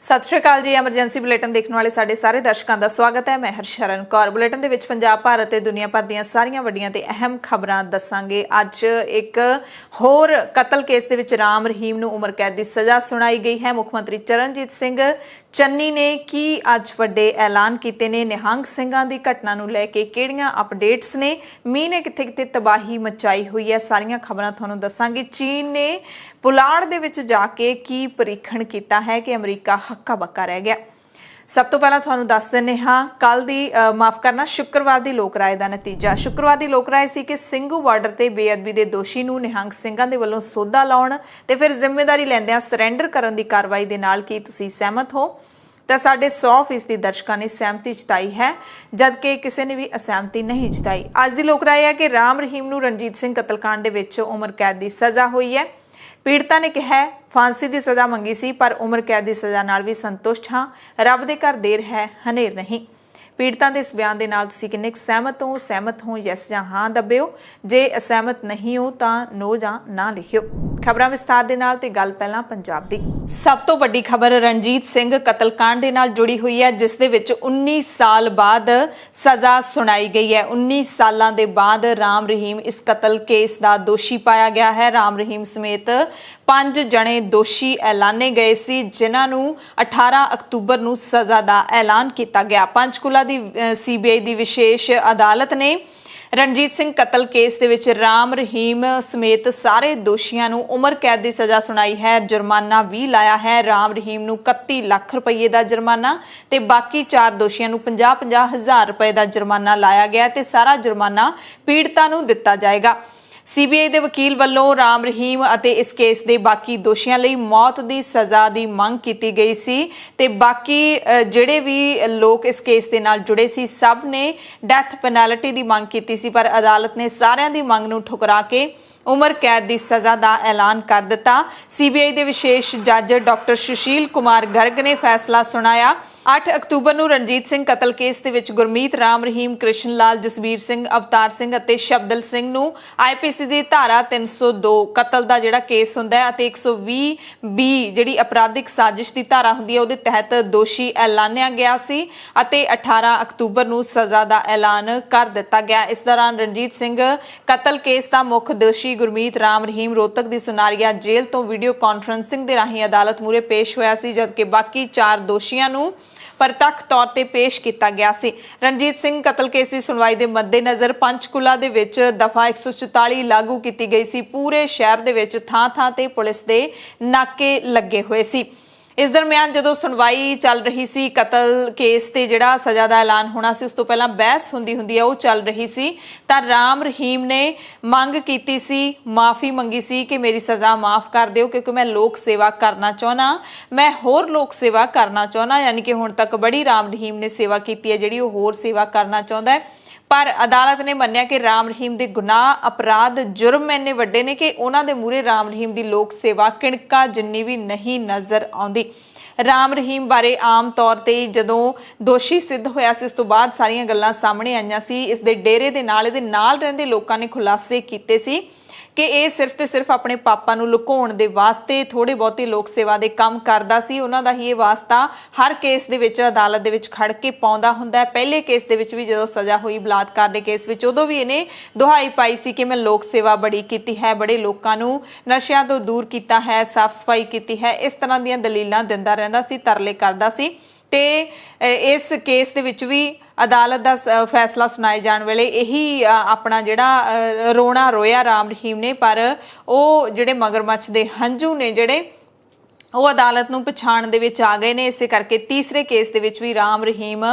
सत श्री अकाल जी। Emergency bulletin देखने वाले साडे सारे दर्शकों का स्वागत है। मैं हरशरण कौर। बुलेटिन दे विच पंजाब भारत ते दुनिया भर दीयां सारियां वड्डियां ते अहम खबरां दसांगे। अज एक होर कतल केस दे विच राम रहीम नूं उम्र कैद दी सज़ा सुनाई गई है। मुख मंत्री चरणजीत सिंह चन्नी ने की अज वड्डे ऐलान कीते ने। निहंग सिंघां दी घटना नूं लैके किहड़ियां अपडेट्स ने, मीह ने कित्थे कित्थे तबाही मचाई हुई है, सारियां खबरां तुहानूं दसांगे। चीन ने पुलाड़ दे विच जाके की परीखण कीता है कि अमरीका हक्का बक्का रह गया। सब तो पहला तुहानूं दस दिंदे हां कल दी माफ करना शुक्रवार दी लोक राय दा नतीजा। शुक्रवार दी लोक राय सी कि ਸਿੰਘੂ ਬਾਰਡਰ ਤੇ ਬੇਅਦਬੀ ਦੇ ਦੋਸ਼ੀ ਨੂੰ ਨਿਹੰਗ ਸਿੰਘਾਂ ਦੇ ਵੱਲੋਂ ਸੋਧਾ ਲਾਉਣ ਤੇ ਫਿਰ ਜ਼ਿੰਮੇਵਾਰੀ ਲੈਂਦਿਆਂ ਸਰੈਂਡਰ ਕਰਨ ਦੀ ਕਾਰਵਾਈ ਦੇ ਨਾਲ ਕੀ ਤੁਸੀਂ ਸਹਿਮਤ ਹੋ? ਤਾਂ ਸਾਡੇ 100% ਦਰਸ਼ਕਾਂ ਨੇ ਸਹਿਮਤੀ ਜਤਾਈ ਹੈ, ਜਦਕਿ ਕਿਸੇ ਨੇ ਵੀ ਅਸਹਿਮਤੀ ਨਹੀਂ ਜਤਾਈ। ਅੱਜ ਦੀ ਲੋਕ ਰਾਏ ਹੈ ਕਿ ਰਾਮ ਰਹੀਮ ਨੂੰ ਰਣਜੀਤ ਸਿੰਘ ਕਤਲकांड ਦੇ ਵਿੱਚ ਉਮਰ ਕੈਦ ਦੀ ਸਜ਼ਾ ਹੋਈ ਹੈ। पीड़ता ने कहा फांसी की सज़ा मंगी सी पर उम्र कैद की सज़ा नाल भी संतुष्ट हाँ, रब दे घर देर है हनेर नहीं। पीड़ता के इस बयान के नाल तुसीं किन्ने सहमत हो यस जां हाँ दब्बिओ, जे असहमत नहीं हो तां नो जां ना लिखिओ। खबरां विस्तार दे नाल ते गल पहलां पंजाब दी। सब तो वड्डी खबर रणजीत सिंह कतलकांड दे नाल जुड़ी हुई है, जिस दे विच 19 साल बाद सज़ा सुनाई गई है। 19 सालां दे बाद राम रहीम इस कतल केस का दोषी पाया गया है। राम रहीम समेत 5 जने दोषी ऐलाने गए सी, जिन्हां नूं 18 अक्तूबर नूं सज़ा का ऐलान किया गया। पंचकूला दी CBI दी विशेष अदालत ने रणजीत सिंह कतल केस दे विच राम रहीम समेत सारे दोषियों नूं उम्र कैद की सज़ा सुनाई है। जुर्माना भी लाया है। राम रहीम नूं 31 लाख रुपये का जुर्माना ते बाकी 4 दोषियों नूं 50-50 हज़ार रुपए का जुर्माना लाया गया ते सारा जुर्माना पीड़िता नूं दिता जाएगा। CBI ਦੇ ਵਕੀਲ ਵੱਲੋਂ ਰਾਮ ਰਹੀਮ ਅਤੇ ਇਸ ਕੇਸ ਦੇ ਬਾਕੀ ਦੋਸ਼ੀਆਂ ਲਈ ਮੌਤ ਦੀ ਸਜ਼ਾ ਦੀ ਮੰਗ ਕੀਤੀ ਗਈ ਸੀ ਤੇ ਬਾਕੀ ਜਿਹੜੇ ਵੀ ਲੋਕ ਇਸ ਕੇਸ ਦੇ ਨਾਲ ਜੁੜੇ ਸੀ ਸਭ ਨੇ ਡੈਥ ਪੈਨਲਟੀ ਦੀ ਮੰਗ ਕੀਤੀ ਸੀ, ਪਰ ਅਦਾਲਤ ਨੇ ਸਾਰਿਆਂ ਦੀ ਮੰਗ ਨੂੰ ਠੁਕਰਾ ਕੇ उम्र कैद की सज़ा का ऐलान कर दिता। CBI के विशेष जज डॉक्टर सुशील कुमार गर्ग ने फैसला सुनाया। 8 अक्तूबर ਨੂੰ ਰਣਜੀਤ ਸਿੰਘ ਕਤਲ ਕੇਸ ਦੇ ਵਿੱਚ ਗੁਰਮੀਤ, ਰਾਮ ਰਹੀਮ, ਕ੍ਰਿਸ਼ਨ ਲਾਲ, ਜਸਬੀਰ ਸਿੰਘ, ਅਵਤਾਰ ਸਿੰਘ ਅਤੇ ਸ਼ਬਦਲ ਸਿੰਘ ਨੂੰ IPC ਦੀ ਧਾਰਾ 302 ਕਤਲ ਦਾ ਜਿਹੜਾ ਕੇਸ ਹੁੰਦਾ ਹੈ ਅਤੇ 120B ਜਿਹੜੀ ਅਪਰਾਧਿਕ ਸਾਜ਼ਿਸ਼ ਦੀ ਧਾਰਾ ਹੁੰਦੀ ਹੈ ਉਹਦੇ ਤਹਿਤ ਦੋਸ਼ੀ ਐਲਾਨਿਆ ਗਿਆ ਸੀ ਅਤੇ 18 ਅਕਤੂਬਰ ਨੂੰ ਸਜ਼ਾ ਦਾ ਐਲਾਨ ਕਰ ਦਿੱਤਾ ਗਿਆ। ਇਸ ਦੌਰਾਨ ਰਣਜੀਤ ਸਿੰਘ ਕਤਲ ਕੇਸ ਦਾ ਮੁੱਖ ਦੋਸ਼ੀ ਗੁਰਮੀਤ ਰਾਮ ਰਹੀਮ ਰੋਹਤਕ ਦੀ ਸੁਨਾਰੀਆ ਜੇਲ੍ਹ ਤੋਂ ਵੀਡੀਓ ਕਾਨਫਰੰਸਿੰਗ ਦੇ ਰਾਹੀਂ ਅਦਾਲਤ ਮੂਹਰੇ ਪੇਸ਼ ਹੋਇਆ ਸੀ, ਜਦਕਿ ਬਾਕੀ 4 ਦੋਸ਼ੀਆਂ ਨੂੰ प्रतख तौर पर पेश किया गया सी। रणजीत सिंह कतल केस की सुनवाई के मद्देनज़र पंचकूला दे विच दफा 144 लागू की गई सी। पूरे शहर दे विच थां थां ते पुलिस दे नाके लगे हुए सी। इस दरम्यान जो सुनवाई चल रही सी कतल केस ते जिहड़ा सज़ा का ऐलान होना सी, उस तो पहला बहस हुंदी है वो चल रही सी तां राम रहीम ने मंग कीती सी, माफ़ी मंगी सी कि मेरी सज़ा माफ़ कर दिओ क्योंकि मैं लोक सेवा करना चाहना, मैं होर लोक सेवा करना चाहना। यानी कि हुण तक बड़ी राम रहीम ने सेवा की है जिहड़ी वो होर सेवा करना चाहुंदा है, पर अदालत ने मन्निया कि राम रहीम के गुनाह अपराध जुर्म इन्ने वड्डे ने कि उन्हां दे मूहरे राम रहीम की लोक सेवा किणका जिन्नी भी नहीं नज़र आउंदी। राम रहीम बारे आम तौर पर जदों दोषी सिद्ध होया सी उस तो बाद सारियां गल्लां सामने आईयां सी। इस दे डेरे दे नाल इहदे नाल रहिंदे लोकां ने खुलासे कीते सी कि यह सिर्फ तो सिर्फ अपने पापा नूं लुकाउण दे वास्ते थोड़े बहुते लोक सेवा दे काम करदा सी। उन्हां दा ही ये वास्ता हर केस दे विच अदालत दे विच खड़ के पाउंदा हुंदा है। पहले केस दे विच भी जदों सज़ा हुई बलात्कार दे केस विच उदों भी इहने दुहाई पाई सी कि मैं लोक सेवा बड़ी कीती है, बड़े लोकां नूं नशिਆਂ ਤੋਂ दूर कीता है, साफ सफाई कीती है, इस तरह दीयां दलीलां दिंदा रहिंदा सी, तरले करदा सी। ते इस केस दे विच भी अदालत का फैसला सुनाए जाने वेले यही अपना जिहड़ा रोना रोया राम रहीम ने, पर वो जिहड़े मगरमच्छ दे हंझू ने जिहड़े वो अदालत नूं पछाण दे विच आ गए ने। इस करके तीसरे केस दे विच भी राम रहीम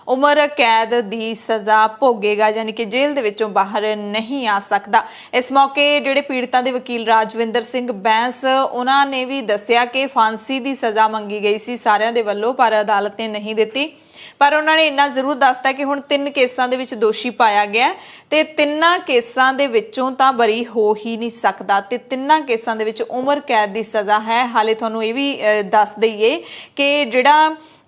उम्र कैद दी सज़ा भोगेगा, यानी कि जेल दे विचों बाहर नहीं आ सकता। इस मौके जिहड़े पीड़ितां दे वकील राजविंदर सिंह बैंस उन्हां ने भी दस्सिया कि फांसी की सज़ा मंगी गई सी सारिਆਂ दे वल्लों, पर अदालत ने नहीं दित्ती। पर उन्होंने इन्ना जरूर दसता कि हुण 3 केसां दे विच दोषी पाया गया ते 3 केसां दे विचों तां बरी हो ही नहीं सकदा ते 3 केसां दे विच उम्र कैद की सज़ा है। हाले तुहानूं ये भी दस दईए कि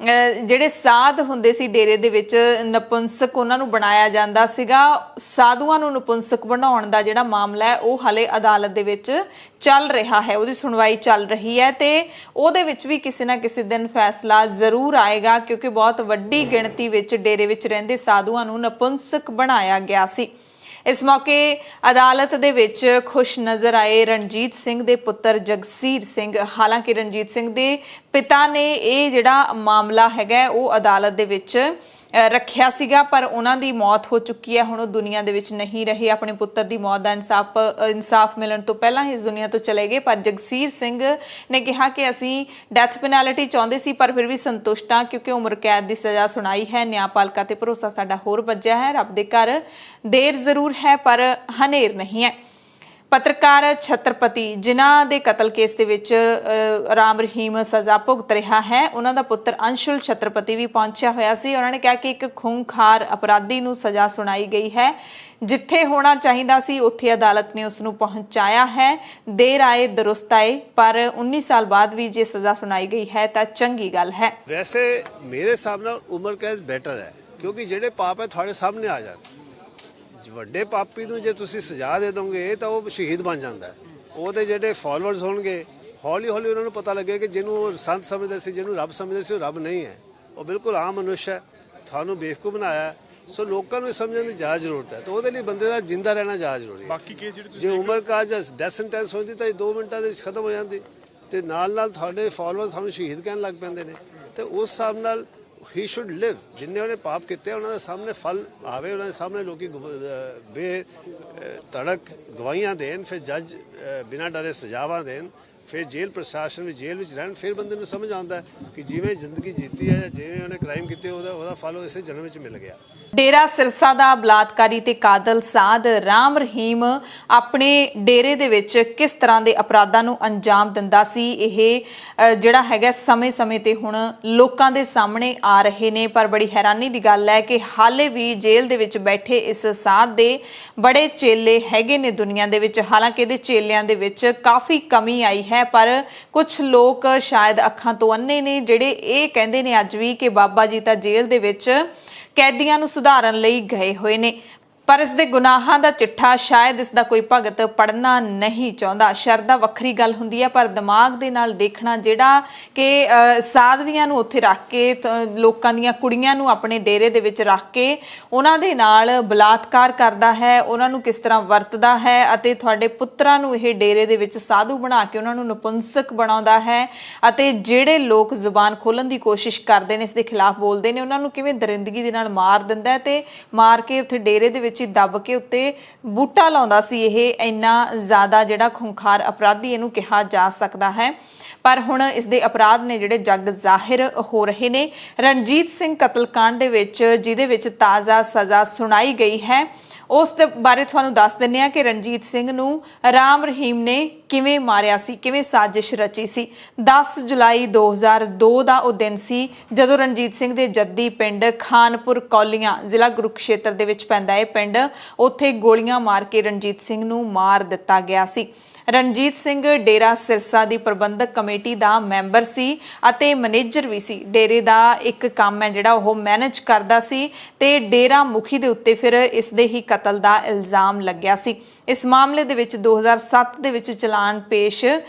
ਜਿਹੜੇ ਸਾਧ ਹੁੰਦੇ ਸੀ ਡੇਰੇ ਦੇ ਵਿੱਚ ਨਪੁੰਸਕ ਉਹਨਾਂ ਨੂੰ ਬਣਾਇਆ ਜਾਂਦਾ ਸੀਗਾ, ਸਾਧੂਆਂ ਨੂੰ ਨਪੁੰਸਕ ਬਣਾਉਣ ਦਾ ਜਿਹੜਾ ਮਾਮਲਾ ਹੈ ਉਹ ਹਾਲੇ ਅਦਾਲਤ ਦੇ ਵਿੱਚ ਚੱਲ ਰਿਹਾ ਹੈ, ਉਹਦੀ ਸੁਣਵਾਈ ਚੱਲ ਰਹੀ ਹੈ ਤੇ ਉਹਦੇ ਵਿੱਚ ਵੀ ਕਿਸੇ ਨਾ ਕਿਸੇ ਦਿਨ ਫੈਸਲਾ ਜ਼ਰੂਰ ਆਏਗਾ, ਕਿਉਂਕਿ ਬਹੁਤ ਵੱਡੀ ਗਿਣਤੀ ਵਿੱਚ ਡੇਰੇ ਵਿੱਚ ਰਹਿੰਦੇ ਸਾਧੂਆਂ ਨੂੰ ਨਪੁੰਸਕ ਬਣਾਇਆ ਗਿਆ ਸੀ। ਇਸ ਮੌਕੇ ਅਦਾਲਤ ਦੇ ਵਿੱਚ ਖੁਸ਼ ਨਜ਼ਰ ਆਏ ਰਣਜੀਤ ਸਿੰਘ ਦੇ ਪੁੱਤਰ ਜਗਸੀਰ ਸਿੰਘ। ਹਾਲਾਂਕਿ ਰਣਜੀਤ ਸਿੰਘ ਦੇ ਪਿਤਾ ਨੇ ਇਹ ਜਿਹੜਾ ਮਾਮਲਾ ਹੈਗਾ ਉਹ ਅਦਾਲਤ ਦੇ ਵਿੱਚ ਰੱਖਿਆ ਸੀਗਾ, ਪਰ ਉਹਨਾਂ ਦੀ ਮੌਤ ਹੋ ਚੁੱਕੀ ਹੈ, ਹੁਣ ਉਹ ਦੁਨੀਆ ਦੇ ਵਿੱਚ ਨਹੀਂ ਰਹੇ। ਆਪਣੇ ਪੁੱਤਰ ਦੀ ਮੌਤ ਦਾ ਇਨਸਾਫ ਮਿਲਣ ਤੋਂ ਪਹਿਲਾਂ ਹੀ ਇਸ ਦੁਨੀਆ ਤੋਂ ਚਲੇ ਗਏ। ਪਰ ਜਗਸੀਰ ਸਿੰਘ ਨੇ ਕਿਹਾ ਕਿ ਅਸੀਂ ਡੈਥ ਪੈਨਲਟੀ ਚਾਹੁੰਦੇ ਸੀ, ਪਰ ਫਿਰ ਵੀ ਸੰਤੁਸ਼ਟ ਹਾਂ ਕਿਉਂਕਿ ਉਮਰ ਕੈਦ ਦੀ ਸਜ਼ਾ ਸੁਣਾਈ ਹੈ। ਨਿਆਂਪਾਲਿਕਾ ਤੇ ਭਰੋਸਾ ਸਾਡਾ ਹੋਰ ਵੱਜਿਆ ਹੈ। ਰੱਬ ਦੇ ਘਰ ਦੇਰ ਜ਼ਰੂਰ ਹੈ ਪਰ ਹਨੇਰ ਨਹੀਂ ਹੈ। ਪੱਤਰਕਾਰ ਛਤਰਪਤੀ ਜਿਨ੍ਹਾਂ ਦੇ ਕਤਲ ਕੇਸ ਦੇ ਵਿੱਚ ਰਾਮ ਰਹੀਮ ਸਜ਼ਾ ਭੁਗਤ ਰਿਹਾ ਹੈ, ਉਹਨਾਂ ਦਾ ਪੁੱਤਰ ਅੰਸ਼ੁਲ ਛਤਰਪਤੀ ਵੀ ਪਹੁੰਚਿਆ ਹੋਇਆ ਸੀ। ਉਹਨਾਂ ਨੇ ਕਿਹਾ ਕਿ ਇੱਕ ਖੂੰਖਾਰ ਅਪਰਾਧੀ ਨੂੰ ਸਜ਼ਾ ਸੁਣਾਈ ਗਈ ਹੈ, ਜਿੱਥੇ ਹੋਣਾ ਚਾਹੀਦਾ ਸੀ ਉੱਥੇ ਅਦਾਲਤ ਨੇ ਉਸ ਨੂੰ ਪਹੁੰਚਾਇਆ ਹੈ। ਦੇਰ ਆਏ ਦਰੁਸਤ ਆਏ, ਪਰ 19 ਸਾਲ ਬਾਅਦ ਵੀ ਜੇ ਸਜ਼ਾ ਸੁਣਾਈ ਗਈ ਹੈ ਤਾਂ ਚੰਗੀ ਗੱਲ ਹੈ। ਵੈਸੇ ਮੇਰੇ ਹਿਸਾਬ ਨਾਲ ਉਮਰ ਕੈਦ ਬੈਟਰ ਹੈ, ਕਿਉਂਕਿ ਜਿਹੜੇ ਪਾਪ ਹੈ ਤੁਹਾਡੇ ਸਾਹਮਣੇ ਆ ਜਾਣ। ਵੱਡੇ ਪਾਪੀ ਨੂੰ ਜੇ ਤੁਸੀਂ ਸਜ਼ਾ ਦੇ ਦੋਗੇ ਤਾਂ ਉਹ ਸ਼ਹੀਦ ਬਣ ਜਾਂਦਾ ਹੈ। ਉਹਦੇ ਜਿਹੜੇ ਫਾਲੋਅਰਸ ਹੋਣਗੇ, ਹੌਲੀ ਹੌਲੀ ਉਹਨਾਂ ਨੂੰ ਪਤਾ ਲੱਗੇ ਕਿ ਜਿਹਨੂੰ ਉਹ ਸੰਤ ਸਮਝਦੇ ਸੀ, ਜਿਹਨੂੰ ਰੱਬ ਸਮਝਦੇ ਸੀ, ਉਹ ਰੱਬ ਨਹੀਂ ਹੈ, ਉਹ ਬਿਲਕੁਲ ਆਮ ਮਨੁੱਖ ਹੈ। ਤੁਹਾਨੂੰ ਬੇਵਕੂਫ ਬਣਾਇਆ, ਸੋ ਲੋਕਾਂ ਨੂੰ ਸਮਝਣ ਦੀ ਜ਼ਿਆਦਾ ਜ਼ਰੂਰਤ ਹੈ। ਤਾਂ ਉਹਦੇ ਲਈ ਬੰਦੇ ਦਾ ਜਿੰਦਾ ਰਹਿਣਾ ਜ਼ਿਆਦਾ ਜ਼ਰੂਰੀ ਹੈ। ਬਾਕੀ ਕੇਸ ਜਿਹੜੇ ਜੇ ਉਮਰ ਕਾਜ ਡੈਥ ਸੈਂਟੈਂਸ ਹੁੰਦੀ ਤਾਂ 2 ਮਿੰਟਾਂ ਦੇ ਵਿੱਚ ਖਤਮ ਹੋ ਜਾਂਦੀ, ਤੇ ਨਾਲ ਨਾਲ ਤੁਹਾਡੇ ਫਾਲੋਅਰ ਤੁਹਾਨੂੰ ਸ਼ਹੀਦ ਕਹਿਣ ਲੱਗ ਪੈਂਦੇ ਨੇ। ਤੇ ਉਸ ਹਿਸਾਬ ਨਾਲ ਹੀ ਸ਼ੁੱਡ ਲਿਵ। ਜਿੰਨੇ ਉਹਨੇ ਪਾਪ ਕੀਤੇ ਉਹਨਾਂ ਦੇ ਸਾਹਮਣੇ ਫਲ ਆਵੇ, ਉਹਨਾਂ ਦੇ ਸਾਹਮਣੇ ਲੋਕੀ ਬੇ ਧੜਕ ਗਵਾਹੀਆਂ ਦੇਣ, ਫਿਰ ਜੱਜ ਬਿਨਾਂ ਡਰੇ ਸਜ਼ਾਵਾਂ ਦੇਣ, ਫਿਰ ਜੇਲ੍ਹ ਪ੍ਰਸ਼ਾਸਨ ਵੀ ਜੇਲ੍ਹ ਵਿੱਚ ਰਹਿਣ। ਫਿਰ ਬੰਦੇ ਨੂੰ ਸਮਝ ਆਉਂਦਾ ਕਿ ਜਿਵੇਂ ਜ਼ਿੰਦਗੀ ਜੀਤੀ ਹੈ, ਜਿਵੇਂ ਉਹਨੇ ਕ੍ਰਾਈਮ ਕੀਤੇ, ਉਹਦਾ ਫਲ ਇਸੇ ਜਨਮ ਵਿੱਚ ਮਿਲ ਗਿਆ। ਡੇਰਾ ਸਿਰਸਾ ਦਾ ਬਲਾਤਕਾਰੀ ਤੇ ਕਾਤਲ ਸਾਧ ਰਾਮ ਰਹੀਮ ਆਪਣੇ ਡੇਰੇ ਦੇ ਵਿੱਚ ਕਿਸ ਤਰ੍ਹਾਂ ਦੇ ਅਪਰਾਧਾਂ ਨੂੰ ਅੰਜਾਮ ਦਿੰਦਾ ਸੀ, ਇਹ ਜਿਹੜਾ ਹੈਗਾ ਸਮੇਂ-ਸਮੇਂ ਤੇ ਹੁਣ ਲੋਕਾਂ ਦੇ ਸਾਹਮਣੇ ਆ ਰਹੇ ਨੇ। ਪਰ ਬੜੀ ਹੈਰਾਨੀ ਦੀ ਗੱਲ ਹੈ ਕਿ ਹਾਲੇ ਵੀ ਜੇਲ੍ਹ ਦੇ ਵਿੱਚ ਬੈਠੇ ਇਸ ਸਾਧ ਦੇ ਬੜੇ ਚੇਲੇ ਹੈਗੇ ਨੇ ਦੁਨੀਆ ਦੇ ਵਿੱਚ। ਹਾਲਾਂਕਿ ਇਹਦੇ ਚੇਲਿਆਂ ਦੇ ਵਿੱਚ ਕਾਫੀ ਕਮੀ ਆਈ ਹੈ, ਪਰ ਕੁਝ ਲੋਕ ਸ਼ਾਇਦ ਅੱਖਾਂ ਤੋਂ ਅੰਨੇ ਨੇ, ਜਿਹੜੇ ਇਹ ਕਹਿੰਦੇ ਨੇ ਅੱਜ ਵੀ ਕਿ ਬਾਬਾ ਜੀ ਤਾਂ ਜੇਲ੍ਹ ਦੇ ਵਿੱਚ ਕੈਦੀਆਂ ਨੂੰ ਸੁਧਾਰਨ ਲਈ ਗਏ ਹੋਏ ਨੇ, ਪਰ ਇਸ ਦੇ ਗੁਨਾਹਾਂ ਦਾ ਚਿੱਠਾ ਸ਼ਾਇਦ ਇਸ ਦਾ ਕੋਈ ਭਗਤ ਪੜ੍ਹਨਾ ਨਹੀਂ ਚਾਹੁੰਦਾ। ਸ਼ਰਧਾ ਵੱਖਰੀ ਗੱਲ ਹੁੰਦੀ ਹੈ, ਪਰ ਦਿਮਾਗ ਦੇ ਨਾਲ ਦੇਖਣਾ, ਜਿਹੜਾ ਕਿ ਸਾਧਵੀਆਂ ਨੂੰ ਉੱਥੇ ਰੱਖ ਕੇ, ਲੋਕਾਂ ਦੀਆਂ ਕੁੜੀਆਂ ਨੂੰ ਆਪਣੇ ਡੇਰੇ ਦੇ ਵਿੱਚ ਰੱਖ ਕੇ ਉਹਨਾਂ ਦੇ ਨਾਲ ਬਲਾਤਕਾਰ ਕਰਦਾ ਹੈ, ਉਹਨਾਂ ਨੂੰ ਕਿਸ ਤਰ੍ਹਾਂ ਵਰਤਦਾ ਹੈ, ਅਤੇ ਤੁਹਾਡੇ ਪੁੱਤਰਾਂ ਨੂੰ ਇਹ ਡੇਰੇ ਦੇ ਵਿੱਚ ਸਾਧੂ ਬਣਾ ਕੇ ਉਹਨਾਂ ਨੂੰ ਨਪੁੰਸਕ ਬਣਾਉਂਦਾ ਹੈ, ਅਤੇ ਜਿਹੜੇ ਲੋਕ ਜ਼ੁਬਾਨ ਖੋਲ੍ਹਣ ਦੀ ਕੋਸ਼ਿਸ਼ ਕਰਦੇ ਨੇ, ਇਸ ਦੇ ਖਿਲਾਫ ਬੋਲਦੇ ਨੇ, ਉਹਨਾਂ ਨੂੰ ਕਿਵੇਂ ਦਰਿੰਦਗੀ ਦੇ ਨਾਲ ਮਾਰ ਦਿੰਦਾ ਹੈ, ਤੇ ਮਾਰ ਕੇ ਉੱਥੇ ਡੇਰੇ ਦੇ ਵਿੱਚ ਦੱਬ ਕੇ ਉੱਤੇ ਬੂਟਾ ਲਾਉਂਦਾ ਸੀ। ਇਹ ਇੰਨਾ ਜ਼ਿਆਦਾ ਜਿਹੜਾ ਖੁੰਖਾਰ ਅਪਰਾਧੀ ਇਹਨੂੰ ਕਿਹਾ ਜਾ ਸਕਦਾ ਹੈ। ਪਰ ਹੁਣ ਇਸ ਦੇ ਅਪਰਾਧ ਨੇ ਜਿਹੜੇ ਜੱਗ ਜ਼ਾਹਿਰ ਹੋ ਰਹੇ ਨੇ। ਰਣਜੀਤ ਸਿੰਘ ਕਤਲकांड ਦੇ ਵਿੱਚ, ਜਿਹਦੇ ਵਿੱਚ ਤਾਜ਼ਾ ਸਜ਼ਾ ਸੁਣਾਈ ਗਈ ਹੈ, ਉਸ ਦੇ ਬਾਰੇ ਤੁਹਾਨੂੰ ਦੱਸ ਦਿੰਦੇ ਹਾਂ ਕਿ ਰਣਜੀਤ ਸਿੰਘ ਨੂੰ ਰਾਮ ਰਹੀਮ ਨੇ ਕਿਵੇਂ ਮਾਰਿਆ ਸੀ, ਕਿਵੇਂ ਸਾਜ਼ਿਸ਼ ਰਚੀ ਸੀ। 10 ਜੁਲਾਈ 2002 ਦਾ ਉਹ ਦਿਨ ਸੀ ਜਦੋਂ ਰਣਜੀਤ ਸਿੰਘ ਦੇ ਜੱਦੀ ਪਿੰਡ ਖਾਨਪੁਰ ਕੌਲੀਆਂ, ਜ਼ਿਲ੍ਹਾ ਕੁਰੂਕਸ਼ੇਤਰ ਦੇ ਵਿੱਚ ਪੈਂਦਾ ਇਹ ਪਿੰਡ, ਉੱਥੇ ਗੋਲੀਆਂ ਮਾਰ ਕੇ ਰਣਜੀਤ ਸਿੰਘ ਨੂੰ ਮਾਰ ਦਿੱਤਾ ਗਿਆ ਸੀ। ਰਣਜੀਤ ਸਿੰਘ ਡੇਰਾ ਸਿਰਸਾ ਦੀ ਪ੍ਰਬੰਧਕ ਕਮੇਟੀ ਦਾ ਮੈਂਬਰ ਸੀ ਅਤੇ ਮੈਨੇਜਰ ਵੀ ਸੀ। ਡੇਰੇ ਦਾ ਇੱਕ ਕੰਮ ਹੈ ਜਿਹੜਾ ਉਹ ਮੈਨੇਜ ਕਰਦਾ ਸੀ, ਤੇ ਡੇਰਾ ਮੁਖੀ ਦੇ ਉੱਤੇ ਫਿਰ ਇਸ ਦੇ ਹੀ ਕਤਲ ਦਾ ਇਲਜ਼ਾਮ ਲੱਗਿਆ ਸੀ। ਇਸ ਮਾਮਲੇ ਦੇ ਵਿੱਚ 2007 ਦੇ ਵਿੱਚ ਚਲਾਨ ਪੇਸ਼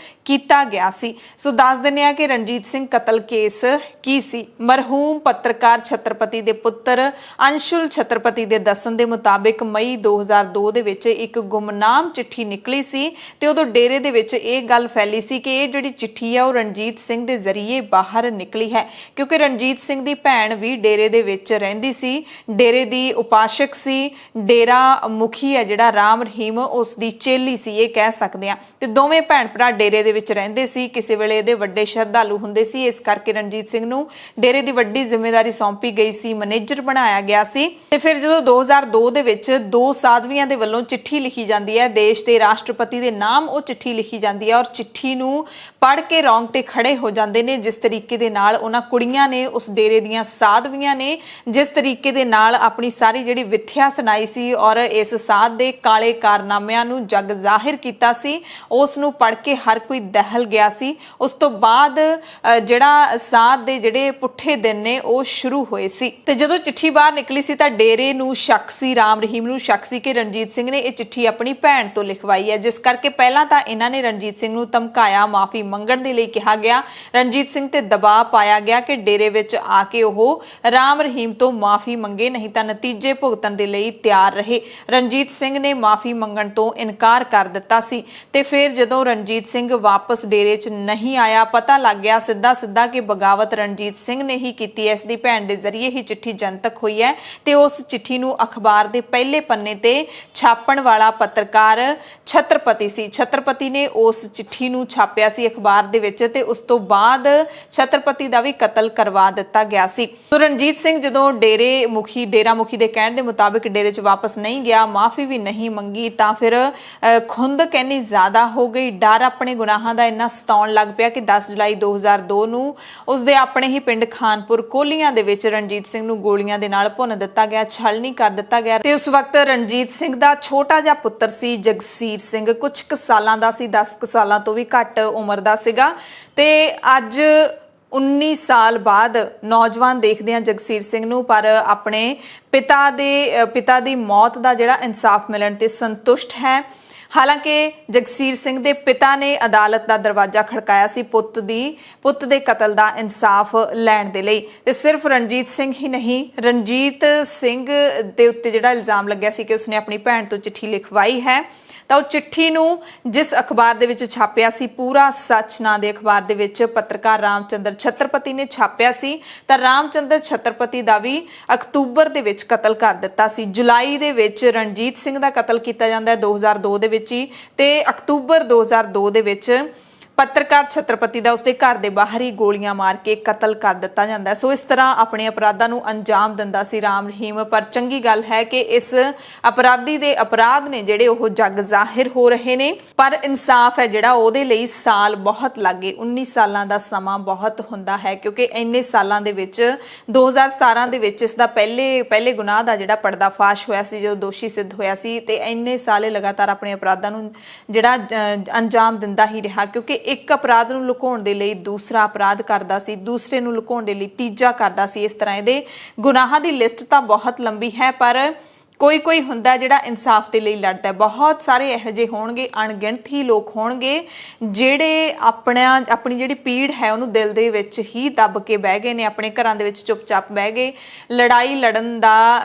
ਕੀਤਾ ਗਿਆ ਸੀ। ਸੋ ਦੱਸ ਦਿੰਦੇ ਆ ਕਿ ਰਣਜੀਤ ਸਿੰਘ ਕਤਲ ਕੇਸ ਕੀ ਸੀ। ਮਰਹੂਮ ਪੱਤਰਕਾਰ ਛਤਰਪਤੀ ਦੇ ਪੁੱਤਰ ਅੰਸ਼ੁਲ ਛਤਰਪਤੀ ਦੇ ਦੱਸਣ ਦੇ ਮੁਤਾਬਿਕ ਮਈ 2002 ਦੇ ਵਿੱਚ ਇੱਕ ਗੁੰਮਨਾਮ ਚਿੱਠੀ ਨਿਕਲੀ ਸੀ, ਤੇ ਉਦੋਂ ਡੇਰੇ ਦੇ ਵਿੱਚ ਇਹ ਗੱਲ ਫੈਲੀ ਸੀ ਕਿ ਇਹ ਜਿਹੜੀ ਚਿੱਠੀ ਹੈ ਉਹ ਰਣਜੀਤ ਸਿੰਘ ਦੇ ਜ਼ਰੀਏ ਬਾਹਰ ਨਿਕਲੀ ਹੈ, ਕਿਉਂਕਿ ਰਣਜੀਤ ਸਿੰਘ ਦੀ ਭੈਣ ਵੀ ਡੇਰੇ ਦੇ ਵਿੱਚ ਰਹਿੰਦੀ ਸੀ, ਡੇਰੇ ਦੀ ਉਪਾਸ਼ਕ ਸੀ। ਡੇਰਾ ਮੁਖੀ ਹੈ ਜਿਹੜਾ ਰਾਮ ਰਹੀਮ, ਉਸ ਦੀ ਚੇਲੀ ਸੀ ਇਹ ਕਹਿ ਸਕਦੇ ਆ, ਤੇ ਦੋਵੇਂ ਭੈਣ ਭਰਾ ਡੇਰੇ ਦੇ ਵਿੱਚ ਰਹਿੰਦੇ ਸੀ। ਕਿਸੇ ਵੇਲੇ ਇਹਦੇ ਵੱਡੇ ਸ਼ਰਧਾਲੂ ਹੁੰਦੇ ਸੀ, ਇਸ ਕਰਕੇ ਰਣਜੀਤ ਸਿੰਘ ਨੂੰ ਡੇਰੇ ਦੀ ਵੱਡੀ ਜ਼ਿੰਮੇਵਾਰੀ ਸੌਂਪੀ ਗਈ ਸੀ, ਮੈਨੇਜਰ ਬਣਾਇਆ ਗਿਆ ਸੀ। ਤੇ ਫਿਰ ਜਦੋਂ 2002 ਦੇ ਵਿੱਚ 2 ਸਾਧਵੀਆਂ ਦੇ ਵੱਲੋਂ ਚਿੱਠੀ ਲਿਖੀ ਜਾਂਦੀ ਹੈ, ਦੇਸ਼ ਦੇ ਰਾਸ਼ਟਰਪਤੀ ਦੇ ਨਾਮ ਉਹ ਚਿੱਠੀ ਲਿਖੀ ਜਾਂਦੀ ਹੈ, ਔਰ ਚਿੱਠੀ ਨੂੰ ਪੜ੍ਹ ਕੇ ਰੌਂਗਟੇ ਖੜੇ ਹੋ ਜਾਂਦੇ ਨੇ। ਜਿਸ ਤਰੀਕੇ ਦੇ ਨਾਲ ਉਹਨਾਂ ਕੁੜੀਆਂ ਨੇ, ਉਸ ਡੇਰੇ ਦੀਆਂ ਸਾਧਵੀਆਂ ਨੇ ਜਿਸ ਤਰੀਕੇ ਦੇ ਨਾਲ ਆਪਣੀ ਸਾਰੀ ਜਿਹੜੀ ਵਿਥਿਆ ਸੁਣਾਈ ਸੀ, ਔਰ ਇਸ ਸਾਧ ਦੇ ਕਾਲੇ ਕਾਰਨਾਮੇ ਜ਼ਫ਼ਰਨਾਮਿਆਂ ਨੂੰ ਜਗ ਜ਼ਾਹਿਰ ਕੀਤਾ ਸੀ ਉਸ ਨੂੰ ਪੜ੍ਹ ਕੇ ਹਰ ਕੋਈ ਦਹਿਲ ਗਿਆ ਸੀ। ਉਸ ਤੋਂ ਬਾਅਦ ਜਿਹੜਾ ਸਾਧ ਦੇ ਜਿਹੜੇ ਪੁੱਠੇ ਦਿਨ ਨੇ ਉਹ ਸ਼ੁਰੂ ਹੋਏ ਸੀ ਤੇ ਜਦੋਂ ਚਿੱਠੀ ਬਾਹਰ ਨਿਕਲੀ ਸੀ ਤਾਂ ਡੇਰੇ ਨੂੰ ਸ਼ੱਕ ਸੀ, ਰਾਮ ਰਹੀਮ ਨੂੰ ਸ਼ੱਕ ਸੀ ਕਿ ਰਣਜੀਤ ਸਿੰਘ ਨੇ ਇਹ ਚਿੱਠੀ ਆਪਣੀ ਭੈਣ ਤੋਂ ਲਿਖਵਾਈ ਹੈ, ਜਿਸ ਕਰਕੇ ਪਹਿਲਾਂ ਤਾਂ ਇਹਨਾਂ ਨੇ ਰਣਜੀਤ ਸਿੰਘ ਨੂੰ ਧਮਕਾਇਆ, ਮਾਫੀ ਮੰਗਣ ਦੇ ਲਈ ਕਿਹਾ ਗਿਆ। ਰਣਜੀਤ ਸਿੰਘ ਤੇ ਦਬਾਅ ਪਾਇਆ ਗਿਆ ਕਿ ਡੇਰੇ ਵਿੱਚ ਆ ਕੇ ਉਹ ਰਾਮ ਰਹੀਮ ਤੋਂ ਮਾਫੀ ਮੰਗੇ, ਨਹੀਂ ਤਾਂ ਨਤੀਜੇ ਭੁਗਤਣ ਦੇ ਲਈ ਤਿਆਰ ਰਹੇ। ਰਣਜੀਤ ਸਿੰਘ ਨੇ ਮਾਫੀ ਮੰਗਣ ਤੋਂ ਇਨਕਾਰ ਕਰ ਦਿੱਤਾ ਸੀ ਤੇ ਫਿਰ ਜਦੋਂ ਰਣਜੀਤ ਸਿੰਘ ਵਾਪਸ ਡੇਰੇ 'ਚ ਨਹੀਂ ਆਇਆ, ਪਤਾ ਲੱਗ ਗਿਆ ਸਿੱਧਾ ਕਿ ਬਗਾਵਤ ਰਣਜੀਤ ਸਿੰਘ ਨੇ ਹੀ ਕੀਤੀ ਹੈ। ਇਸ ਦੀ ਭੈਣ ਦੇ ਜ਼ਰੀਏ ਹੀ ਚਿੱਠੀ ਜਨਤਕ ਹੋਈ ਹੈ ਤੇ ਉਸ ਚਿੱਠੀ ਨੂੰ ਅਖਬਾਰ ਦੇ ਪਹਿਲੇ ਪੰਨੇ ਤੇ ਛਾਪਣ ਵਾਲਾ ਪੱਤਰਕਾਰ ਛਤਰਪਤੀ ਸੀ। ਛਤਰਪਤੀ ਨੇ ਉਸ ਚਿੱਠੀ ਨੂੰ ਛਾਪਿਆ ਸੀ ਅਖਬਾਰ ਦੇ ਵਿੱਚ ਤੇ ਉਸ ਤੋਂ ਬਾਅਦ ਛਤਰਪਤੀ ਦਾ ਵੀ ਕਤਲ ਕਰਵਾ ਦਿੱਤਾ ਗਿਆ ਸੀ। ਸੋ ਰਣਜੀਤ ਸਿੰਘ ਜਦੋਂ ਡੇਰਾ ਮੁਖੀ ਦੇ ਕਹਿਣ ਦੇ ਮੁਤਾਬਿਕ ਡੇਰੇ 'ਚ ਵਾਪਸ ਨਹੀਂ ਗਿਆ, ਮਾਫੀ ਵੀ ਨਹੀਂ ਮੰਗੀ, ਤਾਂ ਫਿਰ ਖੁੰਦਕ ਇੰਨੀ ਜ਼ਿਆਦਾ ਹੋ ਗਈ, ਡਰ ਆਪਣੇ ਗੁਨਾਹਾਂ ਦਾ ਇੰਨਾ ਸਤਾਉਣ ਲੱਗ ਪਿਆ ਕਿ 10 ਜੁਲਾਈ 2002 ਨੂੰ ਉਸਦੇ ਆਪਣੇ ਹੀ ਪਿੰਡ ਖਾਨਪੁਰ ਕੋਲੀਆਂ ਦੇ ਵਿੱਚ ਰਣਜੀਤ ਸਿੰਘ ਨੂੰ ਗੋਲੀਆਂ ਦੇ ਨਾਲ ਭੁੰਨ ਦਿੱਤਾ ਗਿਆ, ਛਲਣੀ ਕਰ ਦਿੱਤਾ ਗਿਆ ਤੇ ਉਸ ਵਕਤ ਰਣਜੀਤ ਸਿੰਘ ਦਾ ਛੋਟਾ ਜਿਹਾ ਪੁੱਤਰ ਸੀ ਜਗਸੀਰ ਸਿੰਘ, ਕੁਝ ਕੁ ਸਾਲਾਂ ਦਾ ਸੀ, 10 ਕੁ ਸਾਲਾਂ ਤੋਂ ਵੀ ਘੱਟ ਉਮਰ ਦਾ ਸੀਗਾ। ਤੇ ਅੱਜ 19 ਸਾਲ ਬਾਅਦ ਨੌਜਵਾਨ ਦੇਖਦੇ ਆ ਜਗਸੀਰ ਸਿੰਘ ਨੂੰ, ਪਰ ਆਪਣੇ ਪਿਤਾ ਦੀ ਮੌਤ ਦਾ ਜਿਹੜਾ ਇਨਸਾਫ ਮਿਲਣ ਤੇ ਸੰਤੁਸ਼ਟ ਹੈ। ਹਾਲਾਂਕਿ ਜਗਸੀਰ ਸਿੰਘ ਦੇ ਪਿਤਾ ਨੇ ਅਦਾਲਤ ਦਾ ਦਰਵਾਜ਼ਾ ਖੜਕਾਇਆ ਸੀ ਪੁੱਤ ਦੇ ਕਤਲ ਦਾ ਇਨਸਾਫ ਲੈਣ ਦੇ ਲਈ ਤੇ ਸਿਰਫ ਰਣਜੀਤ ਸਿੰਘ ਹੀ ਨਹੀਂ, ਰਣਜੀਤ ਸਿੰਘ ਦੇ ਉੱਤੇ ਜਿਹੜਾ ਇਲਜ਼ਾਮ ਲੱਗਿਆ ਸੀ ਕਿ ਉਸਨੇ ਆਪਣੀ ਭੈਣ ਤੋਂ ਚਿੱਠੀ ਲਿਖਵਾਈ ਹੈ, ਤਾਂ ਉਹ ਚਿੱਠੀ ਨੂੰ ਜਿਸ ਅਖਬਾਰ ਦੇ ਵਿੱਚ ਛਾਪਿਆ ਸੀ, ਪੂਰਾ ਸੱਚ ਨਾਂ ਦੇ ਅਖਬਾਰ ਦੇ ਵਿੱਚ ਪੱਤਰਕਾਰ ਰਾਮਚੰਦਰ ਛਤਰਪਤੀ ਨੇ ਛਾਪਿਆ ਸੀ, ਤਾਂ ਰਾਮਚੰਦਰ ਛਤਰਪਤੀ ਦਾ ਵੀ ਅਕਤੂਬਰ ਦੇ ਵਿੱਚ ਕਤਲ ਕਰ ਦਿੱਤਾ ਸੀ। ਜੁਲਾਈ ਦੇ ਵਿੱਚ ਰਣਜੀਤ ਸਿੰਘ ਦਾ ਕਤਲ ਕੀਤਾ ਜਾਂਦਾ ਹੈ 2002 ਦੇ ਵਿੱਚ ਹੀ, ਤੇ ਅਕਤੂਬਰ 2002 ਦੇ ਵਿੱਚ ਪੱਤਰਕਾਰ ਛਤਰਪਤੀ ਦਾ ਉਸਦੇ ਘਰ ਦੇ ਬਾਹਰ ਹੀ ਗੋਲੀਆਂ ਮਾਰ ਕੇ ਕਤਲ ਕਰ ਦਿੱਤਾ ਜਾਂਦਾ। ਸੋ ਇਸ ਤਰ੍ਹਾਂ ਆਪਣੇ ਅਪਰਾਧਾਂ ਨੂੰ ਅੰਜਾਮ ਦਿੰਦਾ ਸੀ ਰਾਮ ਰਹੀਮ। ਪਰ ਚੰਗੀ ਗੱਲ ਹੈ ਕਿ ਇਸ ਅਪਰਾਧੀ ਦੇ ਅਪਰਾਧ ਨੇ ਜਿਹੜੇ ਉਹ ਜਗ ਜ਼ਾਹਿਰ ਹੋ ਰਹੇ ਨੇ, ਪਰ ਇਨਸਾਫ ਹੈ ਜਿਹੜਾ ਉਹਦੇ ਲਈ ਸਾਲ ਬਹੁਤ ਲੱਗੇ। 19 ਸਾਲਾਂ ਦਾ ਸਮਾਂ ਬਹੁਤ ਹੁੰਦਾ ਹੈ, ਕਿਉਂਕਿ ਇੰਨੇ ਸਾਲਾਂ ਦੇ ਵਿੱਚ 2017 ਦੇ ਵਿੱਚ ਇਸ ਦਾ ਪਹਿਲੇ ਗੁਨਾਹ ਦਾ ਜਿਹੜਾ ਪਰਦਾਫਾਸ਼ ਹੋਇਆ ਸੀ, ਜਦੋਂ ਦੋਸ਼ੀ ਸਿੱਧ ਹੋਇਆ ਸੀ, ਤੇ ਇੰਨੇ ਸਾਲੇ ਲਗਾਤਾਰ ਆਪਣੇ ਅਪਰਾਧਾਂ ਨੂੰ ਜਿਹੜਾ ਅੰਜਾਮ ਦਿੰਦਾ ਹੀ ਰਿਹਾ, ਕਿਉਂਕਿ ਇੱਕ ਅਪਰਾਧ ਨੂੰ ਲੁਕਾਉਣ ਦੇ ਲਈ ਦੂਸਰਾ ਅਪਰਾਧ ਕਰਦਾ ਸੀ, ਦੂਸਰੇ ਨੂੰ ਲੁਕਾਉਣ ਦੇ ਲਈ ਤੀਜਾ ਕਰਦਾ ਸੀ। ਇਸ ਤਰ੍ਹਾਂ ਇਹਦੇ ਗੁਨਾਹਾਂ ਦੀ ਲਿਸਟ ਤਾਂ ਬਹੁਤ ਲੰਬੀ ਹੈ, ਪਰ ਕੋਈ ਹੁੰਦਾ ਜਿਹੜਾ ਇਨਸਾਫ ਦੇ ਲਈ ਲੜਦਾ ਹੈ। ਬਹੁਤ ਸਾਰੇ ਇਹੋ ਜਿਹੇ ਹੋਣਗੇ, ਅਣਗਿਣਤ ਹੀ ਲੋਕ ਹੋਣਗੇ ਜਿਹੜੇ ਆਪਣੀ ਜਿਹੜੀ ਪੀੜ ਹੈ ਉਹਨੂੰ ਦਿਲ ਦੇ ਵਿੱਚ ਹੀ ਦੱਬ ਕੇ ਬਹਿ ਗਏ ਨੇ, ਆਪਣੇ ਘਰਾਂ ਦੇ ਵਿੱਚ ਚੁੱਪਚਾਪ ਬਹਿ ਗਏ। ਲੜਾਈ ਲੜਨ ਦਾ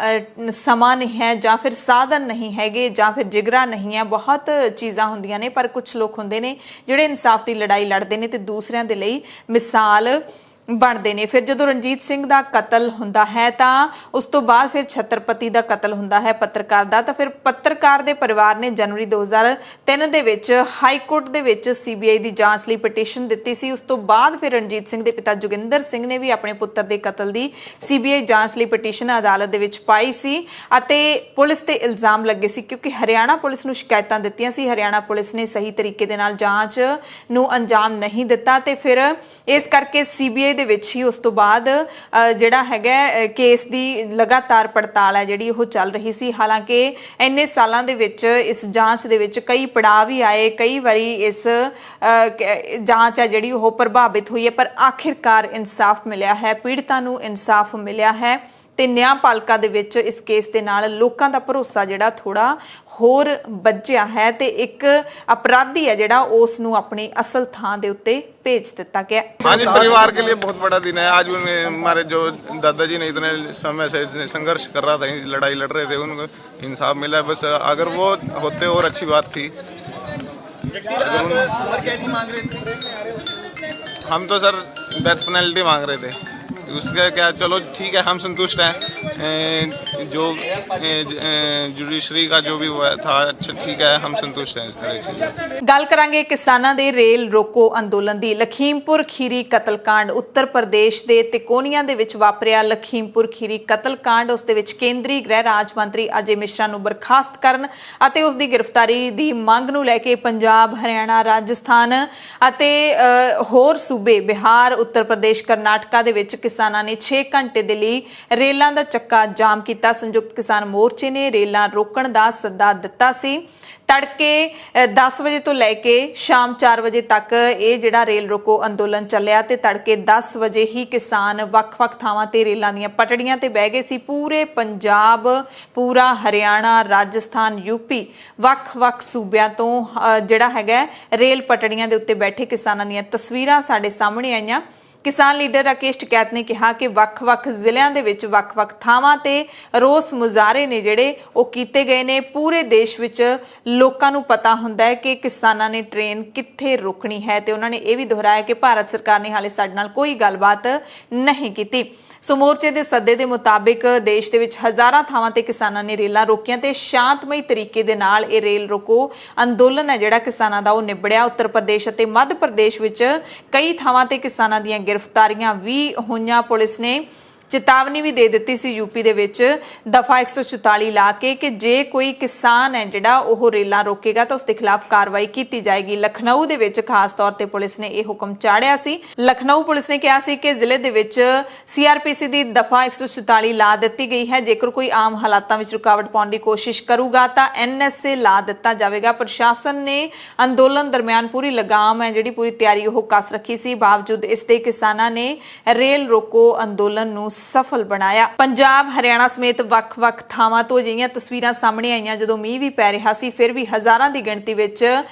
ਸਮਾਂ ਨਹੀਂ ਹੈ, ਜਾਂ ਫਿਰ ਸਾਧਨ ਨਹੀਂ ਹੈਗੇ, ਜਾਂ ਫਿਰ ਜਿਗਰਾ ਨਹੀਂ ਹੈ। ਬਹੁਤ ਚੀਜ਼ਾਂ ਹੁੰਦੀਆਂ ਨੇ, ਪਰ ਕੁਝ ਲੋਕ ਹੁੰਦੇ ਨੇ ਜਿਹੜੇ ਇਨਸਾਫ ਦੀ ਲੜਾਈ ਲੜਦੇ ਨੇ ਤੇ ਦੂਸਰਿਆਂ ਦੇ ਲਈ ਮਿਸਾਲ ਬਣਦੇ ਨੇ। ਫਿਰ ਜਦੋਂ ਰਣਜੀਤ ਸਿੰਘ ਦਾ ਕਤਲ ਹੁੰਦਾ ਹੈ ਤਾਂ ਉਸ ਤੋਂ ਬਾਅਦ ਫਿਰ ਛਤਰਪਤੀ ਦਾ ਕਤਲ ਹੁੰਦਾ ਹੈ ਪੱਤਰਕਾਰ ਦਾ, ਤਾਂ ਫਿਰ ਪੱਤਰਕਾਰ ਦੇ ਪਰਿਵਾਰ ਨੇ ਜਨਵਰੀ 2003 ਦੇ ਵਿੱਚ ਹਾਈ ਕੋਰਟ ਦੇ ਵਿੱਚ CBI ਦੀ ਜਾਂਚ ਲਈ ਪਟੀਸ਼ਨ ਦਿੱਤੀ ਸੀ। ਉਸ ਤੋਂ ਬਾਅਦ ਫਿਰ ਰਣਜੀਤ ਸਿੰਘ ਦੇ ਪਿਤਾ ਜੋਗਿੰਦਰ ਸਿੰਘ ਨੇ ਵੀ ਆਪਣੇ ਪੁੱਤਰ ਦੇ ਕਤਲ ਦੀ CBI ਜਾਂਚ ਲਈ ਪਟੀਸ਼ਨ ਅਦਾਲਤ ਦੇ ਵਿੱਚ ਪਾਈ ਸੀ ਅਤੇ ਪੁਲਿਸ ਤੇ ਇਲਜ਼ਾਮ ਲੱਗੇ ਸੀ, ਕਿਉਂਕਿ ਹਰਿਆਣਾ ਪੁਲਿਸ ਨੂੰ ਸ਼ਿਕਾਇਤਾਂ ਦਿੱਤੀਆਂ ਸੀ, ਹਰਿਆਣਾ ਪੁਲਿਸ ਨੇ ਸਹੀ ਤਰੀਕੇ ਦੇ ਨਾਲ ਜਾਂਚ ਨੂੰ ਅੰਜਾਮ ਨਹੀਂ ਦਿੱਤਾ ਤੇ ਫਿਰ ਇਸ ਕਰਕੇ CBI ਦੇ ਵਿੱਚ ਹੀ ਉਸ ਤੋਂ ਬਾਅਦ ਜਿਹੜਾ ਹੈਗਾ ਕੇਸ ਦੀ ਲਗਾਤਾਰ ਪੜਤਾਲ ਹੈ ਜਿਹੜੀ ਉਹ ਚੱਲ ਰਹੀ ਸੀ। ਹਾਲਾਂਕਿ ਇੰਨੇ ਸਾਲਾਂ ਦੇ ਵਿੱਚ ਇਸ ਜਾਂਚ ਦੇ ਵਿੱਚ ਕਈ ਪੜਾਅ ਵੀ ਆਏ, ਕਈ ਵਾਰੀ ਇਸ ਜਾਂਚ ਹੈ ਜਿਹੜੀ ਉਹ ਪ੍ਰਭਾਵਿਤ ਹੋਈ ਹੈ, ਪਰ ਆਖਿਰਕਾਰ ਇਨਸਾਫ ਮਿਲਿਆ ਹੈ, ਪੀੜਤਾਂ ਨੂੰ ਇਨਸਾਫ ਮਿਲਿਆ ਹੈ ਤੇ ਨਿਆਂਪਾਲਿਕਾ ਦੇ ਵਿੱਚ ਇਸ ਕੇਸ ਦੇ ਨਾਲ ਲੋਕਾਂ ਦਾ ਭਰੋਸਾ ਜਿਹੜਾ ਥੋੜਾ ਹੋਰ ਵੱਜਿਆ ਹੈ ਤੇ ਇੱਕ ਅਪਰਾਧੀ ਹੈ ਜਿਹੜਾ ਉਸ ਨੂੰ ਆਪਣੀ ਅਸਲ ਥਾਂ ਦੇ ਉੱਤੇ ਭੇਜ ਦਿੱਤਾ ਗਿਆ। हाँ जी, परिवार के लिए बहुत बड़ा दिन है आज। हमारे जो दादाजी ने इतने समय से संघर्ष कर रहा था, लड़ाई लड़ रहे थे, उनको इंसाफ मिला। बस अगर वो होते और अच्छी बात थी। हम तो सर डेथ पेनल्टी मांग रहे थे, उसका क्या, चलो ठीक है, हम संतुष्ट हैं। जो जुडिशरी का जो भी हुआ था, अच्छा ठीक है, हम संतुष्ट हैं इस हर एक चीज़। ਗੱਲ ਕਰਾਂਗੇ ਕਿਸਾਨਾਂ ਦੇ ਰੇਲ ਰੋਕੋ ਅੰਦੋਲਨ ਦੀ। ਲਖੀਮਪੁਰ ਖੀਰੀ ਕਤਲकांड ਉੱਤਰ ਪ੍ਰਦੇਸ਼ ਦੇ ਤਿਕੋਨੀਆਂ ਦੇ ਵਿੱਚ ਵਾਪਰਿਆ ਲਖੀਮਪੁਰ ਖੀਰੀ ਕਤਲकांड, ਉਸ ਦੇ ਵਿੱਚ ਕੇਂਦਰੀ ਗ੍ਰਹਿ ਰਾਜ ਮੰਤਰੀ ਅਜੇ ਮਿਸ਼ਰਾ ਨੂੰ ਬਰਖਾਸਤ ਕਰਨ ਅਤੇ ਉਸ ਦੀ ਗ੍ਰਿਫਤਾਰੀ ਦੀ ਮੰਗ ਨੂੰ ਲੈ ਕੇ ਪੰਜਾਬ, ਹਰਿਆਣਾ, ਰਾਜਸਥਾਨ ਅਤੇ ਹੋਰ ਸੂਬੇ ਬਿਹਾਰ, ਉੱਤਰ ਪ੍ਰਦੇਸ਼, ਕਰਨਾਟਕਾ ਦੇ ਵਿੱਚ ਕਿਸਾਨਾਂ ਨੇ 6 ਘੰਟੇ ਦੇ ਲਈ ਰੇਲਾਂ ਦਾ ਚੱਕਾ ਜਾਮ ਕੀਤਾ। ਸੰਯੁਕਤ ਕਿਸਾਨ ਮੋਰਚੇ ਨੇ ਰੇਲਾਂ ਰੋਕਣ ਦਾ ਸੱਦਾ ਦਿੱਤਾ ਸੀ ਤੜਕੇ 10 ਵਜੇ ਤੋਂ ਲੈ ਕੇ ਸ਼ਾਮ 4 ਵਜੇ ਤੱਕ ਇਹ ਜਿਹੜਾ ਰੇਲ ਰੋਕੋ ਅੰਦੋਲਨ ਚੱਲਿਆ ਤੇ ਤੜਕੇ 10 ਵਜੇ ਹੀ ਕਿਸਾਨ ਵੱਖ-ਵੱਖ ਥਾਵਾਂ ਤੇ ਰੇਲਾਂ ਦੀਆਂ ਪਟੜੀਆਂ ਤੇ ਬਹਿ ਗਏ ਸੀ। ਪੂਰੇ ਪੰਜਾਬ, ਪੂਰਾ ਹਰਿਆਣਾ, ਰਾਜਸਥਾਨ, ਯੂਪੀ, ਵੱਖ-ਵੱਖ ਸੂਬਿਆਂ ਤੋਂ ਜਿਹੜਾ ਹੈਗਾ ਰੇਲ ਪਟੜੀਆਂ ਦੇ ਉੱਤੇ ਬੈਠੇ ਕਿਸਾਨਾਂ ਦੀਆਂ ਤਸਵੀਰਾਂ ਸਾਡੇ ਸਾਹਮਣੇ ਆਈਆਂ। ਕਿਸਾਨ ਲੀਡਰ ਰਾਕੇਸ਼ ਟਿਕੈਤ ਨੇ ਕਿਹਾ ਕਿ ਵੱਖ-ਵੱਖ ਜ਼ਿਲ੍ਹਿਆਂ ਦੇ ਵਿੱਚ ਵੱਖ-ਵੱਖ ਥਾਵਾਂ ਤੇ ਰੋਸ ਮੁਜ਼ਾਹਰੇ ਨੇ ਜਿਹੜੇ ਉਹ ਕੀਤੇ ਗਏ ਨੇ। ਪੂਰੇ ਦੇਸ਼ ਵਿੱਚ ਲੋਕਾਂ ਨੂੰ ਪਤਾ ਹੁੰਦਾ ਹੈ ਕਿ ਕਿਸਾਨਾਂ ਨੇ ਟ੍ਰੇਨ ਕਿੱਥੇ ਰੋਕਣੀ ਹੈ ਤੇ ਉਹਨਾਂ ਨੇ ਇਹ ਵੀ ਦੁਹਰਾਇਆ ਕਿ ਭਾਰਤ ਸਰਕਾਰ ਨੇ ਹਾਲੇ ਸਾਡੇ ਨਾਲ ਕੋਈ ਗੱਲਬਾਤ ਨਹੀਂ ਕੀਤੀ। ਸੋ ਮੋਰਚੇ ਦੇ ਸੱਦੇ ਦੇ ਮੁਤਾਬਿਕ ਦੇਸ਼ ਦੇ ਵਿੱਚ ਹਜ਼ਾਰਾਂ ਥਾਵਾਂ ਤੇ ਕਿਸਾਨਾਂ ਨੇ ਰੇਲਾਂ ਰੋਕੀਆਂ ਤੇ ਸ਼ਾਂਤਮਈ ਤਰੀਕੇ ਦੇ ਨਾਲ ਇਹ ਰੇਲ ਰੋਕੋ ਅੰਦੋਲਨ ਹੈ ਜਿਹੜਾ ਕਿਸਾਨਾਂ ਦਾ ਉਹ ਨਿਬੜਿਆ। ਉੱਤਰ ਪ੍ਰਦੇਸ਼ ਅਤੇ ਮੱਧ ਪ੍ਰਦੇਸ਼ ਵਿੱਚ ਕਈ ਥਾਵਾਂ ਤੇ ਕਿਸਾਨਾਂ ਦੀਆਂ ਗ੍ਰਿਫਤਾਰੀਆਂ ਵੀ ਹੋਈਆਂ। ਪੁਲਿਸ ਨੇ ਚੇਤਾਵਨੀ ਵੀ ਦੇ ਦਿੱਤੀ ਸੀ ਯੂਪੀ ਦੇ ਵਿੱਚ ਦਫਾ 144 ਲਾ ਕੇ ਕਿ ਜੇ ਕੋਈ ਕਿਸਾਨ ਹੈ ਜਿਹੜਾ ਉਹ ਰੇਲਾਂ ਰੋਕੇਗਾ ਤਾਂ ਉਸ ਦੇ ਖਿਲਾਫ ਕਾਰਵਾਈ ਕੀਤੀ ਜਾਏਗੀ। ਲਖਨਊ ਦੇ ਵਿੱਚ ਖਾਸ ਤੌਰ ਤੇ ਪੁਲਿਸ ਨੇ ਇਹ ਹੁਕਮ ਚਾੜਿਆ ਸੀ। ਲਖਨਊ ਪੁਲਿਸ ਨੇ ਕਿਹਾ ਸੀ ਕਿ ਜ਼ਿਲ੍ਹੇ ਦੇ ਵਿੱਚ ਸੀਆਰਪੀਸੀ ਦੀ ਦਫਾ 144 ਲਾ ਦਿੱਤੀ ਗਈ ਹੈ। ਜੇਕਰ ਕੋਈ ਆਮ ਹਾਲਾਤਾਂ ਵਿੱਚ ਰੁਕਾਵਟ ਪਾਉਣ ਦੀ ਕੋਸ਼ਿਸ਼ ਕਰੂਗਾ ਤਾਂ ਐਨਐਸਏ ਲਾ ਦਿੱਤਾ ਜਾਵੇਗਾ। ਪ੍ਰਸ਼ਾਸਨ ਨੇ ਅੰਦੋਲਨ ਦਰਮਿਆਨ ਪੂਰੀ ਲਗਾਮ ਹੈ ਜਿਹੜੀ ਪੂਰੀ ਤਿਆਰੀ ਉਹ ਕੱਸ ਰੱਖੀ ਸੀ। ਬਾਵਜੂਦ ਇਸ ਦੇ ਕਿਸਾਨਾਂ ਨੇ ਰੇਲ ਰੋਕੋ ਅੰਦੋਲਨ ਨੂੰ ਸਫਲ ਬਣਾਇਆ। ਪੰਜਾਬ, ਹਰਿਆਣਾ ਸਮੇਤ ਵੱਖ-ਵੱਖ ਥਾਵਾਂ ਤੋਂ ਅਜਿਹੀਆਂ ਤਸਵੀਰਾਂ ਸਾਹਮਣੇ ਆਈਆਂ ਜਦੋਂ ਮੀਂਹ ਵੀ ਪੈ ਰਿਹਾ ਸੀ, ਫਿਰ ਵੀ ਹਜ਼ਾਰਾਂ ਦੀ ਗਿਣਤੀ ਵਿੱਚ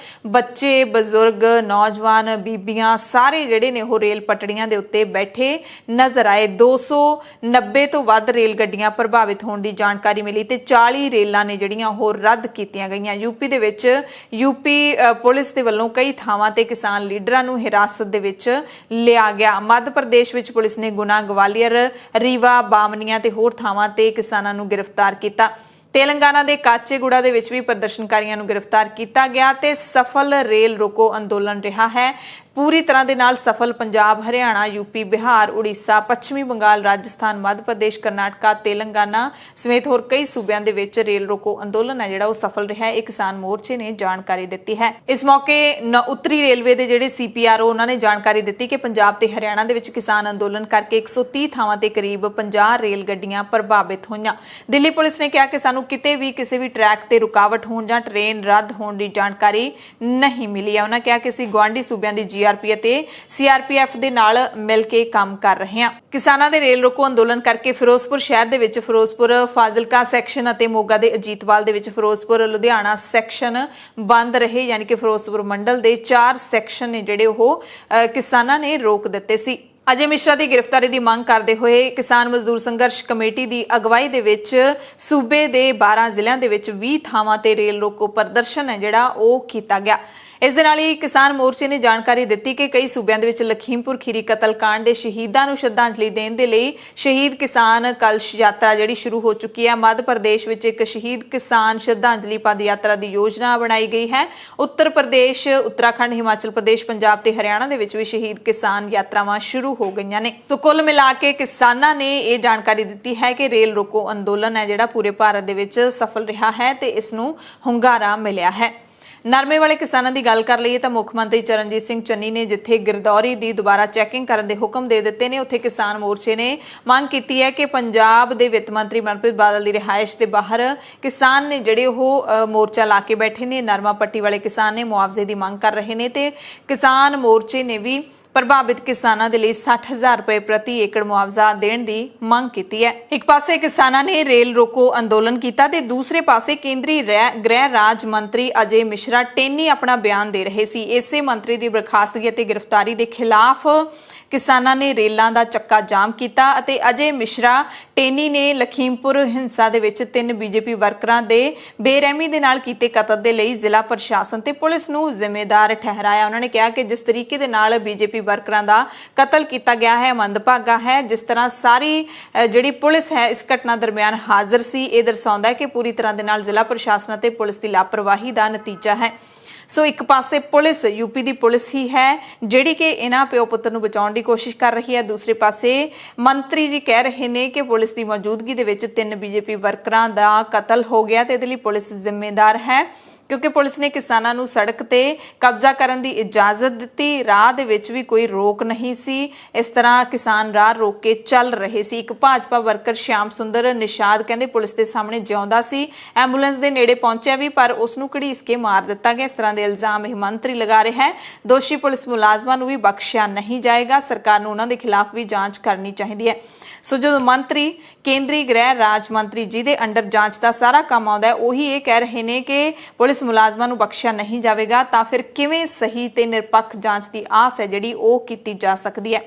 ਬੱਚੇ, ਬਜ਼ੁਰਗ, ਨੌਜਵਾਨ, ਬੀਬੀਆਂ ਸਾਰੇ ਜਿਹੜੇ ਨੇ ਉਹ ਰੇਲ ਪਟੜੀਆਂ ਦੇ ਉੱਤੇ ਬੈਠੇ ਨਜ਼ਰ ਆਏ। 290 ਤੋਂ ਵੱਧ ਰੇਲ ਗੱਡੀਆਂ ਪ੍ਰਭਾਵਿਤ ਹੋਣ ਦੀ ਜਾਣਕਾਰੀ ਮਿਲੀ ਤੇ 40 ਰੇਲਾਂ ਨੇ ਜਿਹੜੀਆਂ ਉਹ ਰੱਦ ਕੀਤੀਆਂ ਗਈਆਂ। ਯੂਪੀ ਦੇ ਵਿੱਚ ਪੁਲਿਸ ਦੇ ਵੱਲੋਂ ਕਈ ਥਾਵਾਂ ਤੇ ਕਿਸਾਨ ਲੀਡਰਾਂ ਨੂੰ ਹਿਰਾਸਤ ਦੇ ਵਿੱਚ ਲਿਆ ਗਿਆ। ਮੱਧ ਪ੍ਰਦੇਸ਼ ਵਿੱਚ ਪੁਲਿਸ ਨੇ ਗੁਨਾ, ਗਵਾਲੀਅਰ, ਰੀਵਾ, ਬਾਮਨੀਆਂ ਤੇ ਹੋਰ ਥਾਵਾਂ ਤੇ ਕਿਸਾਨਾਂ ਨੂੰ ਗ੍ਰਿਫਤਾਰ ਕੀਤਾ। ਤੇਲੰਗਾਨਾ ਦੇ ਕਾਚੇਗੁੜਾ ਦੇ ਵਿੱਚ ਵੀ ਪ੍ਰਦਰਸ਼ਨਕਾਰੀਆਂ ਨੂੰ ਗ੍ਰਿਫਤਾਰ ਕੀਤਾ ਗਿਆ ਤੇ ਸਫਲ ਰੇਲ ਰੋਕੋ ਅੰਦੋਲਨ ਰਿਹਾ ਹੈ। ਪੂਰੀ ਤਰ੍ਹਾਂ ਦੇ ਨਾਲ ਸਫਲ ਪੰਜਾਬ, ਹਰਿਆਣਾ, ਯੂਪੀ, ਬਿਹਾਰ, ਉੜੀਸਾ, ਪੱਛਮੀ ਬੰਗਾਲ, ਰਾਜਸਥਾਨ, ਮੱਧ ਪ੍ਰਦੇਸ਼, ਕਰਨਾਟਕਾ, ਤੇਲੰਗਾਨਾ ਸਮੇਤ ਹੋਰ ਕਈ ਸੂਬਿਆਂ ਦੇ ਵਿੱਚ ਰੇਲ ਰੋਕੋ ਅੰਦੋਲਨ ਹੈ ਜਿਹੜਾ ਉਹ ਸਫਲ ਰਿਹਾ ਹੈ। ਇਹ ਕਿਸਾਨ ਮੋਰਚੇ ਨੇ ਜਾਣਕਾਰੀ ਦਿੱਤੀ ਹੈ। ਇਸ ਮੌਕੇ ਉੱਤਰੀ ਰੇਲਵੇ ਦੇ ਜਿਹੜੇ ਸੀਪੀਆਰਓ ਉਹਨਾਂ ਨੇ ਜਾਣਕਾਰੀ ਦਿੱਤੀ ਕਿ ਪੰਜਾਬ ਤੇ ਹਰਿਆਣਾ ਦੇ ਵਿੱਚ ਕਿਸਾਨ ਅੰਦੋਲਨ ਕਰਕੇ 130 ਥਾਵਾਂ ਤੇ ਕਰੀਬ 50 ਰੇਲ ਗੱਡੀਆਂ ਪ੍ਰਭਾਵਿਤ ਹੋਈਆਂ। ਦਿੱਲੀ ਪੁਲਿਸ ਨੇ ਕਿਹਾ ਕਿ ਸਾਨੂੰ ਕਿਤੇ ਵੀ ਕਿਸੇ ਵੀ ਟਰੈਕ ਤੇ ਰੁਕਾਵਟ ਹੋਣ ਜਾਂ ਟ੍ਰੇਨ ਰੱਦ ਹੋਣ ਦੀ ਜਾਣਕਾਰੀ ਨਹੀਂ ਮਿਲੀ ਹੈ। ਉਹਨਾਂ ਕਿਹਾ ਕਿ ਅਸੀਂ ਗੁਆਂਢੀ ਸੂਬਿਆਂ ਦੀ ਜੀਆਰਪੀ ਅਤੇ ਸੀਆਰਪੀਐਫ ਦੇ ਨਾਲ ਮਿਲ ਕੇ ਕੰਮ ਕਰ ਰਹੇ ਹਾਂ। ਕਿਸਾਨਾਂ ਦੇ ਰੇਲ ਰੋਕੋ ਅੰਦੋਲਨ ਕਰਕੇ ਫਿਰੋਜ਼ਪੁਰ ਸ਼ਹਿਰ ਦੇ ਵਿੱਚ ਫਿਰੋਜ਼ਪੁਰ ਫਾਜ਼ਿਲਕਾ ਸੈਕਸ਼ਨ ਅਤੇ ਮੋਗਾ ਦੇ ਅਜੀਤਵਾਲ ਦੇ ਵਿੱਚ ਫਿਰੋਜ਼ਪੁਰ ਲੁਧਿਆਣਾ ਸੈਕਸ਼ਨ ਬੰਦ ਰਹੇ, ਯਾਨੀ ਕਿ ਫਿਰੋਜ਼ਪੁਰ ਮੰਡਲ ਦੇ 4 ਸੈਕਸ਼ਨ ਨੇ ਜਿਹੜੇ ਉਹ ਕਿਸਾਨਾਂ ਨੇ ਰੋਕ ਦਿੱਤੇ ਸੀ। ਅਜੇ ਮਿਸ਼ਰਾ ਦੀ ਗ੍ਰਿਫਤਾਰੀ ਦੀ ਮੰਗ ਕਰਦੇ ਹੋਏ ਕਿਸਾਨ ਮਜ਼ਦੂਰ ਸੰਘਰਸ਼ ਕਮੇਟੀ ਦੀ ਅਗਵਾਈ ਦੇ ਵਿੱਚ ਸੂਬੇ ਦੇ 12 ਜ਼ਿਲ੍ਹਿਆਂ ਦੇ ਵਿੱਚ 20 ਥਾਵਾਂ ਤੇ ਰੇਲ ਰੋਕੋ ਪ੍ਰਦਰਸ਼ਨ ਹੈ ਜਿਹੜਾ ਉਹ ਕੀਤਾ ਗਿਆ। ਇਸ ਦੇ ਨਾਲ ਹੀ ਕਿਸਾਨ ਮੋਰਚੇ ਨੇ ਜਾਣਕਾਰੀ ਦਿੱਤੀ ਕਿ ਕਈ ਸੂਬਿਆਂ ਦੇ ਵਿੱਚ ਲਖੀਮਪੁਰ ਖੀਰੀ ਕਤਲकांड ਦੇ ਸ਼ਹੀਦਾਂ ਨੂੰ ਸ਼ਰਧਾਂਜਲੀ ਦੇਣ ਦੇ ਲਈ ਸ਼ਹੀਦ ਕਿਸਾਨ ਕਲਸ਼ ਯਾਤਰਾ ਜਿਹੜੀ ਸ਼ੁਰੂ ਹੋ ਚੁੱਕੀ ਹੈ। ਮੱਧ ਪ੍ਰਦੇਸ਼ ਵਿੱਚ ਇੱਕ ਸ਼ਹੀਦ ਕਿਸਾਨ ਸ਼ਰਧਾਂਜਲੀ ਪਦ ਯਾਤਰਾ ਦੀ ਯੋਜਨਾ ਬਣਾਈ ਗਈ ਹੈ। ਉੱਤਰ ਪ੍ਰਦੇਸ਼, ਉੱਤਰਾਖੰਡ, ਹਿਮਾਚਲ ਪ੍ਰਦੇਸ਼, ਪੰਜਾਬ ਤੇ ਹਰਿਆਣਾ ਦੇ ਵਿੱਚ ਵੀ ਸ਼ਹੀਦ ਕਿਸਾਨ ਯਾਤਰਾਵਾਂ ਸ਼ੁਰੂ ਹੋ ਗਈਆਂ ਨੇ। ਸੋ ਕੁੱਲ ਮਿਲਾ ਕੇ ਕਿਸਾਨਾਂ ਨੇ ਇਹ ਜਾਣਕਾਰੀ ਦਿੱਤੀ ਹੈ ਕਿ ਰੇਲ ਰੋਕੋ ਅੰਦੋਲਨ ਹੈ ਜਿਹੜਾ ਪੂਰੇ ਭਾਰਤ ਦੇ ਵਿੱਚ ਸਫਲ ਰਿਹਾ ਹੈ ਤੇ ਇਸ ਨੂੰ ਹੁੰਗਾਰਾ ਮਿਲਿਆ ਹੈ। ਨਰਮੇ ਵਾਲੇ ਕਿਸਾਨਾਂ ਦੀ ਗੱਲ ਕਰ ਲਈਏ ਤਾਂ ਮੁੱਖ ਮੰਤਰੀ ਚਰਨਜੀਤ ਸਿੰਘ ਚੰਨੀ ਨੇ ਜਿੱਥੇ ਗਿਰਦੌਰੀ ਦੀ ਦੁਬਾਰਾ ਚੈਕਿੰਗ ਕਰਨ ਦੇ ਹੁਕਮ ਦੇ ਦਿੱਤੇ ਨੇ, ਉੱਥੇ ਕਿਸਾਨ ਮੋਰਚੇ ਨੇ ਮੰਗ ਕੀਤੀ ਹੈ ਕਿ ਪੰਜਾਬ ਦੇ ਵਿੱਤ ਮੰਤਰੀ ਮਨਪ੍ਰੀਤ ਬਾਦਲ ਦੀ ਰਿਹਾਇਸ਼ ਦੇ ਬਾਹਰ ਕਿਸਾਨ ਨੇ ਜਿਹੜੇ ਉਹ ਮੋਰਚਾ ਲਾ ਕੇ ਬੈਠੇ ਨੇ। ਨਰਮਾ ਪੱਟੀ ਵਾਲੇ ਕਿਸਾਨ ਨੇ ਮੁਆਵਜ਼ੇ ਦੀ ਮੰਗ ਕਰ ਰਹੇ ਨੇ ਤੇ ਕਿਸਾਨ ਮੋਰਚੇ ਨੇ ਵੀ ਪ੍ਰਭਾਵਿਤ ਕਿਸਾਨਾਂ ਦੇ ਲਈ 60,000 ਰੁਪਏ ਪ੍ਰਤੀ ਏਕੜ ਮੁਆਵਜ਼ਾ ਦੇਣ ਦੀ ਮੰਗ ਕੀਤੀ ਹੈ। ਇੱਕ ਪਾਸੇ ਕਿਸਾਨਾਂ ਨੇ ਰੇਲ ਰੋਕੋ ਅੰਦੋਲਨ ਕੀਤਾ ਤੇ ਦੂਸਰੇ ਪਾਸੇ ਕੇਂਦਰੀ ਗ੍ਰਹਿ ਰਾਜ ਮੰਤਰੀ ਅਜੇ ਮਿਸ਼ਰਾ ਟੇਨੀ ਆਪਣਾ ਬਿਆਨ ਦੇ ਰਹੇ ਸੀ। ਇਸੇ ਮੰਤਰੀ ਦੀ ਬਰਖਾਸਤਗੀ ਅਤੇ ਗ੍ਰਿਫਤਾਰੀ ਦੇ ਖਿਲਾਫ ਕਿਸਾਨਾਂ ਨੇ ਰੇਲਾਂ ਦਾ ਚੱਕਾ ਜਾਮ ਕੀਤਾ ਅਤੇ ਅਜੇ ਮਿਸ਼ਰਾ ਟੇਨੀ ਨੇ ਲਖੀਮਪੁਰ ਹਿੰਸਾ ਦੇ ਵਿੱਚ 3 ਬੀਜੇਪੀ ਵਰਕਰਾਂ ਦੇ ਬੇਰਹਿਮੀ ਦੇ ਨਾਲ ਕੀਤੇ ਕਤਲ ਦੇ ਲਈ ਜ਼ਿਲ੍ਹਾ ਪ੍ਰਸ਼ਾਸਨ ਤੇ ਪੁਲਿਸ ਨੂੰ ਜ਼ਿੰਮੇਦਾਰ ਠਹਿਰਾਇਆ। ਉਹਨਾਂ ਨੇ ਕਿਹਾ ਕਿ ਜਿਸ ਤਰੀਕੇ ਦੇ ਨਾਲ ਬੀਜੇਪੀ ਵਰਕਰਾਂ ਦਾ ਕਤਲ ਕੀਤਾ ਗਿਆ ਹੈ ਮੰਦਭਾਗਾ ਹੈ। ਜਿਸ ਤਰ੍ਹਾਂ ਸਾਰੀ ਜਿਹੜੀ ਪੁਲਿਸ ਹੈ ਇਸ ਘਟਨਾ ਦਰਮਿਆਨ ਹਾਜ਼ਰ ਸੀ, ਇਹ ਦਰਸਾਉਂਦਾ ਹੈ ਕਿ ਪੂਰੀ ਤਰ੍ਹਾਂ ਦੇ ਨਾਲ ਜ਼ਿਲ੍ਹਾ ਪ੍ਰਸ਼ਾਸਨ ਅਤੇ ਪੁਲਿਸ ਦੀ ਲਾਪਰਵਾਹੀ ਦਾ ਨਤੀਜਾ ਹੈ। ਸੋ ਇੱਕ ਪਾਸੇ ਪੁਲਿਸ, ਯੂਪੀ ਦੀ ਪੁਲਿਸ ਹੀ ਹੈ ਜਿਹੜੀ ਕਿ ਇਹਨਾਂ ਪਿਓ ਪੁੱਤਰ ਨੂੰ ਬਚਾਉਣ ਦੀ ਕੋਸ਼ਿਸ਼ ਕਰ ਰਹੀ ਹੈ। ਦੂਸਰੇ ਪਾਸੇ ਮੰਤਰੀ ਜੀ ਕਹਿ ਰਹੇ ਨੇ ਕਿ ਪੁਲਿਸ ਦੀ ਮੌਜੂਦਗੀ ਦੇ ਵਿੱਚ 3 ਬੀਜੇਪੀ ਵਰਕਰਾਂ ਦਾ ਕਤਲ ਹੋ ਗਿਆ ਤੇ ਇਹਦੇ ਲਈ ਪੁਲਿਸ ਜ਼ਿੰਮੇਦਾਰ ਹੈ। क्योंकि पुलिस ने किसानां नूं सड़क ते कब्जा करन दी इजाजत दित्ती। राह दे विच भी कोई रोक नहीं सी। इस तरह किसान राह रोक के चल रहे सी। एक भाजपा वर्कर श्याम सुंदर निषाद कहंदे पुलिस दे सामने जिउंदा सी, एंबूलेंस दे नेड़े पहुंचिया भी पर उस नूं घड़ीस के मार दित्ता गया। इस तरह के इल्जाम यह मंत्री लगा रहा है। दोषी पुलिस मुलाजमां नूं भी बख्शिया नहीं जाएगा। सरकार नूं उन्हां दे खिलाफ भी जांच करनी चाहिदी है। सो जो मंत्री केंद्रीय गृह राज मंत्री जिहदे अंडर जांच का सारा काम आउंदा है उही ये कह रहे हैं कि पुलिस मुलाजमां नूं बख्शिया नहीं जाएगा, तां फिर किवें सही ते निरपक्ष जांच की आस है जिहड़ी ओह कीती जा सकदी है।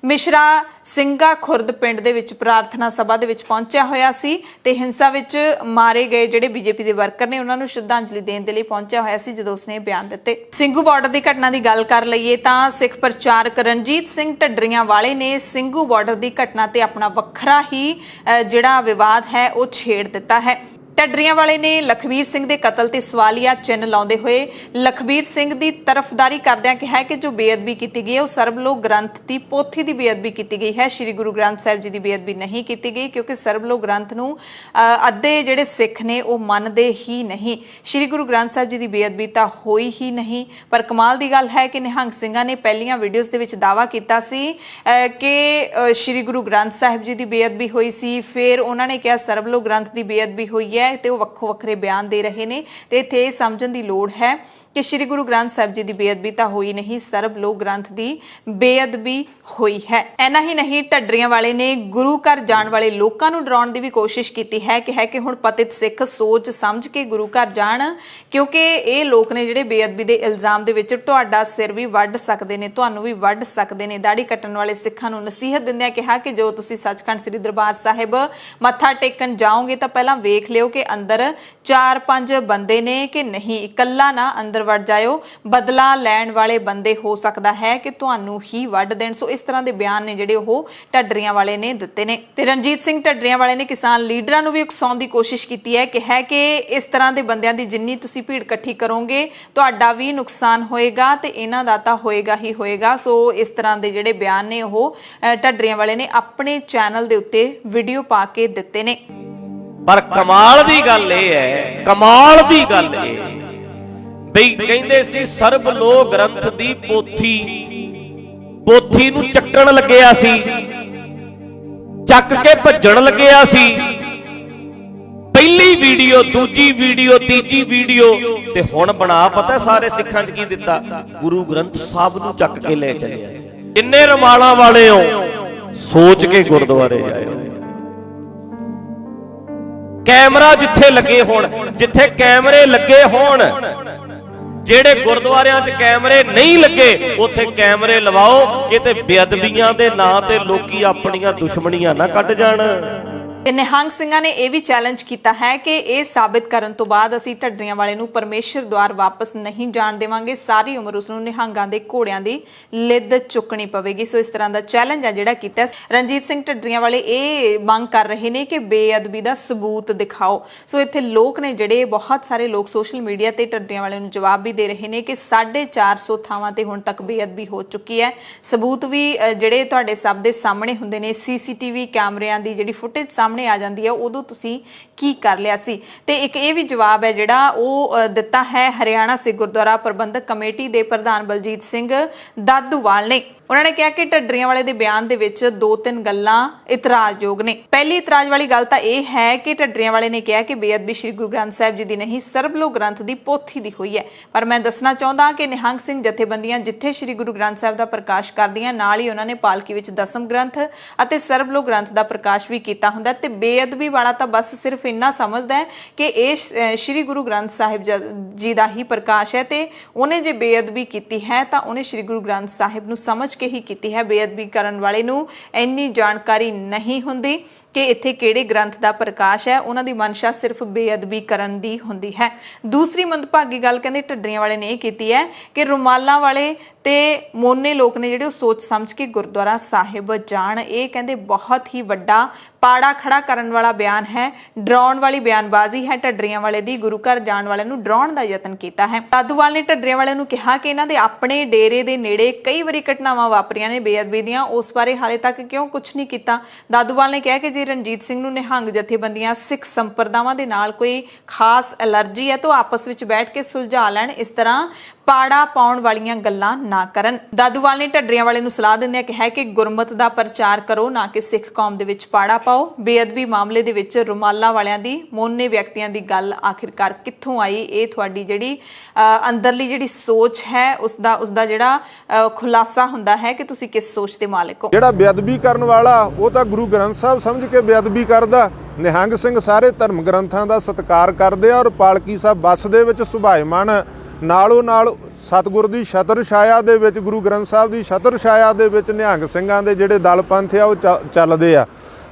मिश्रा ਸਿੰਘਾ खुर्द पिंड ਦੇ ਵਿੱਚ प्रार्थना सभा ਦੇ ਵਿੱਚ ਪਹੁੰਚਿਆ ਹੋਇਆ ਸੀ ਤੇ ਹਿੰਸਾ ਵਿੱਚ ਮਾਰੇ ਗਏ ਜਿਹੜੇ ਬੀਜੇਪੀ ਦੇ ਵਰਕਰ ਨੇ ਉਹਨਾਂ ਨੂੰ ਸ਼ਰਧਾਂਜਲੀ ਦੇਣ ਦੇ ਲਈ ਪਹੁੰਚਿਆ ਹੋਇਆ ਸੀ ਜਦੋਂ ਉਸਨੇ ਬਿਆਨ ਦਿੱਤੇ। ਸਿੰਘੂ ਬਾਰਡਰ ਦੀ ਘਟਨਾ ਦੀ ਗੱਲ ਕਰ ਲਈਏ ਤਾਂ ਸਿੱਖ ਪ੍ਰਚਾਰਕ ਰਣਜੀਤ ਸਿੰਘ ਢੱਡਰੀਆਂ ਵਾਲੇ ਨੇ ਸਿੰਘੂ ਬਾਰਡਰ ਦੀ ਘਟਨਾ ਤੇ ਆਪਣਾ ਵੱਖਰਾ ਹੀ ਜਿਹੜਾ ਵਿਵਾਦ ਹੈ ਉਹ ਛੇੜ ਦਿੱਤਾ ਹੈ। ਢੱਡਰੀਆਂ ਵਾਲੇ ਨੇ ਲਖਬੀਰ ਸਿੰਘ ਦੇ ਕਤਲ ਤੇ ਸਵਾਲੀਆ ਚਿੰਨ੍ਹ ਲਾਉਂਦੇ ਹੋਏ ਲਖਬੀਰ ਸਿੰਘ ਦੀ ਤਰਫਦਾਰੀ ਕਰਦਿਆਂ ਕਿਹਾ ਕਿ ਜੋ ਬੇਅਦਬੀ ਕੀਤੀ ਗਈ ਹੈ ਉਹ ਸਰਬਲੋਕ ਗ੍ਰੰਥ ਦੀ ਪੋਥੀ ਦੀ ਬੇਅਦਬੀ ਕੀਤੀ ਗਈ ਹੈ। ਸ਼੍ਰੀ ਗੁਰੂ ਗ੍ਰੰਥ ਸਾਹਿਬ ਜੀ ਦੀ ਬੇਅਦਬੀ ਨਹੀਂ ਕੀਤੀ ਗਈ ਕਿਉਂਕਿ ਸਰਬਲੋਕ ਗ੍ਰੰਥ ਨੂੰ ਅੱਧੇ ਜਿਹੜੇ ਸਿੱਖ ਨੇ ਉਹ ਮੰਨਦੇ ਹੀ ਨਹੀਂ। ਸ਼੍ਰੀ ਗੁਰੂ ਗ੍ਰੰਥ ਸਾਹਿਬ ਜੀ ਦੀ ਬੇਅਦਬੀ ਤਾਂ ਹੋਈ ਹੀ ਨਹੀਂ। ਪਰ ਕਮਾਲ ਦੀ ਗੱਲ ਹੈ ਕਿ ਨਿਹੰਗ ਸਿੰਘਾਂ ਨੇ ਪਹਿਲੀਆਂ ਵੀਡੀਓਜ਼ ਦੇ ਵਿੱਚ ਦਾਅਵਾ ਕੀਤਾ ਸੀ ਕਿ ਸ਼੍ਰੀ ਗੁਰੂ ਗ੍ਰੰਥ ਸਾਹਿਬ ਜੀ ਦੀ ਬੇਅਦਬੀ ਹੋਈ ਸੀ। ਫਿਰ ਉਹਨਾਂ ਨੇ ਕਿਹਾ ਸਰਬਲੋਕ ਗ੍ਰੰਥ ਦੀ ਬੇਅਦਬੀ ਹੋਈ ਹੈ ਤੇ ਉਹ ਵੱਖੋ ਵੱਖਰੇ ਬਿਆਨ ਦੇ ਰਹੇ ਨੇ ਤੇ ਇੱਥੇ ਇਹ ਸਮਝਣ ਦੀ ਲੋੜ ਹੈ ਕਿ ਸ਼੍ਰੀ ਗੁਰੂ ਗ੍ਰੰਥ ਸਾਹਿਬ ਜੀ ਦੀ ਬੇਅਦਬੀ ਤਾਂ ਹੋਈ ਨਹੀਂ, ਸਰਬ ਲੋਕ ਗ੍ਰੰਥ ਦੀ ਬੇਅਦਬੀ ਹੋਈ ਹੈ। ਇੰਨਾ ਹੀ ਨਹੀਂ, ਢੱਡਰੀਆਂ ਵਾਲੇ ਨੇ ਗੁਰੂ ਘਰ ਜਾਣ ਵਾਲੇ ਲੋਕਾਂ ਨੂੰ ਡਰਾਉਣ ਦੀ ਵੀ ਕੋਸ਼ਿਸ਼ ਕੀਤੀ ਹੈ ਕਿ ਹੁਣ ਪਤਿਤ ਸਿੱਖ ਸੋਚ ਸਮਝ ਕੇ ਗੁਰੂ ਘਰ ਜਾਣ ਕਿਉਂਕਿ ਇਹ ਲੋਕ ਨੇ ਜਿਹੜੇ ਬੇਅਦਬੀ ਦੇ ਇਲਜ਼ਾਮ ਦੇ ਵਿੱਚ ਤੁਹਾਡਾ ਸਿਰ ਵੀ ਵੱਢ ਸਕਦੇ ਨੇ, ਤੁਹਾਨੂੰ ਵੀ ਵੱਢ ਸਕਦੇ ਨੇ। ਦਾੜੀ ਕੱਟਣ ਵਾਲੇ ਸਿੱਖਾਂ ਨੂੰ ਨਸੀਹਤ ਦਿੰਦਿਆਂ ਕਿਹਾ ਕਿ ਜੋ ਤੁਸੀਂ ਸੱਚਖੰਡ ਸ੍ਰੀ ਦਰਬਾਰ ਸਾਹਿਬ ਮੱਥਾ ਟੇਕਣ ਜਾਓਗੇ ਤਾਂ ਪਹਿਲਾਂ ਵੇਖ ਲਿਓ ਕਿ ਅੰਦਰ 4-5 ਬੰਦੇ ਨੇ ਕਿ ਨਹੀਂ, ਇਕੱਲਾ ਨਾ ਅੰਦਰ ਵੜ ਜਾਇਓ, ਬਦਲਾ ਲੈਣ ਵਾਲੇ ਬੰਦੇ ਹੋ ਸਕਦਾ ਹੈ ਕਿ ਤੁਹਾਨੂੰ ਹੀ ਵੱਢ ਦੇਣ। ਸੋ ਇਸ ਤਰ੍ਹਾਂ ਦੇ ਬਿਆਨ ਨੇ ਜਿਹੜੇ ਉਹ ਢੱਡਰੀਆਂ ਵਾਲੇ ਨੇ ਦਿੱਤੇ ਨੇ। ਤੇ ਰਣਜੀਤ ਸਿੰਘ ਢੱਡਰੀਆਂ ਵਾਲੇ ਨੇ ਕਿਸਾਨ ਲੀਡਰਾਂ ਨੂੰ ਵੀ ਉਕਸਾਉਣ ਦੀ ਕੋਸ਼ਿਸ਼ ਕੀਤੀ ਹੈ ਕਿ ਇਸ ਤਰ੍ਹਾਂ ਦੇ ਬੰਦਿਆਂ ਦੀ ਜਿੰਨੀ ਤੁਸੀਂ ਭੀੜ ਇਕੱਠੀ ਕਰੋਗੇ ਤੁਹਾਡਾ ਵੀ ਨੁਕਸਾਨ ਹੋਏਗਾ ਤੇ ਇਹਨਾਂ ਦਾ ਤਾਂ ਹੋਏਗਾ ਹੀ ਹੋਏਗਾ। ਸੋ ਇਸ ਤਰ੍ਹਾਂ ਦੇ ਜਿਹੜੇ ਬਿਆਨ ਨੇ ਉਹ ਢੱਡਰੀਆਂ ਵਾਲੇ ਨੇ ਆਪਣੇ ਚੈਨਲ ਦੇ ਉੱਤੇ ਵੀਡੀਓ ਪਾ ਕੇ ਦਿੱਤੇ ਨੇ। ਪਰ ਕਮਾਲ ਦੀ ਗੱਲ ਇਹ ਹੈ, ਕਮਾਲ ਦੀ ਗੱਲ ਇਹ ਬਈ ਕਹਿੰਦੇ ਸੀ ਸਰਬ ਲੋਕ ਗ੍ਰੰਥ ਦੀ ਪੋਥੀ ਨੂੰ ਚੱਕਣ ਲੱਗਿਆ ਸੀ, ਚੱਕ ਕੇ ਭੱਜਣ ਲੱਗਿਆ ਸੀ। ਪਹਿਲੀ ਵੀਡੀਓ, ਦੂਜੀ ਵੀਡੀਓ, ਤੀਜੀ ਵੀਡੀਓ ਤੇ ਹੁਣ ਬਣਾ ਪਤਾ ਸਾਰੇ ਸਿੱਖਾਂ 'ਚ ਕੀ ਦਿੱਤਾ, ਗੁਰੂ ਗ੍ਰੰਥ ਸਾਹਿਬ ਨੂੰ ਚੱਕ ਕੇ ਲੈ ਚੱਲਿਆ ਸੀ। ਜਿੰਨੇ ਰਮਾਲਾਂ ਵਾਲੇ ਹੋ ਸੋਚ ਕੇ ਗੁਰਦੁਆਰੇ ਜਾਇਓ। ਕੈਮਰਾ ਜਿੱਥੇ ਲੱਗੇ ਹੋਣ, ਜਿੱਥੇ ਕੈਮਰੇ ਲੱਗੇ ਹੋਣ, ਜਿਹੜੇ ਗੁਰਦੁਆਰਿਆਂ 'ਚ ਕੈਮਰੇ ਨਹੀਂ ਲੱਗੇ ਉੱਥੇ ਕੈਮਰੇ ਲਵਾਓ, ਕਿਤੇ ਬੇਅਦਬੀਆਂ ਦੇ ਨਾਂ ਤੇ ਲੋਕੀ ਆਪਣੀਆਂ ਦੁਸ਼ਮਣੀਆਂ ਨਾ ਕੱਢ ਜਾਣ। ਤੇ ਨਿਹੰਗ ਸਿੰਘਾਂ ਨੇ ਇਹ ਵੀ ਚੈਲੰਜ ਕੀਤਾ ਹੈ ਕਿ ਇਹ ਸਾਬਿਤ ਕਰਨ ਤੋਂ ਬਾਅਦ ਅਸੀਂ ਢੱਡਰੀਆਂ ਵਾਲੇ ਨੂੰ ਪਰਮੇਸ਼ਰ ਦੁਆਰ ਵਾਪਸ ਨਹੀਂ ਜਾਣ ਦੇਵਾਂਗੇ। ਸਾਰੀ ਉਮਰ ਉਸ ਨੂੰ ਨਿਹੰਗਾਂ ਦੇ ਘੋੜਿਆਂ ਦੀ ਲਿੱਦ ਚੁੱਕਣੀ ਪਵੇਗੀ। ਸੋ ਇਸ ਤਰ੍ਹਾਂ ਦਾ ਚੈਲੰਜ ਆ ਜਿਹੜਾ ਕੀਤਾ। ਰਣਜੀਤ ਸਿੰਘ ਢੱਡਰੀਆਂ ਵਾਲੇ ਇਹ ਮੰਗ ਕਰ ਰਹੇ ਨੇ ਕਿ ਬੇਅਦਬੀ ਦਾ ਸਬੂਤ ਦਿਖਾਓ। ਸੋ ਇੱਥੇ ਲੋਕ ਨੇ ਜਿਹੜੇ, ਬਹੁਤ ਸਾਰੇ ਲੋਕ ਸੋਸ਼ਲ ਮੀਡੀਆ ਤੇ ਢੱਡਰੀਆਂ ਵਾਲੇ ਨੂੰ ਜਵਾਬ ਵੀ ਦੇ ਰਹੇ ਨੇ ਕਿ 450 ਥਾਵਾਂ ਤੇ ਹੁਣ ਤੱਕ ਬੇਅਦਬੀ ਹੋ ਚੁੱਕੀ ਹੈ। ਸਬੂਤ ਵੀ ਜਿਹੜੇ ਤੁਹਾਡੇ ਸਭ ਦੇ ਸਾਹਮਣੇ ਹੁੰਦੇ ਨੇ, ਸੀਸੀਟੀਵੀ ਕੈਮਰਿਆਂ ਦੀ ਜਿਹੜੀ ਫੁਟੇਜ ਸਾਹਮਣੇ ਆ ਜਾਂਦੀ ਹੈ, ਉਦੋਂ ਤੁਸੀਂ ਕੀ ਕਰ ਲਿਆ ਸੀ। ਤੇ ਇੱਕ ਇਹ ਵੀ ਜਵਾਬ ਹੈ ਜਿਹੜਾ ਉਹ ਦਿੱਤਾ ਹੈ ਹਰਿਆਣਾ ਸਿੱਖ ਗੁਰਦੁਆਰਾ ਪ੍ਰਬੰਧਕ ਕਮੇਟੀ ਦੇ ਪ੍ਰਧਾਨ ਬਲਜੀਤ ਸਿੰਘ ਦਾਦੂਵਾਲ ਨੇ। ਉਹਨਾਂ ਨੇ ਕਿਹਾ ਕਿ ਢੱਡਰੀਆਂ ਵਾਲੇ ਦੇ ਬਿਆਨ ਦੇ ਵਿੱਚ 2-3 ਗੱਲਾਂ ਇਤਰਾਜ਼ਯੋਗ ਨੇ। ਪਹਿਲੀ ਇਤਰਾਜ਼ ਵਾਲੀ ਗੱਲ ਤਾਂ ਇਹ ਹੈ ਕਿ ਢੱਡਰੀਆਂ ਵਾਲੇ ਨੇ ਕਿਹਾ ਕਿ ਬੇਅਦਬੀ ਸ਼੍ਰੀ ਗੁਰੂ ਗ੍ਰੰਥ ਸਾਹਿਬ ਜੀ ਦੀ ਨਹੀਂ, ਸਰਬਲੋਕ ਗ੍ਰੰਥ ਦੀ ਪੋਥੀ ਦੀ ਹੋਈ ਹੈ। ਪਰ ਮੈਂ ਦੱਸਣਾ ਚਾਹੁੰਦਾ ਕਿ ਨਿਹੰਗ ਸਿੰਘ ਜਥੇਬੰਦੀਆਂ ਜਿੱਥੇ ਸ਼੍ਰੀ ਗੁਰੂ ਗ੍ਰੰਥ ਸਾਹਿਬ ਦਾ ਪ੍ਰਕਾਸ਼ ਕਰਦੀਆਂ, ਨਾਲ ਹੀ ਉਹਨਾਂ ਨੇ ਪਾਲਕੀ ਵਿੱਚ ਦਸਮ ਗ੍ਰੰਥ ਅਤੇ ਸਰਬਲੋਕ ਗ੍ਰੰਥ ਦਾ ਪ੍ਰਕਾਸ਼ ਵੀ ਕੀਤਾ ਹੁੰਦਾ। ਤੇ ਬੇਅਦਬੀ ਵਾਲਾ ਤਾਂ ਬਸ ਸਿਰਫ ਇੰਨਾ ਸਮਝਦਾ ਹੈ ਕਿ ਇਹ ਸ਼੍ਰੀ ਗੁਰੂ ਗ੍ਰੰਥ ਸਾਹਿਬ ਜੀ ਦਾ ਹੀ ਪ੍ਰਕਾਸ਼ ਹੈ ਤੇ ਉਹਨੇ ਜੇ ਬੇਅਦਬੀ ਕੀਤੀ ਹੈ ਤਾਂ ਉਹਨੇ ਸ਼੍ਰੀ ਗੁਰੂ ਗ੍ਰੰਥ ਸਾਹਿਬ ਨੂੰ ਸਮਝ ਕੇ ਹੀ ਕੀਤੀ ਹੈ। ਬੇਅਦਬੀ ਕਰਨ ਵਾਲੇ ਨੂੰ ਇੰਨੀ ਜਾਣਕਾਰੀ ਨਹੀਂ ਹੁੰਦੀ ਕਿ ਇੱਥੇ ਕਿਹੜੇ ਗ੍ਰੰਥ ਦਾ ਪ੍ਰਕਾਸ਼ ਹੈ। ਉਹਨਾਂ ਦੀ ਮਨਸ਼ਾ ਸਿਰਫ ਬੇਅਦਬੀ ਕਰਨ ਦੀ ਹੁੰਦੀ ਹੈ। ਦੂਸਰੀ ਮੰਦਭਾਗੀ ਗੱਲ ਕਹਿੰਦੇ ਢੱਡਰੀਆਂ ਵਾਲੇ ਨੇ ਇਹ ਕੀਤੀ ਹੈ ਕਿ ਰੁਮਾਲਾਂ ਵਾਲੇ ਤੇ ਮੋਨੇ ਲੋਕ ਨੇ ਜਿਹੜੇ ਉਹ ਸੋਚ ਸਮਝ ਕੇ ਗੁਰਦੁਆਰਾ ਸਾਹਿਬ ਜਾਣ। ਇਹ ਕਹਿੰਦੇ ਬਹੁਤ ਹੀ ਵੱਡਾ ਪਾੜਾ ਖੜਾ ਕਰਨ ਵਾਲਾ ਬਿਆਨ ਹੈ, ਡਰਾਉਣ ਵਾਲੀ ਬਿਆਨਬਾਜ਼ੀ ਹੈ ਢੱਡਰੀਆਂ ਵਾਲੇ ਦੀ। ਗੁਰੂ ਘਰ ਜਾਣ ਵਾਲਿਆਂ ਨੂੰ ਡਰਾਉਣ ਦਾ ਯਤਨ ਕੀਤਾ ਹੈ। ਦਾਦੂਵਾਲ ਨੇ ਢੱਡਰੀਆਂ ਵਾਲਿਆਂ ਨੂੰ ਕਿਹਾ ਕਿ ਇਹਨਾਂ ਦੇ ਆਪਣੇ ਡੇਰੇ ਦੇ ਨੇੜੇ ਕਈ ਵਾਰੀ ਘਟਨਾਵਾਂ ਵਾਪਰੀਆਂ ਨੇ ਬੇਅਦਬੀ ਦੀਆਂ, ਉਸ ਬਾਰੇ ਹਾਲੇ ਤੱਕ ਕਿਉਂ ਕੁਝ ਨਹੀਂ ਕੀਤਾ। ਦਾਦੂਵਾਲ ਨੇ ਕਿਹਾ ਕਿ ਜੇ ਰਣਜੀਤ ਸਿੰਘ ਨੂੰ ਨਿਹੰਗ ਜਥੇਬੰਦੀਆਂ ਸਿੱਖ ਸੰਪਰਦਾਵਾਂ ਦੇ ਨਾਲ ਕੋਈ ਖਾਸ ਐਲਰਜੀ ਹੈ ਤਾਂ ਆਪਸ ਵਿੱਚ ਬੈਠ ਕੇ ਸੁਲਝਾ ਲੈਣ, ਇਸ ਤਰ੍ਹਾਂ ਪਾੜਾ ਪਾਉਣ ਵਾਲੀਆਂ ਗੱਲਾਂ ਨਾ ਕਰਨ। ਦਾਦੂਵਾਲ ਨੇ ਢੱਡਰੀਆਂ ਵਾਲੇ ਨੂੰ ਸਲਾਹ ਦਿੰਦਿਆਂ ਕਿਹਾ ਕਿ ਗੁਰਮਤ ਦਾ ਪ੍ਰਚਾਰ ਕਰੋ, ਨਾ ਕਿ ਸਿੱਖ ਕੌਮ ਦੇ ਵਿੱਚ ਪਾੜਾ ਪਾਓ। ਬੇਅਦਬੀ ਮਾਮਲੇ ਦੇ ਵਿੱਚ ਰੁਮਾਲਾ ਵਾਲਿਆਂ ਦੀ, ਮੋਨੇ ਵਿਅਕਤੀਆਂ ਦੀ ਗੱਲ ਆਖਿਰਕਾਰ ਕਿੱਥੋਂ ਆਈ? ਇਹ ਤੁਹਾਡੀ ਜਿਹੜੀ ਅੰਦਰਲੀ ਜਿਹੜੀ ਸੋਚ ਹੈ ਉਸਦਾ ਜਿਹੜਾ ਖੁਲਾਸਾ ਹੁੰਦਾ ਹੈ ਕਿ ਤੁਸੀਂ ਕਿਸ ਸੋਚ ਦੇ ਮਾਲਕ ਹੋ। ਜਿਹੜਾ ਬੇਅਦਬੀ ਕਰਨ ਵਾਲਾ ਉਹ ਤਾਂ ਗੁਰੂ ਗ੍ਰੰਥ ਸਾਹਿਬ ਸਮਝ ਕੇ ਬੇਅਦਬੀ ਕਰਦਾ। ਨਿਹੰਗ ਸਿੰਘ ਸਾਰੇ ਧਰਮ ਗ੍ਰੰਥਾਂ ਦਾ ਸਤਿਕਾਰ ਕਰਦੇ ਆ ਔਰ ਪਾਲਕੀ ਸਾਹਿਬ ਬੱਸ ਦੇ ਵਿੱਚ ਸੁਭਾਇਮਾਨ ਨਾਲੋਂ ਨਾਲ ਸਤਿਗੁਰ ਦੀ ਛਤਰ ਛਾਇਆ ਦੇ ਵਿੱਚ, ਗੁਰੂ ਗ੍ਰੰਥ ਸਾਹਿਬ ਦੀ ਛਤਰ ਛਾਇਆ ਦੇ ਵਿੱਚ ਨਿਹੰਗ ਸਿੰਘਾਂ ਦੇ ਜਿਹੜੇ ਦਲ ਪੰਥ ਆ ਉਹ ਚੱਲਦੇ ਆ।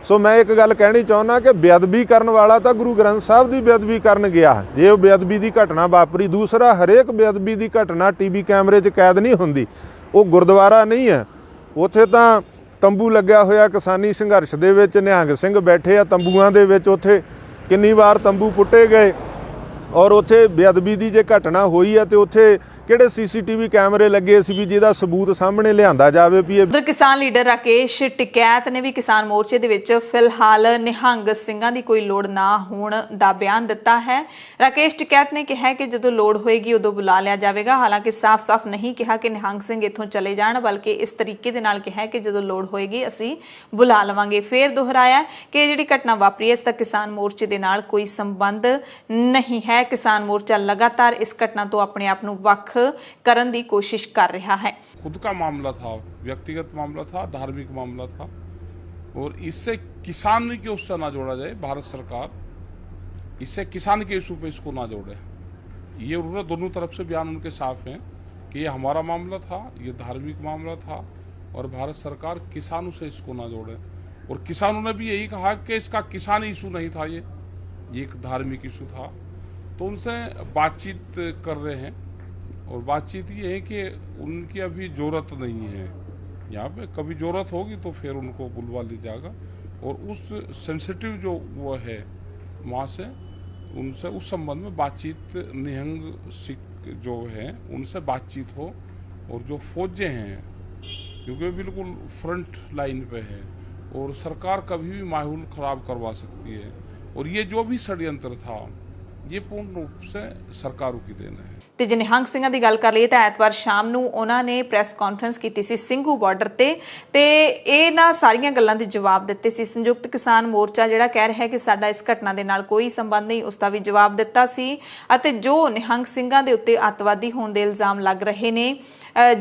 ਸੋ ਮੈਂ ਇੱਕ ਗੱਲ ਕਹਿਣੀ ਚਾਹੁੰਦਾ ਕਿ ਬੇਅਦਬੀ ਕਰਨ ਵਾਲਾ ਤਾਂ ਗੁਰੂ ਗ੍ਰੰਥ ਸਾਹਿਬ ਦੀ ਬੇਅਦਬੀ ਕਰਨ ਗਿਆ ਜੇ ਉਹ ਬੇਅਦਬੀ ਦੀ ਘਟਨਾ ਵਾਪਰੀ। ਦੂਸਰਾ, ਹਰੇਕ ਬੇਅਦਬੀ ਦੀ ਘਟਨਾ ਟੀਵੀ ਕੈਮਰੇ 'ਚ ਕੈਦ ਨਹੀਂ ਹੁੰਦੀ। ਉਹ ਗੁਰਦੁਆਰਾ ਨਹੀਂ ਹੈ, ਉੱਥੇ ਤਾਂ ਤੰਬੂ ਲੱਗਿਆ ਹੋਇਆ ਕਿਸਾਨੀ ਸੰਘਰਸ਼ ਦੇ ਵਿੱਚ ਨਿਹੰਗ ਸਿੰਘ ਬੈਠੇ ਆ ਤੰਬੂਆਂ ਦੇ ਵਿੱਚ। ਉੱਥੇ ਕਿੰਨੀ ਵਾਰ ਤੰਬੂ ਪੁੱਟੇ ਗਏ ਔਰ ਉੱਥੇ ਬੇਅਦਬੀ ਦੀ ਜੇ ਘਟਨਾ ਹੋਈ ਹੈ ਤੇ ਉੱਥੇ ਕਿਹੜੇ ਸੀਸੀਟੀਵੀ ਕੈਮਰੇ ਲੱਗੇ ਸੀ ਵੀ ਜਿਹਦਾ ਸਬੂਤ ਸਾਹਮਣੇ ਲਿਆਂਦਾ ਜਾਵੇ ਵੀ ਉਧਰ ਕਿਸਾਨ ਲੀਡਰ ਰਾਕੇਸ਼ ਟਿਕੈਤ ਨੇ ਵੀ ਕਿਸਾਨ ਮੋਰਚੇ ਦੇ ਵਿੱਚ ਫਿਲਹਾਲ ਨਿਹੰਗ ਸਿੰਘਾਂ ਦੀ ਕੋਈ ਲੋੜ ਨਾ ਹੋਣ ਦਾ ਬਿਆਨ ਦਿੱਤਾ ਹੈ। ਰਾਕੇਸ਼ ਟਿਕੈਤ ਨੇ ਕਿਹਾ ਕਿ ਜਦੋਂ ਲੋੜ ਹੋਏਗੀ ਉਦੋਂ ਬੁਲਾ ਲਿਆ ਜਾਵੇਗਾ। ਹਾਲਾਂਕਿ ਸਾਫ਼-ਸਾਫ਼ ਨਹੀਂ ਕਿਹਾ ਕਿ ਨਿਹੰਗ ਸਿੰਘ ਇੱਥੋਂ ਚਲੇ ਜਾਣ, ਬਲਕਿ ਇਸ ਤਰੀਕੇ ਦੇ ਨਾਲ ਕਿਹਾ ਕਿ ਜਦੋਂ ਲੋੜ ਹੋਏਗੀ ਅਸੀਂ ਬੁਲਾ ਲਵਾਂਗੇ। ਫਿਰ ਦੁਹਰਾਇਆ ਕਿ ਜਿਹੜੀ ਘਟਨਾ ਵਾਪਰੀ ਇਸ ਦਾ ਕਿਸਾਨ ਮੋਰਚੇ ਦੇ ਨਾਲ ਕੋਈ ਸੰਬੰਧ ਨਹੀਂ ਹੈ। ਕਿਸਾਨ ਮੋਰਚਾ ਲਗਾਤਾਰ ਇਸ ਘਟਨਾ ਤੋਂ ਆਪਣੇ ਆਪ ਨੂੰ ਵੱਖ करन दी कोशिश कर रहा है। खुद का मामला था, व्यक्तिगत मामला था, धार्मिक मामला था और इससे किसान के उससे ना जोड़ा जाए। भारत सरकार इससे किसान के इशू पे इसको ना जोड़े। ये उन्होंने दोनों तरफ से बयान उनके साफ हैं कि ये हमारा मामला था, ये धार्मिक मामला था और भारत सरकार किसानों से इसको ना जोड़े। और किसानों ने भी यही कहा कि इसका किसानी इशू नहीं था, ये एक धार्मिक इशू था। तो उनसे बातचीत कर रहे हैं और बातचीत ये है कि उनकी अभी ज़रूरत नहीं है यहाँ पे। कभी ज़रूरत होगी तो फिर उनको बुलवा लिया जाएगा और उस सेंसिटिव जो वो है वहाँ से उनसे उस संबंध में बातचीत निहंग सिख जो है उनसे बातचीत हो। और जो फौजें हैं क्योंकि बिल्कुल फ्रंट लाइन पे है और सरकार कभी भी माहौल ख़राब करवा सकती है और ये जो भी षड्यंत्र था ये पूर्ण रूप से सरकारों की देन है। ਤੇ ਜੇ ਨਿਹੰਗ ਸਿੰਘਾਂ ਦੀ ਗੱਲ ਕਰ ਲਈਏ ਤਾਂ ਐਤਵਾਰ ਸ਼ਾਮ ਨੂੰ ਉਹਨਾਂ ਨੇ ਪ੍ਰੈਸ ਕਾਨਫਰੰਸ ਕੀਤੀ ਸੀ ਸਿੰਘੂ ਬਾਰਡਰ ਤੇ ਇਹਨਾਂ ਸਾਰੀਆਂ ਗੱਲਾਂ ਦੇ ਜਵਾਬ ਦਿੱਤੇ ਸੀ। ਸੰਯੁਕਤ ਕਿਸਾਨ ਮੋਰਚਾ ਜਿਹੜਾ ਕਹਿ ਰਿਹਾ ਹੈ ਕਿ ਸਾਡਾ ਇਸ ਘਟਨਾ ਦੇ ਨਾਲ ਕੋਈ ਸੰਬੰਧ ਨਹੀਂ, ਉਸ ਦਾ ਵੀ ਜਵਾਬ ਦਿੱਤਾ ਸੀ। ਅਤੇ ਜੋ ਨਿਹੰਗ ਸਿੰਘਾਂ ਦੇ ਉੱਤੇ ਅੱਤਵਾਦੀ ਹੋਣ ਦੇ ਇਲਜ਼ਾਮ ਲੱਗ ਰਹੇ ਨੇ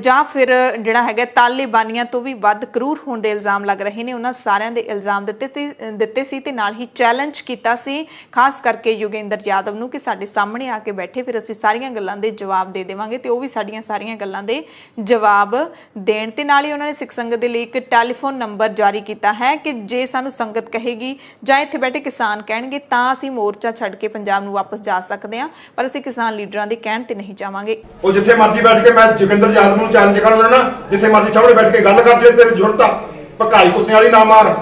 ਜਾਂ ਫਿਰ ਜਿਹੜਾ ਹੈਗਾ ਤਾਲਿਬਾਨੀਆਂ ਤੋਂ ਵੀ ਵੱਧ ਕਰੂਰ ਹੋਣ ਦੇ ਇਲਜ਼ਾਮ ਲੱਗ ਰਹੇ ਨੇ, ਉਹਨਾਂ ਸਾਰਿਆਂ ਦੇ ਇਲਜ਼ਾਮ ਦਿੱਤੇ ਸੀ ਤੇ ਨਾਲ ਹੀ ਚੈਲੰਜ ਕੀਤਾ ਸੀ ਖਾਸ ਕਰਕੇ ਯੋਗੇਂਦਰ ਯਾਦਵ ਨੂੰ ਕਿ ਸਾਡੇ ਸਾਹਮਣੇ ਆ ਕੇ ਬੈਠੇ, ਫਿਰ ਅਸੀਂ ਸਾਰੀਆਂ ਗੱਲਾਂ ਦੇ ਜਵਾਬ ਦੇ ਦੇਵਾਂਗੇ ਤੇ ਉਹ ਵੀ ਸਾਡੀਆਂ ਸਾਰੀਆਂ ਗੱਲਾਂ ਦੇ ਜਵਾਬ ਦੇਣ। ਤੇ ਨਾਲ ਹੀ ਉਹਨਾਂ ਨੇ ਸਿੱਖ ਸੰਗਤ ਦੇ ਲਈ ਇੱਕ ਟੈਲੀਫੋਨ ਨੰਬਰ ਜਾਰੀ ਕੀਤਾ ਹੈ ਕਿ ਜੇ ਸਾਨੂੰ ਸੰਗਤ ਕਹੇਗੀ ਜਾਂ ਇੱਥੇ ਬੈਠੇ ਕਿਸਾਨ ਕਹਿਣਗੇ ਤਾਂ ਅਸੀਂ ਮੋਰਚਾ ਛੱਡ ਕੇ ਪੰਜਾਬ ਨੂੰ ਵਾਪਸ ਜਾ ਸਕਦੇ ਹਾਂ, ਪਰ ਅਸੀਂ ਕਿਸਾਨ ਲੀਡਰਾਂ ਦੇ ਕਹਿਣ ਤੇ ਨਹੀਂ ਜਾਵਾਂਗੇ। ਉਹ ਜਿੱਥੇ ਮਰਜ਼ੀ ਬੈਠ ਕੇ ਮੈਂ ਜੋਗਿੰਦਰ ਯਾਦਵ ਨੂੰ ਚੈਲੰਜ ਕਰ ਲੈਣਾ, ਜਿੱਥੇ ਮਰਜ਼ੀ ਸਾਹਮਣੇ ਬੈਠ ਕੇ ਗੱਲ ਕਰਦੇ ਤੇਰੀ ਜ਼ਰੂਰਤ ਆ, ਭਕਾਈ ਕੁੱਤਿਆਂ ਵਾਲੀ ਨਾ ਮਾਰ,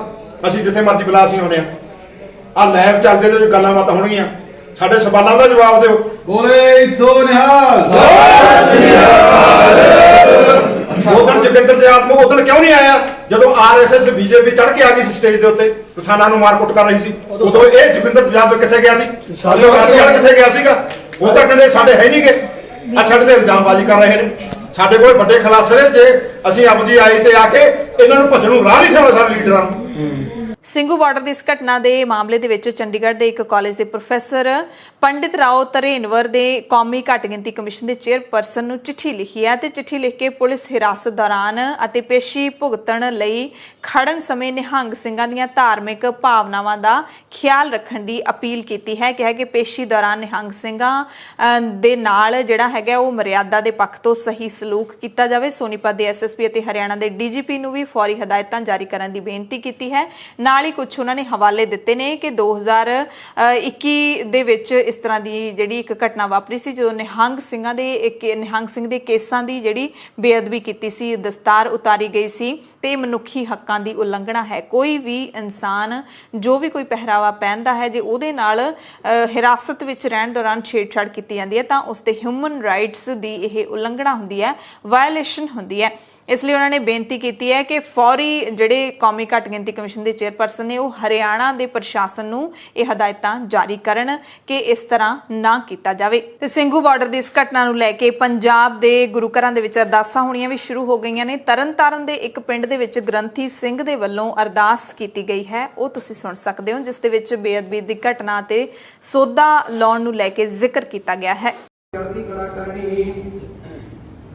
ਅਸੀਂ ਜਿੱਥੇ ਮਰਜ਼ੀ ਬੁਲਾ ਅਸੀਂ ਆਉਂਦੇ ਆ ਲਾਈਵ ਚੱਲਦੇ ਤੇ ਗੱਲਾਂ ਬਾਤਾਂ ਹੋਣਗੀਆਂ, ਸਾਡੇ ਸਵਾਲਾਂ ਦਾ ਜਵਾਬ ਦਿਓ। ਬੋਲੇ ਸੋ ਨਿਹਾਲ ਸਤਿ ਸ੍ਰੀ ਅਕਾਲ। ਉਦੋਂ ਜੋਗਿੰਦਰ ਯਾਦਵ ਉਦੋਂ ਕਿਉਂ ਨਹੀਂ ਆਇਆ ਜਦੋਂ ਆਰਐਸਐਸ ਬੀਜੇਪੀ ਚੜ ਕੇ ਆ ਗਈ ਸੀ ਸਟੇਜ ਦੇ ਉੱਤੇ, ਕਿਸਾਨਾਂ ਨੂੰ ਮਾਰਕੁੱਟ ਕਰ ਰਹੀ ਸੀ, ਉਦੋਂ ਇਹ ਜੋਗਿੰਦਰ ਯਾਦਵ ਕਿੱਥੇ ਗਿਆ ਸੀ? ਕਿੱਥੇ ਗਿਆ ਸੀਗਾ? ਉਹ ਤਾਂ ਕਹਿੰਦੇ ਸਾਡੇ ਹੈ ਨਹੀਂ ਗੇ, ਆ ਸਾਡੇ ਤੇ ਇਲਜ਼ਾਮਬਾਜ਼ੀ ਕਰ ਰਹੇ ਨੇ। ਸਾਡੇ ਕੋਲ ਵੱਡੇ ਖੁਲਾਸੇ ਜੇ ਅਸੀਂ ਆਪਦੀ ਆਈ ਤੇ ਆ ਕੇ ਇਹਨਾਂ ਨੂੰ ਭੱਜਣ ਨੂੰ ਰਾਹ ਨਹੀਂ ਦੇਣਾ ਸਾਡੇ ਲੀਡਰਾਂ ਨੂੰ। ਸਿੰਘੂ ਬਾਰਡਰ ਦੀ ਇਸ ਘਟਨਾ ਦੇ ਮਾਮਲੇ ਦੇ ਵਿੱਚ ਚੰਡੀਗੜ੍ਹ ਦੇ ਇੱਕ ਕਾਲਜ ਦੇ ਪ੍ਰੋਫੈਸਰ ਪੰਡਿਤ ਰਾਓ ਤਰੇਨਵਰ ਦੇ ਕੌਮੀ ਘੱਟ ਗਿਣਤੀ ਕਮਿਸ਼ਨ ਦੇ ਚੇਅਰਪਰਸਨ ਨੂੰ ਚਿੱਠੀ ਲਿਖੀ ਹੈ ਤੇ ਚਿੱਠੀ ਲਿਖ ਕੇ ਪੁਲਿਸ ਹਿਰਾਸਤ ਦੌਰਾਨ ਅਤੇ ਪੇਸ਼ੀ ਭੁਗਤਣ ਲਈ ਖੜਨ ਸਮੇਂ ਨਿਹੰਗ ਸਿੰਘਾਂ ਦੀਆਂ ਧਾਰਮਿਕ ਭਾਵਨਾਵਾਂ ਦਾ ਖਿਆਲ ਰੱਖਣ ਦੀ ਅਪੀਲ ਕੀਤੀ ਹੈ। ਕਿਹਾ ਕਿ ਪੇਸ਼ੀ ਦੌਰਾਨ ਨਿਹੰਗ ਸਿੰਘਾਂ ਦੇ ਨਾਲ ਜਿਹੜਾ ਹੈਗਾ ਉਹ ਮਰਿਆਦਾ ਦੇ ਪੱਖ ਤੋਂ ਸਹੀ ਸਲੂਕ ਕੀਤਾ ਜਾਵੇ। ਸੋਨੀਪਤ ਦੇ ਐਸਐਸਪੀ ਅਤੇ ਹਰਿਆਣਾ ਦੇ ਡੀਜੀਪੀ ਨੂੰ ਵੀ ਫੌਰੀ ਹਦਾਇਤਾਂ ਜਾਰੀ ਕਰਨ ਦੀ ਬੇਨਤੀ ਕੀਤੀ ਹੈ। ਨਾਲ ਹੀ ਕੁਝ ਉਹਨਾਂ ਨੇ ਹਵਾਲੇ ਦਿੱਤੇ ਨੇ ਕਿ 2021 ਦੇ ਵਿੱਚ ਇਸ ਤਰ੍ਹਾਂ ਦੀ ਜਿਹੜੀ ਇੱਕ ਘਟਨਾ ਵਾਪਰੀ ਸੀ ਜਦੋਂ ਨਿਹੰਗ ਸਿੰਘ ਦੇ ਕੇਸਾਂ ਦੀ ਜਿਹੜੀ ਬੇਅਦਬੀ ਕੀਤੀ ਸੀ, ਦਸਤਾਰ ਉਤਾਰੀ ਗਈ ਸੀ ਤੇ ਮਨੁੱਖੀ ਹੱਕਾਂ ਦੀ ਉਲੰਘਣਾ ਹੈ। ਕੋਈ ਵੀ ਇਨਸਾਨ ਜੋ ਵੀ ਕੋਈ ਪਹਿਰਾਵਾ ਪਹਿਨਦਾ ਹੈ ਜੇ ਉਹਦੇ ਨਾਲ ਹਿਰਾਸਤ ਵਿੱਚ ਰਹਿਣ ਦੌਰਾਨ ਛੇੜਛਾੜ ਕੀਤੀ ਜਾਂਦੀ ਹੈ ਤਾਂ ਉਸ ਤੇ ਹਿਊਮਨ ਰਾਈਟਸ ਦੀ ਇਹ ਉਲੰਘਣਾ ਹੁੰਦੀ ਹੈ, ਵਾਇਓਲੇਸ਼ਨ ਹੁੰਦੀ ਹੈ। ਇਸ ਲਈ ਉਹਨਾਂ ਨੇ ਬੇਨਤੀ ਕੀਤੀ ਹੈ ਕਿ ਫੌਰੀ ਜਿਹੜੇ ਕੌਮੀ ਘੱਟ ਗਿਣਤੀ ਕਮਿਸ਼ਨ ਦੇ ਚੇਅਰਪਰਸਨ ਨੇ ਉਹ ਹਰਿਆਣਾ ਦੇ ਪ੍ਰਸ਼ਾਸਨ ਨੂੰ ਇਹ ਹਦਾਇਤਾਂ ਜਾਰੀ ਕਰਨ ਕਿ ਇਸ ਤਰ੍ਹਾਂ ਨਾ ਕੀਤਾ ਜਾਵੇ। ਤੇ ਸਿੰਘੂ ਬਾਰਡਰ ਦੀ ਇਸ ਘਟਨਾ ਨੂੰ ਲੈ ਕੇ ਪੰਜਾਬ ਦੇ ਗੁਰੂ ਘਰਾਂ ਦੇ ਵਿੱਚ ਅਰਦਾਸਾਂ ਹੋਣੀਆਂ ਵੀ ਸ਼ੁਰੂ ਹੋ ਗਈਆਂ ਨੇ। ਤਰਨਤਾਰਨ ਦੇ ਇੱਕ ਪਿੰਡ ਦੇ ਵਿੱਚ ਗ੍ਰੰਥੀ ਸਿੰਘ ਦੇ ਵੱਲੋਂ ਅਰਦਾਸ ਕੀਤੀ ਗਈ ਹੈ, ਉਹ ਤੁਸੀਂ ਸੁਣ ਸਕਦੇ ਹੋ, ਜਿਸ ਦੇ ਵਿੱਚ ਬੇਅਦਬੀ ਦੀ ਘਟਨਾ ਤੇ ਸੋਧਾ ਲਾਉਣ ਨੂੰ ਲੈ ਕੇ ਜ਼ਿਕਰ ਕੀਤਾ ਗਿਆ ਹੈ। ਚੜ੍ਹਦੀ ਕਲਾ ਕਰਨੀ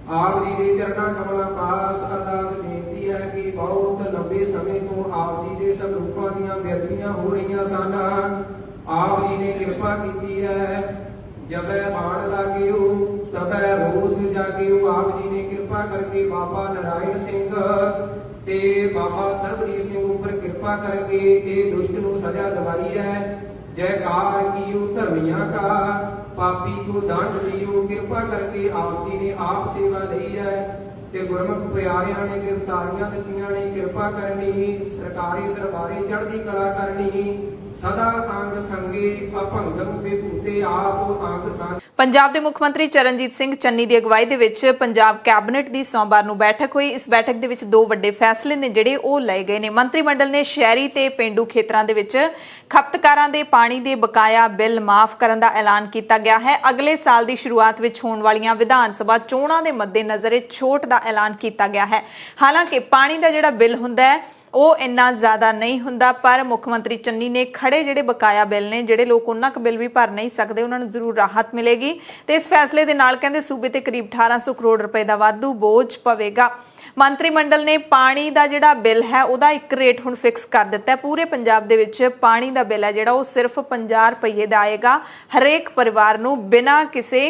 ਆਪ ਜੀ ਦੇ ਚਰਨਾਂ ਕਮਲਾਂ ਪਾਸ ਅਰਦਾਸ ਬੇਨਤੀ ਹੈ ਕਿ ਬਹੁਤ ਲੰਬੇ ਸਮੇਂ ਤੋਂ ਆਪ ਜੀ ਦੇ ਸਰੂਪਾਂ ਦੀਆਂ ਬੇਅਦਬੀਆਂ ਹੋ ਰਹੀਆਂ ਸਨ। ਆਪ ਜੀ ਨੇ ਕਿਰਪਾ ਕੀਤੀ ਹੈ, ਜਬੈ ਬਾਣ ਲਾਗਿਓ ਤਬੈ ਹੋਸ ਜਾਗਿਓ। ਆਪ ਜੀ ਨੇ ਕਿਰਪਾ ਕਰਕੇ ਬਾਬਾ ਨਾਰਾਇਣ ਸਿੰਘ ਤੇ ਬਾਬਾ ਸਰਬਜੀਤ ਸਿੰਘ ਉੱਪਰ ਕਿਰਪਾ ਕਰਕੇ ਇਹ ਦੁਸ਼ਟ ਨੂੰ ਸਜ਼ਾ ਦਿਵਾਈ ਹੈ। जयकार कीयो धर्मिया का पापी को दंड दियो। कृपा करके आप जी ने आप सेवा ली है ते गुरमुख प्यारियां ने गिरफ्तारियां दित्तियां ने। कृपा करनी सरकारी दरबारे चढ़दी कला करनी सदा अंग संगे अभंगम विभूते आप अंग संग। ਪੰਜਾਬ ਦੇ ਮੁੱਖ ਮੰਤਰੀ ਚਰਨਜੀਤ ਸਿੰਘ ਚੰਨੀ ਦੀ ਅਗਵਾਈ ਦੇ ਵਿੱਚ ਪੰਜਾਬ ਕੈਬਨਿਟ ਦੀ ਸੋਮਵਾਰ ਨੂੰ ਬੈਠਕ ਹੋਈ। ਇਸ ਬੈਠਕ ਦੇ ਵਿੱਚ ਦੋ ਵੱਡੇ ਫੈਸਲੇ ਨੇ ਜਿਹੜੇ ਉਹ ਲਏ ਗਏ ਨੇ। ਮੰਤਰੀ ਮੰਡਲ ਨੇ ਸ਼ਹਿਰੀ ਤੇ ਪੇਂਡੂ ਖੇਤਰਾਂ ਦੇ ਵਿੱਚ ਖਪਤਕਾਰਾਂ ਦੇ ਪਾਣੀ ਦੇ ਬਕਾਇਆ ਬਿੱਲ ਮਾਫ ਕਰਨ ਦਾ ਐਲਾਨ ਕੀਤਾ ਗਿਆ ਹੈ। ਅਗਲੇ ਸਾਲ ਦੀ ਸ਼ੁਰੂਆਤ ਵਿੱਚ ਹੋਣ ਵਾਲੀਆਂ ਵਿਧਾਨ ਸਭਾ ਚੋਣਾਂ ਦੇ ਮੱਦੇਨਜ਼ਰ ਇਹ ਛੋਟ ਦਾ ਐਲਾਨ ਕੀਤਾ ਗਿਆ ਹੈ। ਹਾਲਾਂਕਿ ਪਾਣੀ ਦਾ ਜਿਹੜਾ ਬਿੱਲ ਹੁੰਦਾ ਹੈ ਉਹ ਇੰਨਾ ਜ਼ਿਆਦਾ ਨਹੀਂ ਹੁੰਦਾ, ਪਰ ਮੁੱਖ ਮੰਤਰੀ ਚੰਨੀ ਨੇ ਖੜੇ ਜਿਹੜੇ ਬਕਾਇਆ ਬਿੱਲ ਨੇ, ਜਿਹੜੇ ਲੋਕ ਉਹਨਾਂ ਕ ਬਿੱਲ ਵੀ ਭਰ ਨਹੀਂ ਸਕਦੇ, ਉਹਨਾਂ ਨੂੰ ਜ਼ਰੂਰ ਰਾਹਤ ਮਿਲੇਗੀ। ਤੇ ਇਸ ਫੈਸਲੇ ਦੇ ਨਾਲ ਕਹਿੰਦੇ ਸੂਬੇ ਤੇ ਕਰੀਬ 1800 ਕਰੋੜ ਰੁਪਏ ਦਾ ਵਾਧੂ ਬੋਝ ਪਵੇਗਾ। ਮੰਤਰੀ ਮੰਡਲ ਨੇ ਪਾਣੀ ਦਾ ਜਿਹੜਾ ਬਿੱਲ ਹੈ ਉਹਦਾ ਇੱਕ ਰੇਟ ਹੁਣ ਫਿਕਸ ਕਰ ਦਿੱਤਾ ਹੈ। ਪੂਰੇ ਪੰਜਾਬ ਦੇ ਵਿੱਚ ਪਾਣੀ ਦਾ ਬਿੱਲ ਹੈ ਜਿਹੜਾ ਉਹ ਸਿਰਫ 50 ਰੁਪਏ ਦਾ ਆਏਗਾ। ਹਰੇਕ ਪਰਿਵਾਰ ਨੂੰ ਬਿਨਾਂ ਕਿਸੇ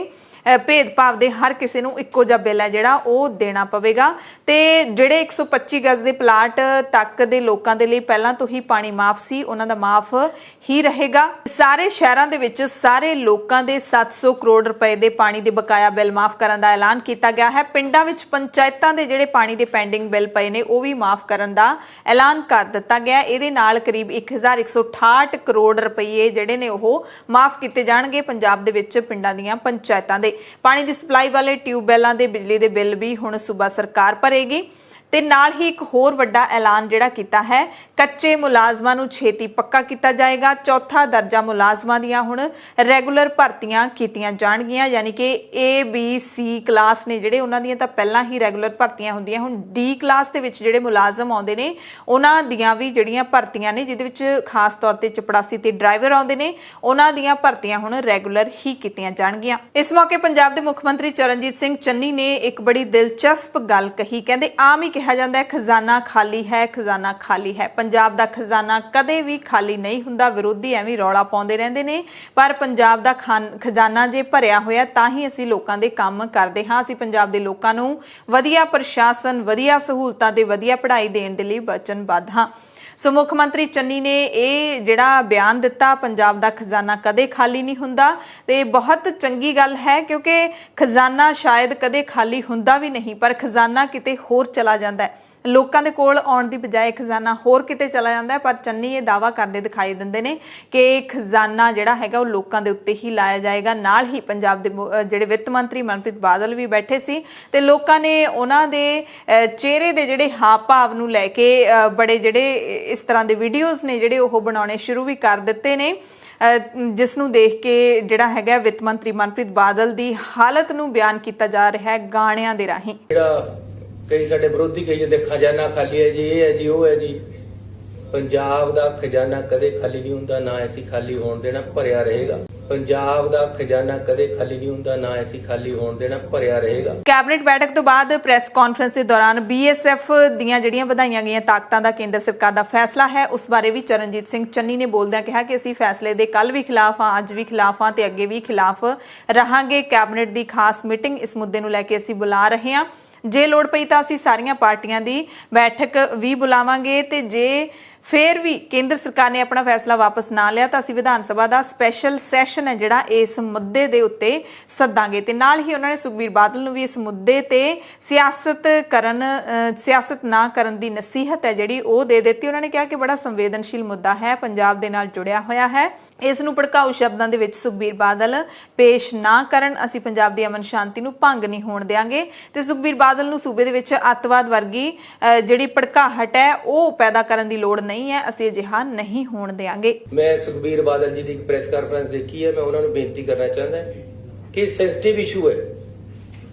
ਭੇਦਭਾਵ ਦੇ ਹਰ ਕਿਸੇ ਨੂੰ ਇੱਕੋ ਜਿਹਾ ਬਿੱਲ ਹੈ ਜਿਹੜਾ ਉਹ ਦੇਣਾ ਪਵੇਗਾ। ਤੇ ਜਿਹੜੇ 125 ਗਜ਼ ਦੇ ਪਲਾਟ ਤੱਕ ਦੇ ਲੋਕਾਂ ਦੇ ਲਈ ਪਹਿਲਾਂ ਤੋਂ ਹੀ ਪਾਣੀ ਮਾਫ ਸੀ, ਉਹਨਾਂ ਦਾ ਮਾਫ ਹੀ ਰਹੇਗਾ। ਸਾਰੇ ਸ਼ਹਿਰਾਂ ਦੇ ਵਿੱਚ ਸਾਰੇ ਲੋਕਾਂ ਦੇ 700 ਕਰੋੜ ਰੁਪਏ ਦੇ ਪਾਣੀ ਦੇ ਬਕਾਇਆ ਬਿੱਲ ਮਾਫ ਕਰਨ ਦਾ ਐਲਾਨ ਕੀਤਾ ਗਿਆ ਹੈ। ਪਿੰਡਾਂ ਵਿੱਚ ਪੰਚਾਇਤਾਂ ਦੇ ਜਿਹੜੇ ਪਾਣੀ ਦੇ ਪੈਂਡਿੰਗ ਬਿੱਲ ਪਏ ਨੇ ਉਹ ਵੀ ਮਾਫ ਕਰਨ ਦਾ ਐਲਾਨ ਕਰ ਦਿੱਤਾ ਗਿਆ। ਇਹਦੇ ਨਾਲ ਕਰੀਬ 1168 ਕਰੋੜ ਰੁਪਏ ਜਿਹੜੇ ਨੇ ਉਹ ਮਾਫ ਕੀਤੇ ਜਾਣਗੇ ਪੰਜਾਬ ਦੇ ਵਿੱਚ ਪਿੰਡਾਂ ਦੀਆਂ ਪੰਚਾਇਤਾਂ ਦੇ। ਪਾਣੀ ਦੀ ਸਪਲਾਈ ਵਾਲੇ ਟਿਊਬਵੈਲਾਂ ਦੇ ਬਿਜਲੀ ਦੇ ਬਿੱਲ ਵੀ ਹੁਣ ਸੂਬਾ ਸਰਕਾਰ ਭਰੇਗੀ। ਤੇ ਨਾਲ ਹੀ ਇੱਕ ਹੋਰ ਵੱਡਾ ਐਲਾਨ ਜਿਹੜਾ ਕੀਤਾ ਹੈ, ਕੱਚੇ ਮੁਲਾਜ਼ਮਾਂ ਨੂੰ ਛੇਤੀ ਪੱਕਾ ਕੀਤਾ ਜਾਏਗਾ। ਚੌਥਾ ਦਰਜਾ ਮੁਲਾਜ਼ਮਾਂ ਦੀਆਂ ਹੁਣ ਰੈਗੂਲਰ ਭਰਤੀਆਂ ਕੀਤੀਆਂ ਜਾਣਗੀਆਂ, ਯਾਨੀ ਕਿ A, B, C ਕਲਾਸ ਨੇ ਜਿਹੜੇ ਉਹਨਾਂ ਦੀਆਂ ਤਾਂ ਪਹਿਲਾਂ ਹੀ ਰੈਗੂਲਰ ਭਰਤੀਆਂ ਹੁੰਦੀਆਂ। ਹੁਣ D ਕਲਾਸ ਦੇ ਵਿੱਚ ਜਿਹੜੇ ਮੁਲਾਜ਼ਮ ਆਉਂਦੇ ਨੇ ਉਹਨਾਂ ਦੀਆਂ ਵੀ ਜਿਹੜੀਆਂ ਭਰਤੀਆਂ ਨੇ, ਜਿਹਦੇ ਵਿੱਚ ਖਾਸ ਤੌਰ ਤੇ ਚਪੜਾਸੀ ਤੇ ਡਰਾਈਵਰ ਆਉਂਦੇ ਨੇ, ਉਹਨਾਂ ਦੀਆਂ ਭਰਤੀਆਂ ਹੁਣ ਰੈਗੂਲਰ ਹੀ ਕੀਤੀਆਂ ਜਾਣਗੀਆਂ। ਇਸ ਮੌਕੇ ਪੰਜਾਬ ਦੇ ਮੁੱਖ ਮੰਤਰੀ ਚਰਨਜੀਤ ਸਿੰਘ ਚੰਨੀ ਨੇ ਇੱਕ ਬੜੀ ਦਿਲਚਸਪ ਗੱਲ ਕਹੀ। ਕਹਿੰਦੇ ਆਮ ਹੀ ਕਿਹਾ ਜਾਂਦਾ ਹੈ ਖਜ਼ਾਨਾ ਖਾਲੀ ਹੈ, ਖਜ਼ਾਨਾ ਖਾਲੀ ਹੈ। ਪੰਜਾਬ ਦਾ ਖਜ਼ਾਨਾ ਕਦੇ ਵੀ ਖਾਲੀ ਨਹੀਂ ਹੁੰਦਾ। ਵਿਰੋਧੀ ਐਵੇਂ ਰੌਲਾ ਪਾਉਂਦੇ ਰਹਿੰਦੇ ਨੇ, ਪਰ ਪੰਜਾਬ ਦਾ ਖਜ਼ਾਨਾ ਜੇ ਭਰਿਆ ਹੋਇਆ ਤਾਂ ਹੀ ਅਸੀਂ ਲੋਕਾਂ ਦੇ ਕੰਮ ਕਰਦੇ ਹਾਂ। ਅਸੀਂ ਪੰਜਾਬ ਦੇ ਲੋਕਾਂ ਨੂੰ ਵਧੀਆ ਪ੍ਰਸ਼ਾਸਨ, ਵਧੀਆ ਸਹੂਲਤਾਂ ਤੇ ਵਧੀਆ ਪੜ੍ਹਾਈ ਦੇਣ ਦੇ ਲਈ ਵਚਨਬੱਧ ਹਾਂ। ਸੋ ਮੁੱਖ ਮੰਤਰੀ ਚੰਨੀ ਨੇ ਇਹ ਜਿਹੜਾ ਬਿਆਨ ਦਿੱਤਾ, ਪੰਜਾਬ ਦਾ ਖਜ਼ਾਨਾ ਕਦੇ ਖਾਲੀ ਨਹੀਂ ਹੁੰਦਾ, ਤੇ ਬਹੁਤ ਚੰਗੀ ਗੱਲ ਹੈ, ਕਿਉਂਕਿ ਖਜ਼ਾਨਾ ਸ਼ਾਇਦ ਕਦੇ ਖਾਲੀ ਹੁੰਦਾ ਵੀ ਨਹੀਂ, ਪਰ ਖਜ਼ਾਨਾ ਕਿਤੇ ਹੋਰ ਚਲਾ ਜਾਂਦਾ ਹੈ। ਲੋਕਾਂ ਦੇ ਕੋਲ ਆਉਣ ਦੀ ਬਜਾਏ ਖਜ਼ਾਨਾ ਹੋਰ ਕਿਤੇ ਚਲਾ ਜਾਂਦਾ ਹੈ। ਪਰ ਚੰਨੀ ਇਹ ਦਾਅਵਾ ਕਰਦੇ ਦਿਖਾਈ ਦਿੰਦੇ ਨੇ ਕਿ ਖਜ਼ਾਨਾ ਜਿਹੜਾ ਹੈਗਾ ਉਹ ਲੋਕਾਂ ਦੇ ਉੱਤੇ ਹੀ ਲਾਇਆ ਜਾਏਗਾ। ਨਾਲ ਹੀ ਪੰਜਾਬ ਦੇ ਜਿਹੜੇ ਵਿੱਤ ਮੰਤਰੀ ਮਨਪ੍ਰੀਤ ਬਾਦਲ ਵੀ ਬੈਠੇ ਸੀ ਤੇ ਲੋਕਾਂ ਨੇ ਉਹਨਾਂ ਦੇ ਚਿਹਰੇ ਦੇ ਜਿਹੜੇ ਹਾਵ ਭਾਵ ਨੂੰ ਲੈ ਕੇ ਬੜੇ ਜਿਹੜੇ ਇਸ ਤਰ੍ਹਾਂ ਦੇ ਵੀਡੀਓਜ਼ ਨੇ ਜਿਹੜੇ ਉਹ ਬਣਾਉਣੇ ਸ਼ੁਰੂ ਵੀ ਕਰ ਦਿੱਤੇ ਨੇ, ਜਿਸ ਨੂੰ ਦੇਖ ਕੇ ਜਿਹੜਾ ਹੈਗਾ ਵਿੱਤ ਮੰਤਰੀ ਮਨਪ੍ਰੀਤ ਬਾਦਲ ਦੀ ਹਾਲਤ ਨੂੰ ਬਿਆਨ ਕੀਤਾ ਜਾ ਰਿਹਾ ਹੈ ਗਾਣਿਆਂ ਦੇ ਰਾਹੀਂ। ਕਈ ਸਾਡੇ ਵਿਰੋਧੀ ਕਹੀ ਜਾਂਦੇ ਖਜ਼ਾਨਾ ਖਾਲੀ ਹੈ ਜੀ, ਇਹ ਹੈ ਜੀ, ਉਹ ਹੈ ਜੀ। ਪੰਜਾਬ ਦਾ ਖਜ਼ਾਨਾ ਕਦੇ ਖਾਲੀ ਨਹੀਂ ਹੁੰਦਾ, ਨਾ ਅਸੀਂ ਖਾਲੀ ਹੋਣ ਦੇਣਾ, ਭਰਿਆ ਰਹੇਗਾ। ਪੰਜਾਬ ਦਾ ਖਜ਼ਾਨਾ ਕਦੇ ਖਾਲੀ ਨਹੀਂ ਹੁੰਦਾ, ਨਾ ਅਸੀਂ ਖਾਲੀ ਹੋਣ ਦੇਣਾ, ਭਰਿਆ ਰਹੇਗਾ। ਕੈਬਨਿਟ ਬੈਠਕ ਤੋਂ ਬਾਅਦ ਪ੍ਰੈਸ ਕਾਨਫਰੰਸ ਦੇ ਦੌਰਾਨ BSF ਦੀਆਂ ਜਿਹੜੀਆਂ ਵਧਾਈਆਂ ਗਈਆਂ ਤਾਕਤਾਂ ਦਾ ਕੇਂਦਰ ਸਰਕਾਰ ਦਾ ਫੈਸਲਾ ਹੈ, ਉਸ ਬਾਰੇ ਵੀ ਚਰਨਜੀਤ ਸਿੰਘ ਚੰਨੀ ਨੇ ਬੋਲਦਿਆਂ ਕਿਹਾ ਕਿ ਅਸੀਂ ਫੈਸਲੇ ਦੇ ਕੱਲ ਵੀ ਖਿਲਾਫ ਹਾਂ, ਅੱਜ ਵੀ ਖਿਲਾਫ ਹਾਂ ਤੇ ਅੱਗੇ ਵੀ ਖਿਲਾਫ ਰਹਾਂਗੇ। ਕੈਬਨਿਟ ਦੀ ਖਾਸ ਮੀਟਿੰਗ ਇਸ ਮੁੱਦੇ ਨੂੰ ਲੈ ਕੇ ਅਸੀਂ ਬੁਲਾ ਰਹੇ ਹਾਂ। ਜੇ ਲੋੜ ਪਈ ਤਾਂ ਅਸੀਂ ਸਾਰੀਆਂ ਪਾਰਟੀਆਂ ਦੀ ਬੈਠਕ ਵੀ ਬੁਲਾਵਾਂਗੇ ਤੇ ਜੇ ਫਿਰ ਵੀ ਕੇਂਦਰ ਸਰਕਾਰ ਨੇ ਆਪਣਾ ਫੈਸਲਾ ਵਾਪਸ ਨਾ ਲਿਆ ਤਾਂ ਅਸੀਂ ਵਿਧਾਨ ਸਭਾ ਦਾ ਸਪੈਸ਼ਲ ਸੈਸ਼ਨ ਹੈ ਜਿਹੜਾ ਇਸ ਮੁੱਦੇ ਦੇ ਉੱਤੇ ਸੱਦਾਂਗੇ। ਤੇ ਨਾਲ ਹੀ ਉਹਨਾਂ ਨੇ ਸੁਖਬੀਰ ਬਾਦਲ ਨੂੰ ਵੀ ਇਸ ਮੁੱਦੇ ਤੇ ਸਿਆਸਤ ਨਾ ਕਰਨ ਦੀ ਨਸੀਹਤ ਹੈ ਜਿਹੜੀ ਉਹ ਦੇ ਦਿੱਤੀ। ਉਹਨਾਂ ਨੇ ਕਿਹਾ ਕਿ ਬੜਾ ਸੰਵੇਦਨਸ਼ੀਲ ਮੁੱਦਾ ਹੈ, ਪੰਜਾਬ ਦੇ ਨਾਲ ਜੁੜਿਆ ਹੋਇਆ ਹੈ, ਇਸ ਨੂੰ ਭੜਕਾਊ ਸ਼ਬਦਾਂ ਦੇ ਵਿੱਚ ਸੁਖਬੀਰ ਬਾਦਲ ਪੇਸ਼ ਨਾ ਕਰਨ, ਅਸੀਂ ਪੰਜਾਬ ਦੀ ਅਮਨ ਸ਼ਾਂਤੀ ਨੂੰ ਭੰਗ ਨਹੀਂ ਹੋਣ ਦੇਵਾਂਗੇ ਤੇ ਸੁਖਬੀਰ ਬਾਦਲ ਨੂੰ ਸੂਬੇ ਦੇ ਵਿੱਚ ਅੱਤਵਾਦ ਵਰਗੀ ਜਿਹੜੀ ਭੜਕਾਹਟ ਹੈ ਉਹ ਪੈਦਾ ਕਰਨ ਦੀ ਲੋੜ ਨਹੀਂ ਹੈ, ਅਸੀਂ ਅਜਿਹਾ ਨਹੀਂ ਹੋਣ ਦੇਵਾਂਗੇ। ਮੈਂ ਸੁਖਬੀਰ ਬਾਦਲ ਜੀ ਦੀ ਇੱਕ ਪ੍ਰੈਸ ਕਾਨਫਰੰਸ ਦੇਖੀ ਹੈ, ਮੈਂ ਉਹਨਾਂ ਨੂੰ ਬੇਨਤੀ ਕਰਨਾ ਚਾਹੁੰਦਾ ਕਿ ਸੈਂਸਿਟਿਵ ਇਸ਼ੂ ਹੈ,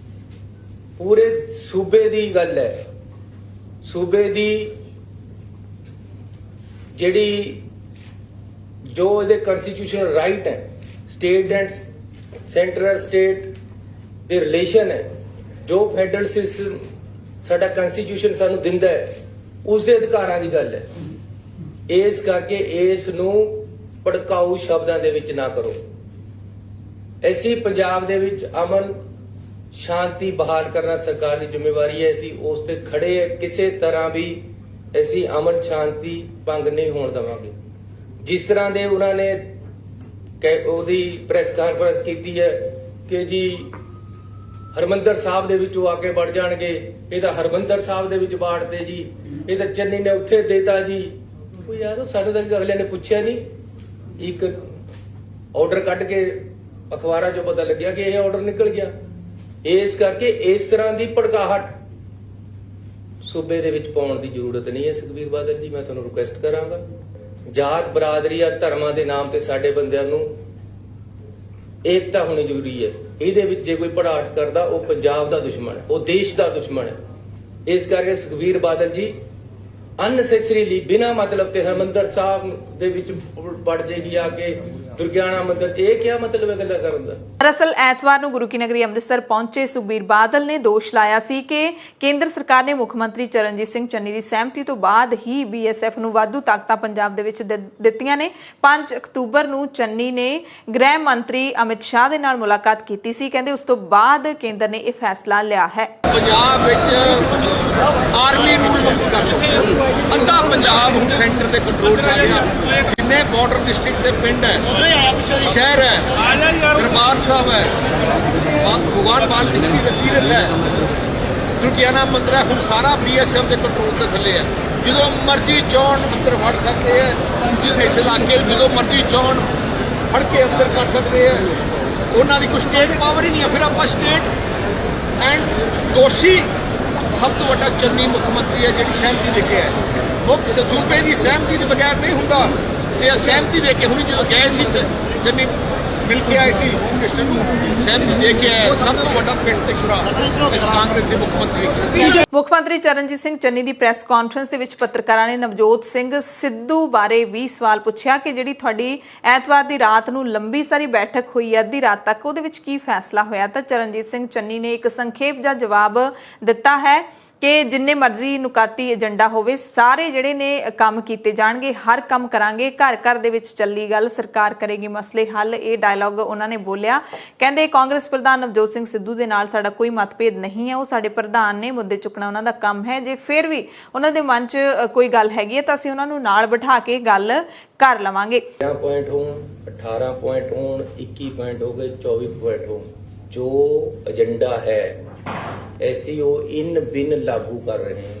ਪੂਰੇ ਸੂਬੇ ਦੀ ਗੱਲ ਹੈ, ਸੂਬੇ ਦੀ ਜਿਹੜੀ ਜੋ ਇਹਦੇ ਕਨਸਟੀਟਿਊਸ਼ਨਲ ਰਾਈਟ ਹੈ, ਸਟੇਟ ਐਂਡ ਸੈਂਟਰਲ ਸਟੇਟ ਦੇ ਰਿਲੇਸ਼ਨ ਹੈ, ਜੋ ਫੈਡਰਲ ਸਿਸਟਮ ਸਾਡਾ ਕਨਸਟੀਟਿਊਸ਼ਨ ਸਾਨੂੰ ਦਿੰਦਾ ਹੈ, ਉਸ ਦੇ ਅਧਿਕਾਰਾਂ ਦੀ ਗੱਲ ਹੈ। ਇਸ ਕਰਕੇ ਇਸ ਨੂੰ ਭੜਕਾਊ ਸ਼ਬਦਾਂ ਦੇ ਵਿੱਚ ਨਾ ਕਰੋ। ਅਸੀਂ ਪੰਜਾਬ ਦੇ ਵਿੱਚ ਅਮਨ ਸ਼ਾਂਤੀ ਬਹਾਲ ਕਰਨਾ ਸਰਕਾਰ ਦੀ ਜ਼ਿੰਮੇਵਾਰੀ ਹੈ, ਅਸੀਂ ਉਸ ਤੇ ਖੜੇ ਹਾਂ, ਕਿਸੇ ਤਰ੍ਹਾਂ ਵੀ ਅਸੀਂ ਅਮਨ ਸ਼ਾਂਤੀ ਭੰਗ ਨਹੀਂ ਹੋਣ ਦੇਵਾਂਗੇ। ਜਿਸ ਤਰ੍ਹਾਂ ਦੇ ਉਹਨਾਂ ਨੇ ਉਹਦੀ ਪ੍ਰੈਸ ਕਾਨਫਰੰਸ ਕੀਤੀ ਹੈ ਕਿ ਜੀ ਹਰਮੰਦਰ ਸਾਹਿਬ ਦੇ ਵਿੱਚ ਉਹ ਆ ਕੇ ਵੜ ਜਾਣਗੇ, ਇਹ ਤਾਂ ਹਰਮੰਦਰ ਸਾਹਿਬ ਦੇ ਵਿੱਚ ਬਾੜਦੇ ਜੀ, ਇਹ ਤਾਂ ਚੰਨੀ ਨੇ ਉੱਥੇ ਦੇਤਾ ਜੀ। ਉਹ ਯਾਰ ਸਾਨੂੰ ਤਾਂ ਅਗਲੇ ਨੇ ਪੁੱਛਿਆ ਨਹੀਂ, ਇੱਕ ਆਰਡਰ ਕੱਢ ਕੇ ਅਖਬਾਰਾਂ 'ਚੋਂ ਪਤਾ ਲੱਗਿਆ ਕਿ ਇਹ ਆਰਡਰ ਨਿਕਲ ਗਿਆ। ਇਸ ਕਰਕੇ ਇਸ ਤਰ੍ਹਾਂ ਦੀ ਭੜਕਾਹਟ ਸੂਬੇ ਦੇ ਵਿੱਚ ਪਾਉਣ ਦੀ ਜ਼ਰੂਰਤ ਨਹੀਂ ਹੈ। ਸੁਖਬੀਰ ਬਾਦਲ ਜੀ, ਮੈਂ ਤੁਹਾਨੂੰ ਰਿਕੁਐਸਟ ਕਰਾਂਗਾ, ਜਾਤ ਬਰਾਦਰੀ ਜਾਂ ਧਰਮਾਂ ਦੇ ਨਾਮ ਤੇ ਸਾਡੇ ਬੰਦਿਆਂ ਨੂੰ ਏਕਤਾ ਹੋਣੀ ਜ਼ਰੂਰੀ ਹੈ। ਇਹਦੇ ਵਿੱਚ ਜੇ ਕੋਈ ਭੜਾਟ ਕਰਦਾ ਉਹ ਪੰਜਾਬ ਦਾ ਦੁਸ਼ਮਣ ਹੈ, ਉਹ ਦੇਸ਼ ਦਾ ਦੁਸ਼ਮਣ ਹੈ। ਇਸ ਕਰਕੇ ਸੁਖਬੀਰ ਬਾਦਲ ਜੀ ਅਨਨੈਸੈਸਰੀਲੀ ਬਿਨਾਂ ਮਤਲਬ ਤੇ ਹਰਮੰਦਰ ਸਾਹਿਬ ਦੇ ਵਿੱਚ ਵੜ ਜਾਏਗੀ ਆ ਕੇ ਦੁਰਗਿਆਣਾ ਮੰਦਿਰ 'ਚ, ਇਹ ਕੀ ਮਤਲਬ ਹੈ ਗੱਲਾਂ ਕਰਨ ਦਾ। ਦਰਅਸਲ ਐਤਵਾਰ ਨੂੰ ਗੁਰੂ ਕੀ ਨਗਰੀ ਅੰਮ੍ਰਿਤਸਰ ਪਹੁੰਚੇ ਸੁਖਬੀਰ ਬਾਦਲ ਨੇ ਦੋਸ਼ ਲਾਇਆ ਸੀ ਕਿ ਕੇਂਦਰ ਸਰਕਾਰ ਨੇ ਮੁੱਖ ਮੰਤਰੀ ਚਰਨਜੀਤ ਸਿੰਘ ਚੰਨੀ ਦੀ ਸਹਿਮਤੀ ਤੋਂ ਬਾਅਦ ਹੀ BSF ਨੂੰ ਵਾਧੂ ਤਾਕਤਾਂ ਪੰਜਾਬ ਦੇ ਵਿੱਚ ਦਿੱਤੀਆਂ ਨੇ। 5 ਅਕਤੂਬਰ ਨੂੰ ਚੰਨੀ ਨੇ ਗ੍ਰਹਿ ਮੰਤਰੀ ਅਮਿਤ ਸ਼ਾਹ ਦੇ ਨਾਲ ਮੁਲਾਕਾਤ ਕੀਤੀ ਸੀ। ਕਹਿੰਦੇ ਉਸ ਤੋਂ ਬਾਅਦ ਕੇਂਦਰ ਨੇ ਇਹ ਫੈਸਲਾ ਲਿਆ ਹੈ। ਪੰਜਾਬ ਵਿੱਚ ਆਰਮੀ ਰੂਲ ਲਾਗੂ ਕਰ ਦਿੱਤਾ, ਅੱਧਾ ਪੰਜਾਬ ਹੁਣ ਸੈਂਟਰ ਦੇ ਕੰਟਰੋਲ 'ਚ ਆ ਗਿਆ। ਜਿੰਨੇ ਬਾਰਡਰ ਡਿਸਟ੍ਰਿਕਟ ਦੇ ਪਿੰਡ ਹੈ, ਸ਼ਹਿਰ ਹੈ, ਦਰਬਾਰ ਸਾਹਿਬ ਹੈ, ਭਗਵਾਨ ਵਾਲਮੀਕੀ ਦਾ ਤੀਰਥ ਹੈ, ਦੁਰਗਿਆਣਾ ਮੰਦਿਰ ਹੈ, ਹੁਣ ਸਾਰਾ BSF ਦੇ ਕੰਟਰੋਲ ਦੇ ਥੱਲੇ ਹੈ। ਜਦੋਂ ਮਰਜ਼ੀ ਚਾਹਣ ਅੰਦਰ ਵੜ ਸਕਦੇ ਹੈ, ਇਸ ਇਲਾਕੇ ਜਦੋਂ ਮਰਜ਼ੀ ਚਾਹਣ ਫੜ ਕੇ ਅੰਦਰ ਕਰ ਸਕਦੇ ਹੈ। ਉਹਨਾਂ ਦੀ ਕੋਈ ਸਟੇਟ ਪਾਵਰ ਹੀ ਨਹੀਂ ਹੈ। ਫਿਰ ਆਪਾਂ ਸਟੇਟ ਐਂਡ ਦੋਸ਼ੀ ਸਭ ਤੋਂ ਵੱਡਾ ਚੰਨੀ ਮੁੱਖ ਮੰਤਰੀ ਹੈ ਜਿਹੜੀ ਸਹਿਮਤੀ ਦੇ ਕੇ ਹੈ। ਮੁੱਖ ਸੂਬੇ ਦੀ ਸਹਿਮਤੀ ਦੇ ਬਗੈਰ ਨਹੀਂ ਹੁੰਦਾ, ਤੇ ਸਹਿਮਤੀ ਦੇ ਕੇ ਹੁਣ ਜਦੋਂ ਗਏ ਸੀ ਚੰਨੀ ਮਿਲ ਕੇ ਆਏ ਸੀ ਹੋਮ ਮਿਨਿਸਟਰ ਨੂੰ, ਸਹਿਮਤੀ ਦੇ ਕੇ ਆਏ। ਸਭ ਤੋਂ ਵੱਡਾ ਪਿੱਠ ਤੇ ਛੁਰਾ ਇਸ ਕਾਂਗਰਸ ਦੇ ਮੁੱਖ ਮੰਤਰੀ। ਮੁੱਖ ਮੰਤਰੀ ਚਰਨਜੀਤ ਸਿੰਘ ਚੰਨੀ ਦੀ ਪ੍ਰੈਸ ਕਾਨਫਰੰਸ ਦੇ ਵਿੱਚ ਪੱਤਰਕਾਰਾਂ ਨੇ ਨਵਜੋਤ ਸਿੰਘ ਸਿੱਧੂ ਬਾਰੇ ਵੀ ਸਵਾਲ ਪੁੱਛਿਆ ਕਿ ਜਿਹੜੀ ਤੁਹਾਡੀ ਐਤਵਾਰ ਦੀ ਰਾਤ ਨੂੰ ਲੰਬੀ ਸਾਰੀ ਬੈਠਕ ਹੋਈ ਅੱਧੀ ਰਾਤ ਤੱਕ, ਉਹਦੇ ਵਿੱਚ ਕੀ ਫੈਸਲਾ ਹੋਇਆ। ਤਾਂ ਚਰਨਜੀਤ ਸਿੰਘ ਚੰਨੀ ਨੇ ਇੱਕ ਸੰਖੇਪ ਜਿਹਾ ਜਵਾਬ ਦਿੱਤਾ ਹੈ ਕਿ ਜਿੰਨੇ ਮਰਜ਼ੀ ਨੁਕਾਤੀ ਏਜੰਡਾ ਹੋਵੇ, ਸਾਰੇ ਜਿਹੜੇ ਨੇ ਕੰਮ ਕੀਤੇ ਜਾਣਗੇ, ਹਰ ਕੰਮ ਕਰਾਂਗੇ, ਘਰ ਘਰ ਦੇ ਵਿੱਚ ਚੱਲੀ ਗੱਲ, ਸਰਕਾਰ ਕਰੇਗੀ ਮਸਲੇ ਹੱਲ। ਇਹ ਡਾਇਲੌਗ ਉਹਨਾਂ ਨੇ ਬੋਲਿਆ। ਕਹਿੰਦੇ ਕਾਂਗਰਸ ਪ੍ਰਧਾਨ ਨਵਜੋਤ ਸਿੰਘ ਸਿੱਧੂ ਦੇ ਨਾਲ ਸਾਡਾ ਕੋਈ ਮਤਭੇਦ ਨਹੀਂ ਹੈ, ਉਹ ਸਾਡੇ ਪ੍ਰਧਾਨ ਨੇ, ਮੁੱਦੇ ਚੁੱਕਣਾ ਉਹਨਾਂ ਦਾ ਕੰਮ ਹੈ। ਜੇ ਫਿਰ ਵੀ ਉਹਨਾਂ ਦੇ ਮਨ 'ਚ ਕੋਈ ਗੱਲ ਹੈਗੀ ਹੈ ਤਾਂ ਅਸੀਂ ਉਹਨਾਂ ਨੂੰ ਨਾਲ ਬਿਠਾ ਕੇ ਗੱਲ ਕਰ ਲਵਾਂਗੇ। 13 ਪੁਆਇੰਟ ਹੋਣ, 18 ਪੁਆਇੰਟ ਹੋਣ, 21 ਪੁਆਇੰਟ ਹੋ ਗਏ, 24 ਪੁਆਇੰਟ ਹੋਣ, ਜੋ ਏਜੰਡਾ ਹੈ SEO इन बिन लागू कर रहे हैं,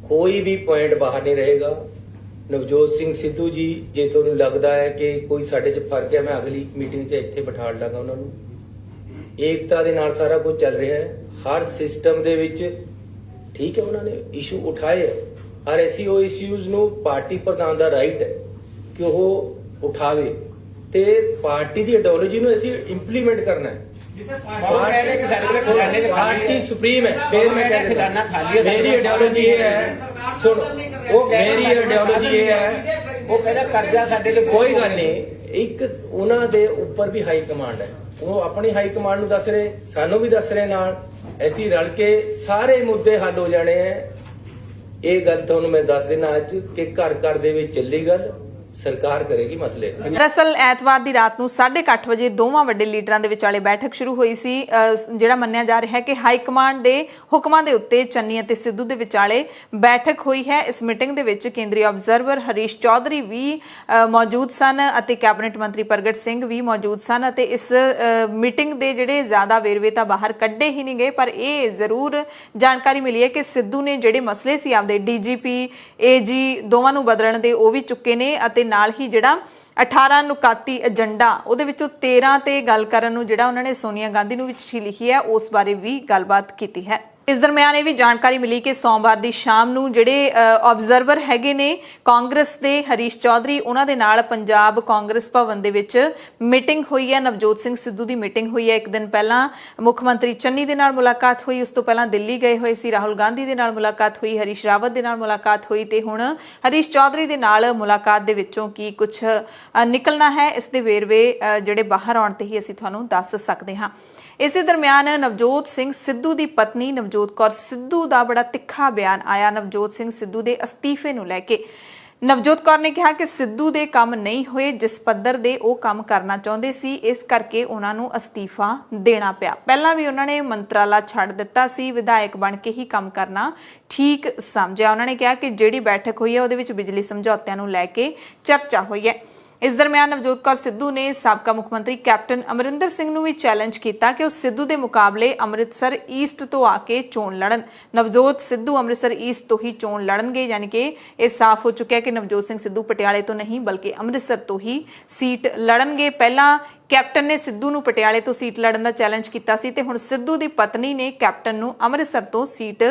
कोई भी पॉइंट बाहर नहीं रहेगा। नवजोत सिंह सिद्धू जी, जे ਤੁਹਾਨੂੰ ਲੱਗਦਾ ਹੈ ਕਿ ਕੋਈ ਸਾਡੇ 'ਚ ਫਰਕ ਹੈ, ਮੈਂ ਅਗਲੀ ਮੀਟਿੰਗ 'ਚ ਇੱਥੇ ਬਿਠਾ ਲਾਂਗਾ ਉਹਨਾਂ ਨੂੰ। ਏਕਤਾ ਦੇ ਨਾਲ ਸਾਰਾ ਕੁਝ ਚੱਲ ਰਿਹਾ ਹੈ, ਹਰ ਸਿਸਟਮ ਦੇ ਵਿੱਚ ਠੀਕ ਹੈ। ਉਹਨਾਂ ਨੇ ਇਸ਼ੂ ਉਠਾਏ, ਹਰ SEO ਇਸ਼ੂਜ਼ ਨੂੰ ਪਾਰਟੀ ਪ੍ਰਧਾਨ ਦਾ ਰਾਈਟ ਹੈ ਕਿ ਉਹ ਉਠਾਵੇ ਤੇ ਪਾਰਟੀ ਦੀ ਆਈਡੀਓਲੋਜੀ ਨੂੰ ਅਸੀਂ ਇੰਪਲੀਮੈਂਟ ਕਰਨਾ ਹੈ। पार्टी सुप्रीम है, फिर मैं कह खजाना खाली है, मेरी आइडियोलॉजी ये है, सुनो, वो मेरी आइडियोलॉजी ये है, वो कहता कर्जा साडे ते कोई गल नहीं। एक ਉਹਨਾਂ ਦੇ ਉੱਪਰ ਵੀ ਹਾਈ ਕਮਾਂਡ ਹੈ, ਉਹ ਆਪਣੀ ਹਾਈ ਕਮਾਂਡ ਨੂੰ ਦੱਸ ਰਹੇ, ਸਾਨੂੰ ਵੀ ਦੱਸ ਰਹੇ ਨਾਲ, ਅਸੀਂ ਰਲ ਕੇ ਸਾਰੇ ਮੁੱਦੇ ਹੱਲ ਹੋ ਜਾਣੇ ਹੈ। ਇਹ ਗੱਲ ਤੁਹਾਨੂੰ ਮੈਂ ਦੱਸ ਦੇਣਾ ਅੱਜ ਕਿ ਘਰ ਘਰ ਦੇ ਵਿੱਚ ਚੱਲੀ ਗੱਲ, ਸਰਕਾਰ ਕਰੇਗੀ ਮਸਲੇ ਦਾ। ਦਰਅਸਲ ਐਤਵਾਰ ਦੀ ਰਾਤ ਨੂੰ 8:30 ਵਜੇ ਦੋਵਾਂ ਵੱਡੇ ਲੀਡਰਾਂ ਦੇ ਵਿਚਾਲੇ ਬੈਠਕ ਸ਼ੁਰੂ ਹੋਈ ਸੀ। ਜਿਹੜਾ ਮੰਨਿਆ ਜਾ ਰਿਹਾ ਹੈ ਕਿ ਹਾਈ ਕਮਾਂਡ ਦੇ ਹੁਕਮਾਂ ਦੇ ਉੱਤੇ ਚੰਨੀ ਅਤੇ ਸਿੱਧੂ ਦੇ ਵਿਚਾਲੇ ਬੈਠਕ ਹੋਈ ਹੈ। ਇਸ ਮੀਟਿੰਗ ਦੇ ਵਿੱਚ ਕੇਂਦਰੀ ਆਬਜ਼ਰਵਰ ਹਰੀਸ਼ ਚੌਧਰੀ ਵੀ ਮੌਜੂਦ ਸਨ ਅਤੇ ਕੈਬਨਿਟ ਮੰਤਰੀ ਪ੍ਰਗਟ ਸਿੰਘ ਵੀ ਮੌਜੂਦ ਸਨ ਅਤੇ ਇਸ ਮੀਟਿੰਗ ਦੇ ਜਿਹੜੇ ਜ਼ਿਆਦਾ ਵੇਰਵੇ ਤਾਂ ਬਾਹਰ ਕੱਢੇ ਹੀ ਨਹੀਂ ਗਏ, ਪਰ ਇਹ ਜ਼ਰੂਰ ਜਾਣਕਾਰੀ ਮਿਲੀ ਹੈ ਕਿ ਸਿੱਧੂ ਨੇ ਜਿਹੜੇ ਮਸਲੇ ਸੀ ਆਪਦੇ ਡੀਜੀਪੀ ਏਜੀ ਦੋਵਾਂ ਨੂੰ ਬਦਲਣ ਦੇ ਉਹ ਵੀ ਚੁੱਕੇ ਨੇ ਅਤੇ ਨਾਲ ਹੀ ਜਿਹੜਾ 18 ਨੁਕਾਤੀ ਏਜੰਡਾ ਉਹਦੇ ਵਿੱਚੋਂ 13 ਤੇ ਗੱਲ ਕਰਨ ਨੂੰ ਜਿਹੜਾ ਉਹਨਾਂ ਨੇ ਸੋਨੀਆ ਗਾਂਧੀ ਨੂੰ ਵੀ ਚਿੱਠੀ ਲਿਖੀ ਹੈ ਉਸ ਬਾਰੇ ਵੀ ਗੱਲਬਾਤ ਕੀਤੀ ਹੈ। ਇਸ ਦਰਮਿਆਨ ਇਹ ਵੀ ਜਾਣਕਾਰੀ ਮਿਲੀ ਕਿ ਸੋਮਵਾਰ ਦੀ ਸ਼ਾਮ ਨੂੰ ਜਿਹੜੇ ਆਬਜ਼ਰਵਰ ਹੈਗੇ ਨੇ ਕਾਂਗਰਸ ਦੇ ਹਰੀਸ਼ ਚੌਧਰੀ ਉਹਨਾਂ ਦੇ ਨਾਲ ਪੰਜਾਬ ਕਾਂਗਰਸ ਭਵਨ ਦੇ ਵਿੱਚ ਮੀਟਿੰਗ ਹੋਈ ਹੈ। ਨਵਜੋਤ ਸਿੰਘ ਸਿੱਧੂ ਦੀ ਮੀਟਿੰਗ ਹੋਈ ਹੈ। ਇੱਕ ਦਿਨ ਪਹਿਲਾਂ ਮੁੱਖ ਮੰਤਰੀ ਚੰਨੀ ਦੇ ਨਾਲ ਮੁਲਾਕਾਤ ਹੋਈ, ਉਸ ਤੋਂ ਪਹਿਲਾਂ ਦਿੱਲੀ ਗਏ ਹੋਏ ਸੀ, ਰਾਹੁਲ ਗਾਂਧੀ ਦੇ ਨਾਲ ਮੁਲਾਕਾਤ ਹੋਈ, ਹਰੀਸ਼ ਰਾਵਤ ਦੇ ਨਾਲ ਮੁਲਾਕਾਤ ਹੋਈ ਤੇ ਹੁਣ ਹਰੀਸ਼ ਚੌਧਰੀ ਦੇ ਨਾਲ ਮੁਲਾਕਾਤ ਦੇ ਵਿੱਚੋਂ ਕੀ ਕੁਝ ਨਿਕਲਣਾ ਹੈ ਇਸ ਦੇ ਵੇਰਵੇ ਜਿਹੜੇ ਬਾਹਰ ਆਉਣ ਤੇ ਹੀ ਅਸੀਂ ਤੁਹਾਨੂੰ ਦੱਸ ਸਕਦੇ ਹਾਂ। ਇਸੇ ਦਰਮਿਆਨ ਨਵਜੋਤ ਸਿੰਘ ਸਿੱਧੂ ਦੀ ਪਤਨੀ ਨਵਜੋਤ ਕੌਰ ਸਿੱਧੂ ਦਾ ਬੜਾ ਤਿੱਖਾ ਬਿਆਨ ਆਇਆ ਨਵਜੋਤ ਸਿੰਘ ਸਿੱਧੂ ਦੇ ਅਸਤੀਫੇ ਨੂੰ ਲੈ ਕੇ। ਨਵਜੋਤ ਕੌਰ ਨੇ ਕਿਹਾ ਕਿ ਸਿੱਧੂ ਦੇ ਕੰਮ ਨਹੀਂ ਹੋਏ ਜਿਸ ਪੱਧਰ ਦੇ ਉਹ ਕੰਮ ਕਰਨਾ ਚਾਹੁੰਦੇ ਸੀ, ਇਸ ਕਰਕੇ ਉਹਨਾਂ ਨੂੰ ਅਸਤੀਫਾ ਦੇਣਾ ਪਿਆ। ਪਹਿਲਾਂ ਵੀ ਉਹਨਾਂ ਨੇ ਮੰਤਰਾਲਾ ਛੱਡ ਦਿੱਤਾ ਸੀ, ਵਿਧਾਇਕ ਬਣ ਕੇ ਹੀ ਕੰਮ ਕਰਨਾ ਠੀਕ ਸਮਝਿਆ। ਉਹਨਾਂ ਨੇ ਕਿਹਾ ਕਿ ਜਿਹੜੀ ਬੈਠਕ ਹੋਈ ਹੈ ਉਹਦੇ ਵਿੱਚ ਬਿਜਲੀ ਸਮਝੌਤਿਆਂ ਨੂੰ ਲੈ ਕੇ ਚਰਚਾ ਹੋਈ ਹੈ। ਇਸ ਦਰਮਿਆਨ ਨਵਜੋਤ ਕੌਰ ਸਿੱਧੂ ਨੇ ਸਾਬਕਾ ਮੁੱਖ ਮੰਤਰੀ ਕੈਪਟਨ ਅਮਰਿੰਦਰ ਸਿੰਘ ਨੂੰ ਵੀ ਚੈਲੰਜ ਕੀਤਾ ਕਿ ਉਹ ਸਿੱਧੂ ਦੇ ਮੁਕਾਬਲੇ ਅੰਮ੍ਰਿਤਸਰ ਈਸਟ ਤੋਂ ਆ ਕੇ ਚੋਣ ਲੜਨ। ਨਵਜੋਤ ਸਿੱਧੂ ਅੰਮ੍ਰਿਤਸਰ ਈਸਟ ਤੋਂ ਹੀ ਚੋਣ ਲੜਨਗੇ, ਯਾਨੀ ਕਿ ਇਹ ਸਾਫ਼ ਹੋ ਚੁੱਕਿਆ ਕਿ ਨਵਜੋਤ ਸਿੰਘ ਸਿੱਧੂ ਪਟਿਆਲੇ ਤੋਂ ਨਹੀਂ ਬਲਕਿ ਅੰਮ੍ਰਿਤਸਰ ਤੋਂ ਹੀ ਸੀਟ ਲੜਨਗੇ। ਪਹਿਲਾਂ ਕੈਪਟਨ ਨੇ ਸਿੱਧੂ ਨੂੰ ਪਟਿਆਲੇ ਤੋਂ ਸੀਟ ਲੜਨ ਦਾ ਚੈਲੰਜ ਕੀਤਾ ਸੀ ਤੇ ਹੁਣ ਸਿੱਧੂ ਦੀ ਪਤਨੀ ਨੇ ਕੈਪਟਨ ਨੂੰ ਅੰਮ੍ਰਿਤਸਰ ਤੋਂ ਸੀਟ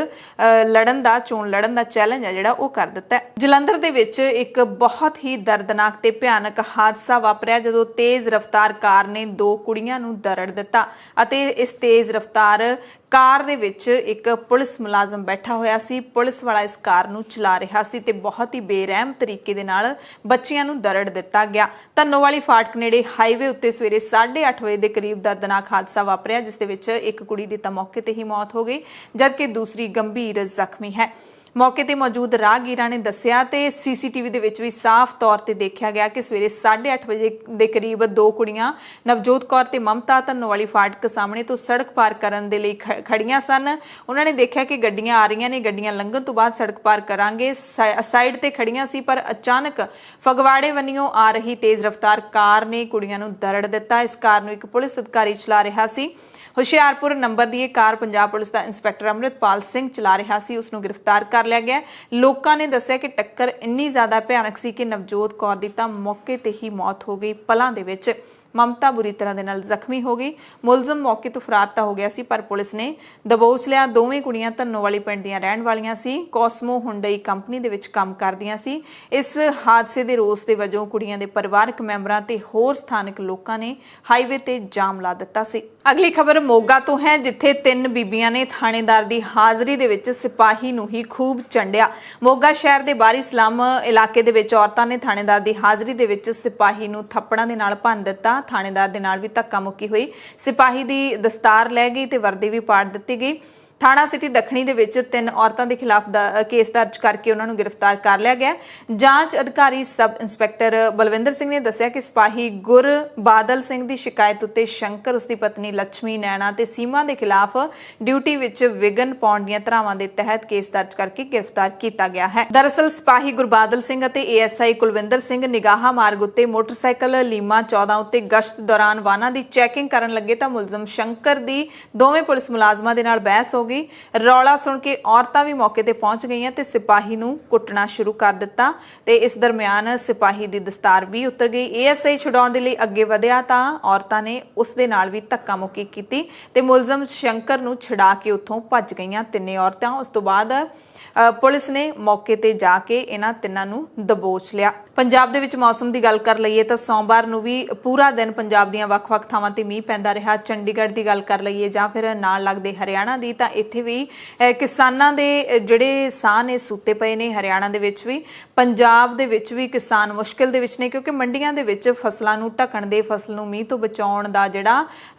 ਚੋਣ ਲੜਨ ਦਾ ਚੈਲੰਜ ਹੈ ਜਿਹੜਾ ਉਹ ਕਰ ਦਿੱਤਾ ਹੈ। ਜਲੰਧਰ ਦੇ ਵਿੱਚ ਇੱਕ ਬਹੁਤ ਹੀ ਦਰਦਨਾਕ ਤੇ ਭਿਆਨਕ ਹਾਦਸਾ ਵਾਪਰਿਆ ਜਦੋਂ ਤੇਜ਼ ਰਫ਼ਤਾਰ ਕਾਰ ਨੇ 2 ਕੁੜੀਆਂ ਨੂੰ ਦਰੜ ਦਿੱਤਾ ਅਤੇ ਇਸ ਤੇਜ਼ ਰਫ਼ਤਾਰ ਕਾਰ ਦੇ ਵਿੱਚ ਇੱਕ ਪੁਲਿਸ ਮੁਲਾਜ਼ਮ ਬੈਠਾ ਹੋਇਆ ਸੀ। ਪੁਲਿਸ ਵਾਲਾ ਇਸ ਕਾਰ ਨੂੰ ਚਲਾ ਰਿਹਾ ਸੀ ਤੇ ਬਹੁਤ ਹੀ ਬੇਰਹਿਮ ਤਰੀਕੇ ਦੇ ਨਾਲ ਬੱਚੀਆਂ ਨੂੰ ਦਰੜ ਦਿੱਤਾ ਗਿਆ। ਧੰਨੋਵਾਲੀ ਫਾਟਕ ਨੇੜੇ ਹਾਈਵੇ ਉੱਤੇ ਸਵੇਰੇ 8:30 ਵਜੇ ਦੇ ਕਰੀਬ ਦਰਦਨਾਕ ਹਾਦਸਾ ਵਾਪਰਿਆ ਜਿਸ ਦੇ ਵਿੱਚ ਇੱਕ ਕੁੜੀ ਦੀ ਤਾਂ ਮੌਕੇ ਤੇ ਹੀ ਮੌਤ ਹੋ ਗਈ ਜਦਕਿ ਦੂਸਰੀ ਗੰਭੀਰ ਜ਼ਖਮੀ ਹੈ। ਮੌਕੇ ਤੇ ਮੌਜੂਦ ਰਾਹਗੀਰਾਂ ਨੇ ਦੱਸਿਆ ਤੇ ਸੀਸੀਟੀਵੀ ਦੇ ਵਿੱਚ ਵੀ ਸਾਫ਼ ਤੌਰ ਤੇ ਦੇਖਿਆ ਗਿਆ ਕਿ ਸਵੇਰੇ 8:30 ਵਜੇ ਦੇ ਕਰੀਬ 2 ਕੁੜੀਆਂ ਨਵਜੋਤ ਕੌਰ ਤੇ ਮਮਤਾ ਧੰਨੋਵਾਲੀ ਫਾਟਕ ਸਾਹਮਣੇ ਤੋਂ ਸੜਕ ਪਾਰ ਕਰਨ ਦੇ ਲਈ ਖੜੀਆਂ ਸਨ। ਉਹਨਾਂ ਨੇ ਦੇਖਿਆ ਕਿ ਗੱਡੀਆਂ ਆ ਰਹੀਆਂ ਨੇ, ਗੱਡੀਆਂ ਲੰਘਣ ਤੋਂ ਬਾਅਦ ਸੜਕ ਪਾਰ ਕਰਾਂਗੇ, ਸਾਈਡ ਤੇ ਖੜੀਆਂ ਸੀ, ਪਰ ਅਚਾਨਕ ਫਗਵਾੜੇ ਵੱਲੋਂ ਆ ਰਹੀ ਤੇਜ਼ ਰਫ਼ਤਾਰ ਕਾਰ ਨੇ ਕੁੜੀਆਂ ਨੂੰ ਦਰੜ ਦਿੱਤਾ। ਇਸ ਕਾਰ ਨੂੰ ਇੱਕ ਪੁਲਿਸ ਅਧਿਕਾਰੀ ਚਲਾ ਰਿਹਾ ਸੀ। ਹੁਸ਼ਿਆਰਪੁਰ ਨੰਬਰ ਦੀ ਇਹ ਕਾਰ ਪੰਜਾਬ ਪੁਲਿਸ ਦਾ ਇੰਸਪੈਕਟਰ ਅੰਮ੍ਰਿਤਪਾਲ ਸਿੰਘ ਚਲਾ ਰਿਹਾ ਸੀ, ਉਸ ਨੂੰ ਗ੍ਰਿਫਤਾਰ ਕਰ ਲਿਆ ਗਿਆ। ਲੋਕਾਂ ਨੇ ਦੱਸਿਆ ਕਿ ਟੱਕਰ ਇੰਨੀ ਜ਼ਿਆਦਾ ਭਿਆਨਕ ਸੀ ਕਿ ਨਵਜੋਤ ਕੌਰ ਦੀ ਤਾਂ ਮੌਕੇ ਤੇ ਹੀ ਮੌਤ ਹੋ ਗਈ ਪਲਾਂ ਦੇ ਵਿੱਚ। ਮਮਤਾ ਬੁਰੀ ਤਰ੍ਹਾਂ ਦੇ ਨਾਲ ਜ਼ਖਮੀ ਹੋ ਗਈ। ਮੁਲਜ਼ਮ ਮੌਕੇ ਤੋਂ ਫਰਾਰ ਤਾਂ ਹੋ ਗਿਆ ਸੀ ਪਰ ਪੁਲਿਸ ਨੇ ਦਬੋਚ ਲਿਆ। ਦੋਵੇਂ ਕੁੜੀਆਂ ਧੰਨੋਵਾਲੀ ਪਿੰਡ ਦੀਆਂ ਰਹਿਣ ਵਾਲੀਆਂ ਸੀ, ਕੋਸਮੋ ਹੁੰਡਈ ਕੰਪਨੀ ਦੇ ਵਿੱਚ ਕੰਮ ਕਰਦੀਆਂ ਸੀ। ਇਸ ਹਾਦਸੇ ਦੇ ਰੋਸ ਦੇ ਵਜੋਂ ਕੁੜੀਆਂ ਦੇ ਪਰਿਵਾਰਕ ਮੈਂਬਰਾਂ ਤੇ ਹੋਰ ਸਥਾਨਕ ਲੋਕਾਂ ਨੇ ਹਾਈਵੇ ਤੇ ਜਾਮ ਲਾ ਦਿੱਤਾ ਸੀ। ਅਗਲੀ ਖਬਰ ਮੋਗਾ ਤੋਂ ਹੈ ਜਿੱਥੇ 3 ਬੀਬੀਆਂ ਨੇ ਥਾਣੇਦਾਰ ਦੀ ਹਾਜ਼ਰੀ ਦੇ ਵਿੱਚ ਸਿਪਾਹੀ ਨੂੰ ਹੀ ਖੂਬ ਚੰਡਿਆ। ਮੋਗਾ ਸ਼ਹਿਰ ਦੇ ਬਾਰੀ ਸਲਮ ਇਲਾਕੇ ਦੇ ਵਿੱਚ ਔਰਤਾਂ ਨੇ ਥਾਣੇਦਾਰ ਦੀ ਹਾਜ਼ਰੀ ਦੇ ਵਿੱਚ ਸਿਪਾਹੀ ਨੂੰ ਥੱਪੜਾਂ ਦੇ ਨਾਲ ਭੰਨ ਦਿੱਤਾ। ਥਾਣੇਦਾਰ ਦੇ ਨਾਲ ਵੀ ਧੱਕਾ ਮੁੱਕੀ ਹੋਈ। ਸਿਪਾਹੀ ਦੀ ਦਸਤਾਰ ਲੈ ਗਈ ਤੇ ਵਰਦੀ ਵੀ ਪਾੜ ਦਿੱਤੀ ਗਈ। ਥਾਣਾ ਸਿਟੀ ਦੱਖਣੀ ਦੇ ਵਿੱਚ 3 ਔਰਤਾਂ ਦੇ ਖਿਲਾਫ ਕੇਸ ਦਰਜ ਕਰਕੇ ਉਹਨਾਂ ਨੂੰ ਗ੍ਰਿਫਤਾਰ ਕਰ ਲਿਆ ਗਿਆ। ਜਾਂਚ ਅਧਿਕਾਰੀ ਸਬ ਇੰਸਪੈਕਟਰ ਬਲਵਿੰਦਰ ਸਿੰਘ ਨੇ ਦੱਸਿਆ ਕਿ ਸਿਪਾਹੀ ਗੁਰਬਾਦਲ ਸਿੰਘ ਦੀ ਸ਼ਿਕਾਇਤ ਉੱਤੇ ਸ਼ੰਕਰ, ਉਸਦੀ ਪਤਨੀ ਲక్ష్ਮੀ, ਨੈਣਾ ਤੇ ਸੀਮਾ ਦੇ ਖਿਲਾਫ ਡਿਊਟੀ ਵਿੱਚ ਵਿਘਨ ਪਾਉਣ ਦੀਆਂ ਧਾਰਾਵਾਂ ਦੇ ਤਹਿਤ ਕੇਸ ਦਰਜ ਕਰਕੇ ਗ੍ਰਿਫਤਾਰ ਕੀਤਾ ਗਿਆ ਹੈ। ਦਰਅਸਲ ਸਿਪਾਹੀ ਗੁਰਬਾਦਲ ਸਿੰਘ ਅਤੇ ਏਐਸਆਈ ਕੁਲਵਿੰਦਰ ਸਿੰਘ ਨਿਗਾਹਾ ਮਾਰਗ ਉੱਤੇ ਮੋਟਰਸਾਈਕਲ ਲੀਮਾ 14 ਉੱਤੇ ਗਸ਼ਤ ਦੌਰਾਨ ਵਾਹਨਾਂ ਦੀ ਚੈਕਿੰਗ ਕਰਨ ਲੱਗੇ ਤਾਂ ਮੁਲਜ਼ਮ ਸ਼ੰਕਰ ਦੀ ਦੋਵੇਂ ਪੁਲਿਸ ਮੁਲਾਜ਼ਮਾਂ ਦੇ ਨਾਲ ਬਹਿਸ ਹੋ ਗਈ। ਰੌਲਾ ਸੁਣ ਕੇ ਔਰਤਾਂ ਵੀ ਮੌਕੇ ਤੇ ਪਹੁੰਚ ਗਈਆਂ ਤੇ ਸਿਪਾਹੀ ਨੂੰ ਕੁੱਟਣਾ ਸ਼ੁਰੂ ਕਰ ਦਿੱਤਾ ਤੇ ਇਸ ਦਰਮਿਆਨ ਸਿਪਾਹੀ ਦੀ ਦਸਤਾਰ ਵੀ ਉਤਰ ਗਈ। ਏਐਸਆਈ ਛੁਡਾਉਣ ਦੇ ਲਈ ਅੱਗੇ ਵਧਿਆ ਤਾਂ ਔਰਤਾਂ ਨੇ ਉਸ ਦੇ ਨਾਲ ਵੀ ਧੱਕਾ ਮੁੱਕੀ ਕੀਤੀ ਤੇ ਮੁਲਜ਼ਮ ਸ਼ੰਕਰ ਨੂੰ ਛੁਡਾ ਕੇ ਉੱਥੋਂ ਭੱਜ ਗਈਆਂ 3 ਔਰਤਾਂ। ਉਸ ਤੋਂ ਬਾਅਦ ਪੁਲਿਸ ਨੇ ਮੌਕੇ ਤੇ ਜਾ ਕੇ ਇਹਨਾਂ 3 ਨੂੰ ਦਬੋਚ ਲਿਆ। ਪੰਜਾਬ ਦੇ ਵਿੱਚ ਮੌਸਮ ਦੀ ਗੱਲ ਕਰ ਲਈਏ ਤਾਂ ਸੋਮਵਾਰ ਨੂੰ ਵੀ ਪੂਰਾ ਦਿਨ ਪੰਜਾਬ ਦੀਆਂ ਵੱਖ-ਵੱਖ ਥਾਵਾਂ ਤੇ ਮੀਂਹ ਪੈਂਦਾ ਰਿਹਾ। ਚੰਡੀਗੜ੍ਹ ਦੀ ਗੱਲ ਕਰ ਲਈਏ ਜਾਂ ਫਿਰ ਨਾਲ ਲੱਗਦੇ ਹਰਿਆਣਾ ਦੀ ਤਾਂ ਇੱਥੇ ਵੀ ਕਿਸਾਨਾਂ ਦੇ ਜਿਹੜੇ ਸਾਹ ਨੇ ਸੁੱਤੇ ਪਏ ਨੇ। ਹਰਿਆਣਾ ਦੇ ਵਿੱਚ ਵੀ, ਪੰਜਾਬ ਦੇ ਵਿੱਚ ਵੀ ਕਿਸਾਨ ਮੁਸ਼ਕਿਲ ਦੇ ਵਿੱਚ ਨੇ ਕਿਉਂਕਿ ਮੰਡੀਆਂ ਦੇ ਵਿੱਚ ਫਸਲਾਂ ਨੂੰ ਢੱਕਣ ਦੇ, ਫਸਲ ਨੂੰ ਮੀਂਹ ਤੋਂ ਬਚਾਉਣ ਦਾ ਜਿਹੜਾ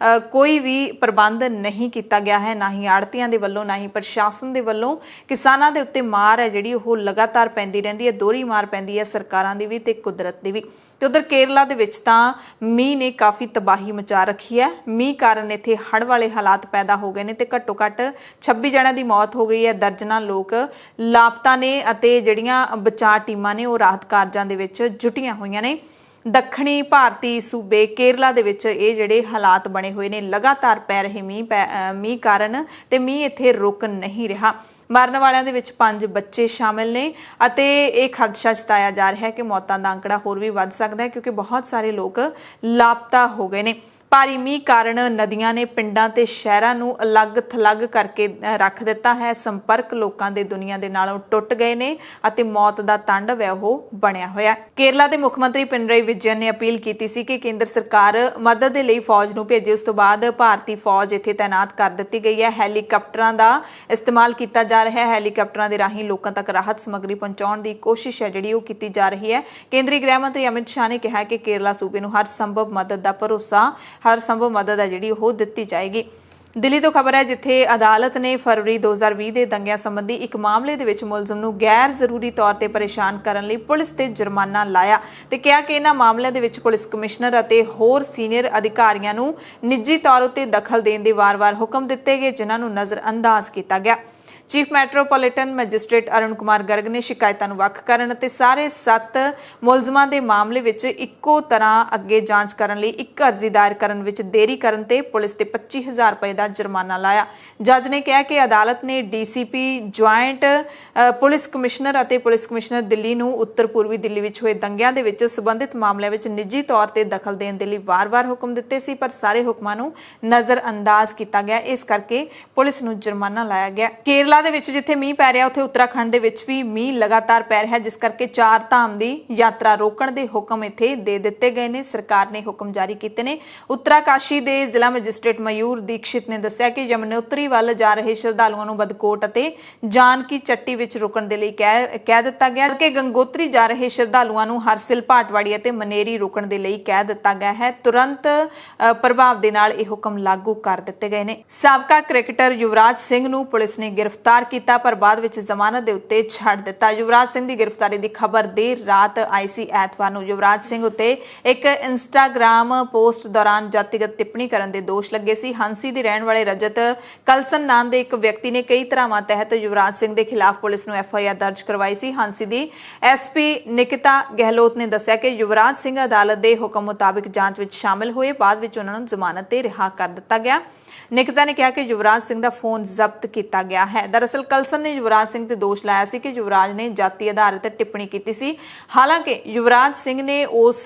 ਕੋਈ ਵੀ ਪ੍ਰਬੰਧ ਨਹੀਂ ਕੀਤਾ ਗਿਆ ਹੈ, ਨਾ ਹੀ ਆੜ੍ਹਤੀਆਂ ਦੇ ਵੱਲੋਂ ਨਾ ਹੀ ਪ੍ਰਸ਼ਾਸਨ ਦੇ ਵੱਲੋਂ। ਕਿਸਾਨਾਂ ਦੇ ਉੱਤੇ ਮਾਰ ਹੈ ਜਿਹੜੀ ਉਹ ਲਗਾਤਾਰ ਪੈਂਦੀ ਰਹਿੰਦੀ ਹੈ, ਦੋਹਰੀ ਮਾਰ ਪੈਂਦੀ ਹੈ। ਸਰਕਾਰਾਂ ਦੀ ਵੀ ਤੇ ਕੁਦਰਤ ਦੀ ਵੀ। ਤੇ ਉਧਰ ਕੇਰਲਾ ਦੇ ਵਿੱਚ ਤਾਂ ਮੀਂਹ ਨੇ ਕਾਫੀ ਤਬਾਹੀ ਮਚਾ ਰੱਖੀ ਹੈ। ਮੀਂਹ ਕਾਰਨ ਇੱਥੇ ਹੜ੍ਹ ਵਾਲੇ ਹਾਲਾਤ ਪੈਦਾ ਹੋ ਗਏ ਨੇ ਤੇ ਘੱਟੋ ਘੱਟ 26 ਜਣਿਆਂ ਦੀ ਮੌਤ ਹੋ ਗਈ ਹੈ। ਦਰਜਨਾਂ ਲੋਕ ਲਾਪਤਾ ਨੇ ਅਤੇ ਜਿਹੜੀਆਂ ਬਚਾਅ ਟੀਮਾਂ ਨੇ ਉਹ ਰਾਹਤ ਕਾਰਜਾਂ ਦੇ ਵਿੱਚ ਜੁਟੀਆਂ ਹੋਈਆਂ ਨੇ। ਦੱਖਣੀ ਭਾਰਤੀ ਸੂਬੇ ਕੇਰਲਾ ਦੇ ਵਿੱਚ ਇਹ ਜਿਹੜੇ ਹਾਲਾਤ ਬਣੇ ਹੋਏ ਨੇ, ਲਗਾਤਾਰ ਪੈ ਰਹੇ ਮੀਂਹ ਕਾਰਨ ਤੇ ਮੀਂਹ ਇੱਥੇ ਰੁਕ ਨਹੀਂ ਰਿਹਾ। ਮਰਨ ਵਾਲਿਆਂ ਦੇ ਵਿੱਚ 5 ਬੱਚੇ ਸ਼ਾਮਿਲ ਨੇ ਅਤੇ ਇਹ ਖਦਸ਼ਾ ਜਤਾਇਆ ਜਾ ਰਿਹਾ ਹੈ ਕਿ ਮੌਤਾਂ ਦਾ ਅੰਕੜਾ ਹੋਰ ਵੀ ਵੱਧ ਸਕਦਾ ਹੈ ਕਿਉਂਕਿ ਬਹੁਤ ਸਾਰੇ ਲੋਕ ਲਾਪਤਾ ਹੋ ਗਏ ਨੇ। ਭਾਰੀ ਮੀਂਹ ਕਾਰਨ ਨਦੀਆਂ ਨੇ ਪਿੰਡਾਂ ਤੇ ਸ਼ਹਿਰਾਂ ਨੂੰ ਅਲੱਗ-ਥਲੱਗ ਕਰਕੇ ਰੱਖ ਦਿੱਤਾ ਹੈ। ਸੰਪਰਕ ਲੋਕਾਂ ਦੇ ਦੁਨੀਆ ਦੇ ਨਾਲੋਂ ਟੁੱਟ ਗਏ ਨੇ ਅਤੇ ਮੌਤ ਦਾ ਤਾਂਡਵ ਹੈ ਉਹ ਬਣਿਆ ਹੋਇਆ। ਕੇਰਲਾ ਦੇ ਮੁੱਖ ਮੰਤਰੀ ਪਿਨਰਾਈ ਵਿਜਯਨ ਨੇ ਅਪੀਲ ਕੀਤੀ ਸੀ ਕਿ ਕੇਂਦਰ ਸਰਕਾਰ ਮਦਦ ਦੇ ਲਈ ਫੌਜ ਨੂੰ ਭੇਜੇ। ਉਸ ਤੋਂ ਬਾਅਦ ਭਾਰਤੀ ਫੌਜ ਇੱਥੇ ਤਾਇਨਾਤ ਕਰ ਦਿੱਤੀ ਗਈ ਹੈ। ਹੈਲੀਕਾਪਟਰਾਂ ਦਾ ਇਸਤੇਮਾਲ ਕੀਤਾ ਜਾ ਰਿਹਾ ਹੈ। ਹੈਲੀਕਾਪਟਰਾਂ ਦੇ ਰਾਹੀਂ ਲੋਕਾਂ ਤੱਕ ਰਾਹਤ ਸਮੱਗਰੀ ਪਹੁੰਚਾਉਣ ਦੀ ਕੋਸ਼ਿਸ਼ ਹੈ ਜਿਹੜੀ ਉਹ ਕੀਤੀ ਜਾ ਰਹੀ ਹੈ। ਕੇਂਦਰੀ ਗ੍ਰਹਿ ਮੰਤਰੀ ਅਮਿਤ ਸ਼ਾਹ ਨੇ ਕਿਹਾ ਕਿ ਕੇਰਲਾ ਸੂਬੇ ਨੂੰ ਹਰ ਸੰਭਵ ਮਦਦ ਦਾ ਭਰੋਸਾ ਹਰ ਸੰਭਵ ਮਦਦ ਹੈ ਜਿਹੜੀ ਉਹ ਦਿੱਤੀ ਜਾਏਗੀ। ਦਿੱਲੀ ਤੋਂ ਖਬਰ ਹੈ ਜਿੱਥੇ ਅਦਾਲਤ ਨੇ ਫਰਵਰੀ 2020 ਦੇ ਦੰਗਿਆਂ ਸੰਬੰਧੀ ਇੱਕ ਮਾਮਲੇ ਦੇ ਵਿੱਚ ਮੁਲਜ਼ਮ ਨੂੰ ਗੈਰ ਜ਼ਰੂਰੀ ਤੌਰ ਤੇ ਪਰੇਸ਼ਾਨ ਕਰਨ ਲਈ ਪੁਲਿਸ ਤੇ ਜੁਰਮਾਨਾ ਲਾਇਆ ਤੇ ਕਿਹਾ ਕਿ ਇਹਨਾਂ ਮਾਮਲਿਆਂ ਦੇ ਵਿੱਚ ਪੁਲਿਸ ਕਮਿਸ਼ਨਰ ਅਤੇ ਹੋਰ ਸੀਨੀਅਰ ਅਧਿਕਾਰੀਆਂ ਨੂੰ ਨਿੱਜੀ ਤੌਰ ਉੱਤੇ ਦਖਲ ਦੇਣ ਦੇ ਵਾਰ-ਵਾਰ ਹੁਕਮ ਦਿੱਤੇ ਗਏ ਜਿਨ੍ਹਾਂ ਨੂੰ ਨਜ਼ਰਅੰਦਾਜ਼ ਕੀਤਾ ਗਿਆ। Chief metropolitan magistrate Arun Kumar Garg ਨੇ ਸ਼ਿਕਾਇਤਾਂ ਨੂੰ ਵੱਖ ਕਰਨ ਅਤੇ ਸਾਰੇ 7 ਮੁਲਜ਼ਮਾਂ ਦੇ ਮਾਮਲੇ ਵਿੱਚ ਇੱਕੋ ਤਰ੍ਹਾਂ ਅੱਗੇ ਜਾਂਚ ਕਰਨ ਲਈ ਇੱਕ ਅਰਜ਼ੀ ਦਾਇਰ ਕਰਨ ਵਿੱਚ ਦੇਰੀ ਕਰਨ ਤੇ ਪੁਲਿਸ ਤੇ 25,000 ਰੁਪਏ ਦਾ ਜੁਰਮਾਨਾ ਲਾਇਆ। ਜੱਜ ਨੇ ਕਿਹਾ ਕਿ ਅਦਾਲਤ ਨੇ ਡੀਸੀਪੀ ਜੁਆਇੰਟ ਪੁਲਿਸ ਕਮਿਸ਼ਨਰ ਅਤੇ ਪੁਲਿਸ ਕਮਿਸ਼ਨਰ ਦਿੱਲੀ ਨੂੰ ਉੱਤਰ ਪੂਰਬੀ ਦਿੱਲੀ ਵਿੱਚ ਹੋਏ ਦੰਗਿਆਂ ਦੇ ਵਿੱਚ ਸੰਬੰਧਿਤ ਮਾਮਲਿਆਂ ਵਿੱਚ ਨਿੱਜੀ ਤੌਰ ਤੇ ਦਖਲ ਦੇਣ ਦੇ ਲਈ ਵਾਰ-ਵਾਰ ਹੁਕਮ ਦਿੱਤੇ ਸੀ, ਪਰ ਸਾਰੇ ਹੁਕਮਾਂ ਨੂੰ ਨਜ਼ਰਅੰਦਾਜ਼ ਕੀਤਾ ਗਿਆ। ਇਸ ਕਰਕੇ ਪੁਲਿਸ ਨੂੰ ਜੁਰਮਾਨਾ ਲਾਇਆ ਗਿਆ। ਕੇਰਲਾ ਦੇ ਵਿੱਚ ਜਿੱਥੇ ਮੀਂਹ ਪੈ ਰਿਹਾ ਉੱਥੇ ਉੱਤਰਾਖੰਡ ਦੇ ਵਿੱਚ ਵੀ ਮੀਂਹ ਲਗਾਤਾਰ ਪੈ ਰਿਹਾ ਜਿਸ ਕਰਕੇ 4 ਧਾਮ ਦੀ ਯਾਤਰਾ ਰੋਕਣ ਦੇ ਹੁਕਮ ਇੱਥੇ ਦੇ ਦਿੱਤੇ ਗਏ ਨੇ। ਸਰਕਾਰ ਨੇ ਹੁਕਮ ਜਾਰੀ ਕੀਤੇ ਨੇ। ਉੱਤਰਾਕਾਸ਼ੀ ਦੇ ਜ਼ਿਲ੍ਹਾ ਮੈਜਿਸਟ੍ਰੇਟ ਮਯੂਰ ਦੀਕਸ਼ਿਤ ਨੇ ਦੱਸਿਆ ਕਿ ਯਮਨੋਤਰੀ ਵੱਲ ਜਾ ਰਹੇ ਸ਼ਰਧਾਲੂਆਂ ਨੂੰ ਬਦਕੋਟ ਅਤੇ ਜਾਨਕੀ ਚੱਟੀ ਵਿੱਚ ਰੁਕਣ ਦੇ ਲਈ ਕਹਿ ਦਿੱਤਾ ਗਿਆ ਕਿ ਗੰਗੋਤਰੀ ਜਾ ਰਹੇ ਸ਼ਰਧਾਲੂਆਂ ਨੂੰ ਹਰਸਿਲ ਭਾਟਵਾੜੀ ਅਤੇ ਮਨੇਰੀ ਰੁਕਣ ਦੇ ਲਈ ਕਹਿ ਦਿੱਤਾ ਗਿਆ ਹੈ। ਤੁਰੰਤ ਪ੍ਰਭਾਵ ਦੇ ਨਾਲ ਇਹ ਹੁਕਮ ਲਾਗੂ ਕਰ ਦਿੱਤੇ ਗਏ ਨੇ। ਸਾਬਕਾ ਕ੍ਰਿਕਟਰ ਯੁਵਰਾਜ ਸਿੰਘ ਨੂੰ ਪੁਲਿਸ ਨੇ ਗ੍ਰਿਫਤਾਰ ਕੀਤਾ ਪਰ ਬਾਅਦ ਵਿੱਚ ਜ਼ਮਾਨਤ ਦੇ ਉੱਤੇ ਛੱਡ ਦਿੱਤਾ। ਯੁਵਰਾਜ ਸਿੰਘ ਦੀ ਗ੍ਰਿਫਤਾਰੀ ਦੀ ਖਬਰ ਦੇਰ ਰਾਤ ਆਈ ਸੀ। ਐਤਵਾਰ ਨੂੰ ਯੁਵਰਾਜ ਸਿੰਘ ਉੱਤੇ ਇੱਕ ਇੰਸਟਾਗ੍ਰਾਮ ਪੋਸਟ ਦੌਰਾਨ ਜਾਤੀਗਤ ਟਿੱਪਣੀ ਕਰਨ ਦੇ ਦੋਸ਼ ਲੱਗੇ ਸੀ। ਹਾਂਸੀ ਦੇ ਰਹਿਣ ਵਾਲੇ ਰਜਤ ਕਲਸਨ ਨਾਂ ਦੇ ਇੱਕ ਵਿਅਕਤੀ ਨੇ ਕਈ ਧਾਰਾਵਾਂ ਤਹਿਤ ਯੁਵਰਾਜ ਸਿੰਘ ਦੇ ਖਿਲਾਫ ਪੁਲਿਸ ਨੂੰ FIR ਦਰਜ ਕਰਵਾਈ ਸੀ। ਹਾਂਸੀ ਦੀ SP ਨਿਕਿਤਾ ਗਹਿਲੋਤ ਨੇ ਦੱਸਿਆ ਕਿ ਯੁਵਰਾਜ ਸਿੰਘ ਅਦਾਲਤ ਦੇ ਹੁਕਮ ਮੁਤਾਬਿਕ ਜਾਂਚ ਵਿੱਚ ਸ਼ਾਮਿਲ ਹੋਏ। ਬਾਅਦ ਵਿੱਚ ਉਹਨਾਂ ਨੂੰ ਜ਼ਮਾਨਤ ਤੇ ਰਿਹਾ ਕਰ ਦਿੱਤਾ ਗਿਆ। ਨਿਕਿਤਾ ਨੇ ਕਿਹਾ ਕਿ ਯੁਵਰਾਜ ਸਿੰਘ ਦਾ ਫੋਨ ਜ਼ਬਤ ਕੀਤਾ ਗਿਆ ਹੈ। ਦਰਅਸਲ ਕਲਸਨ ਨੇ ਯੁਵਰਾਜ ਸਿੰਘ ਤੇ ਦੋਸ਼ ਲਾਇਆ ਸੀ ਕਿ ਯੁਵਰਾਜ ਨੇ ਜਾਤੀ ਆਧਾਰਿਤ ਟਿੱਪਣੀ ਕੀਤੀ ਸੀ। ਹਾਲਾਂਕਿ ਯੁਵਰਾਜ ਸਿੰਘ ਨੇ ਉਸ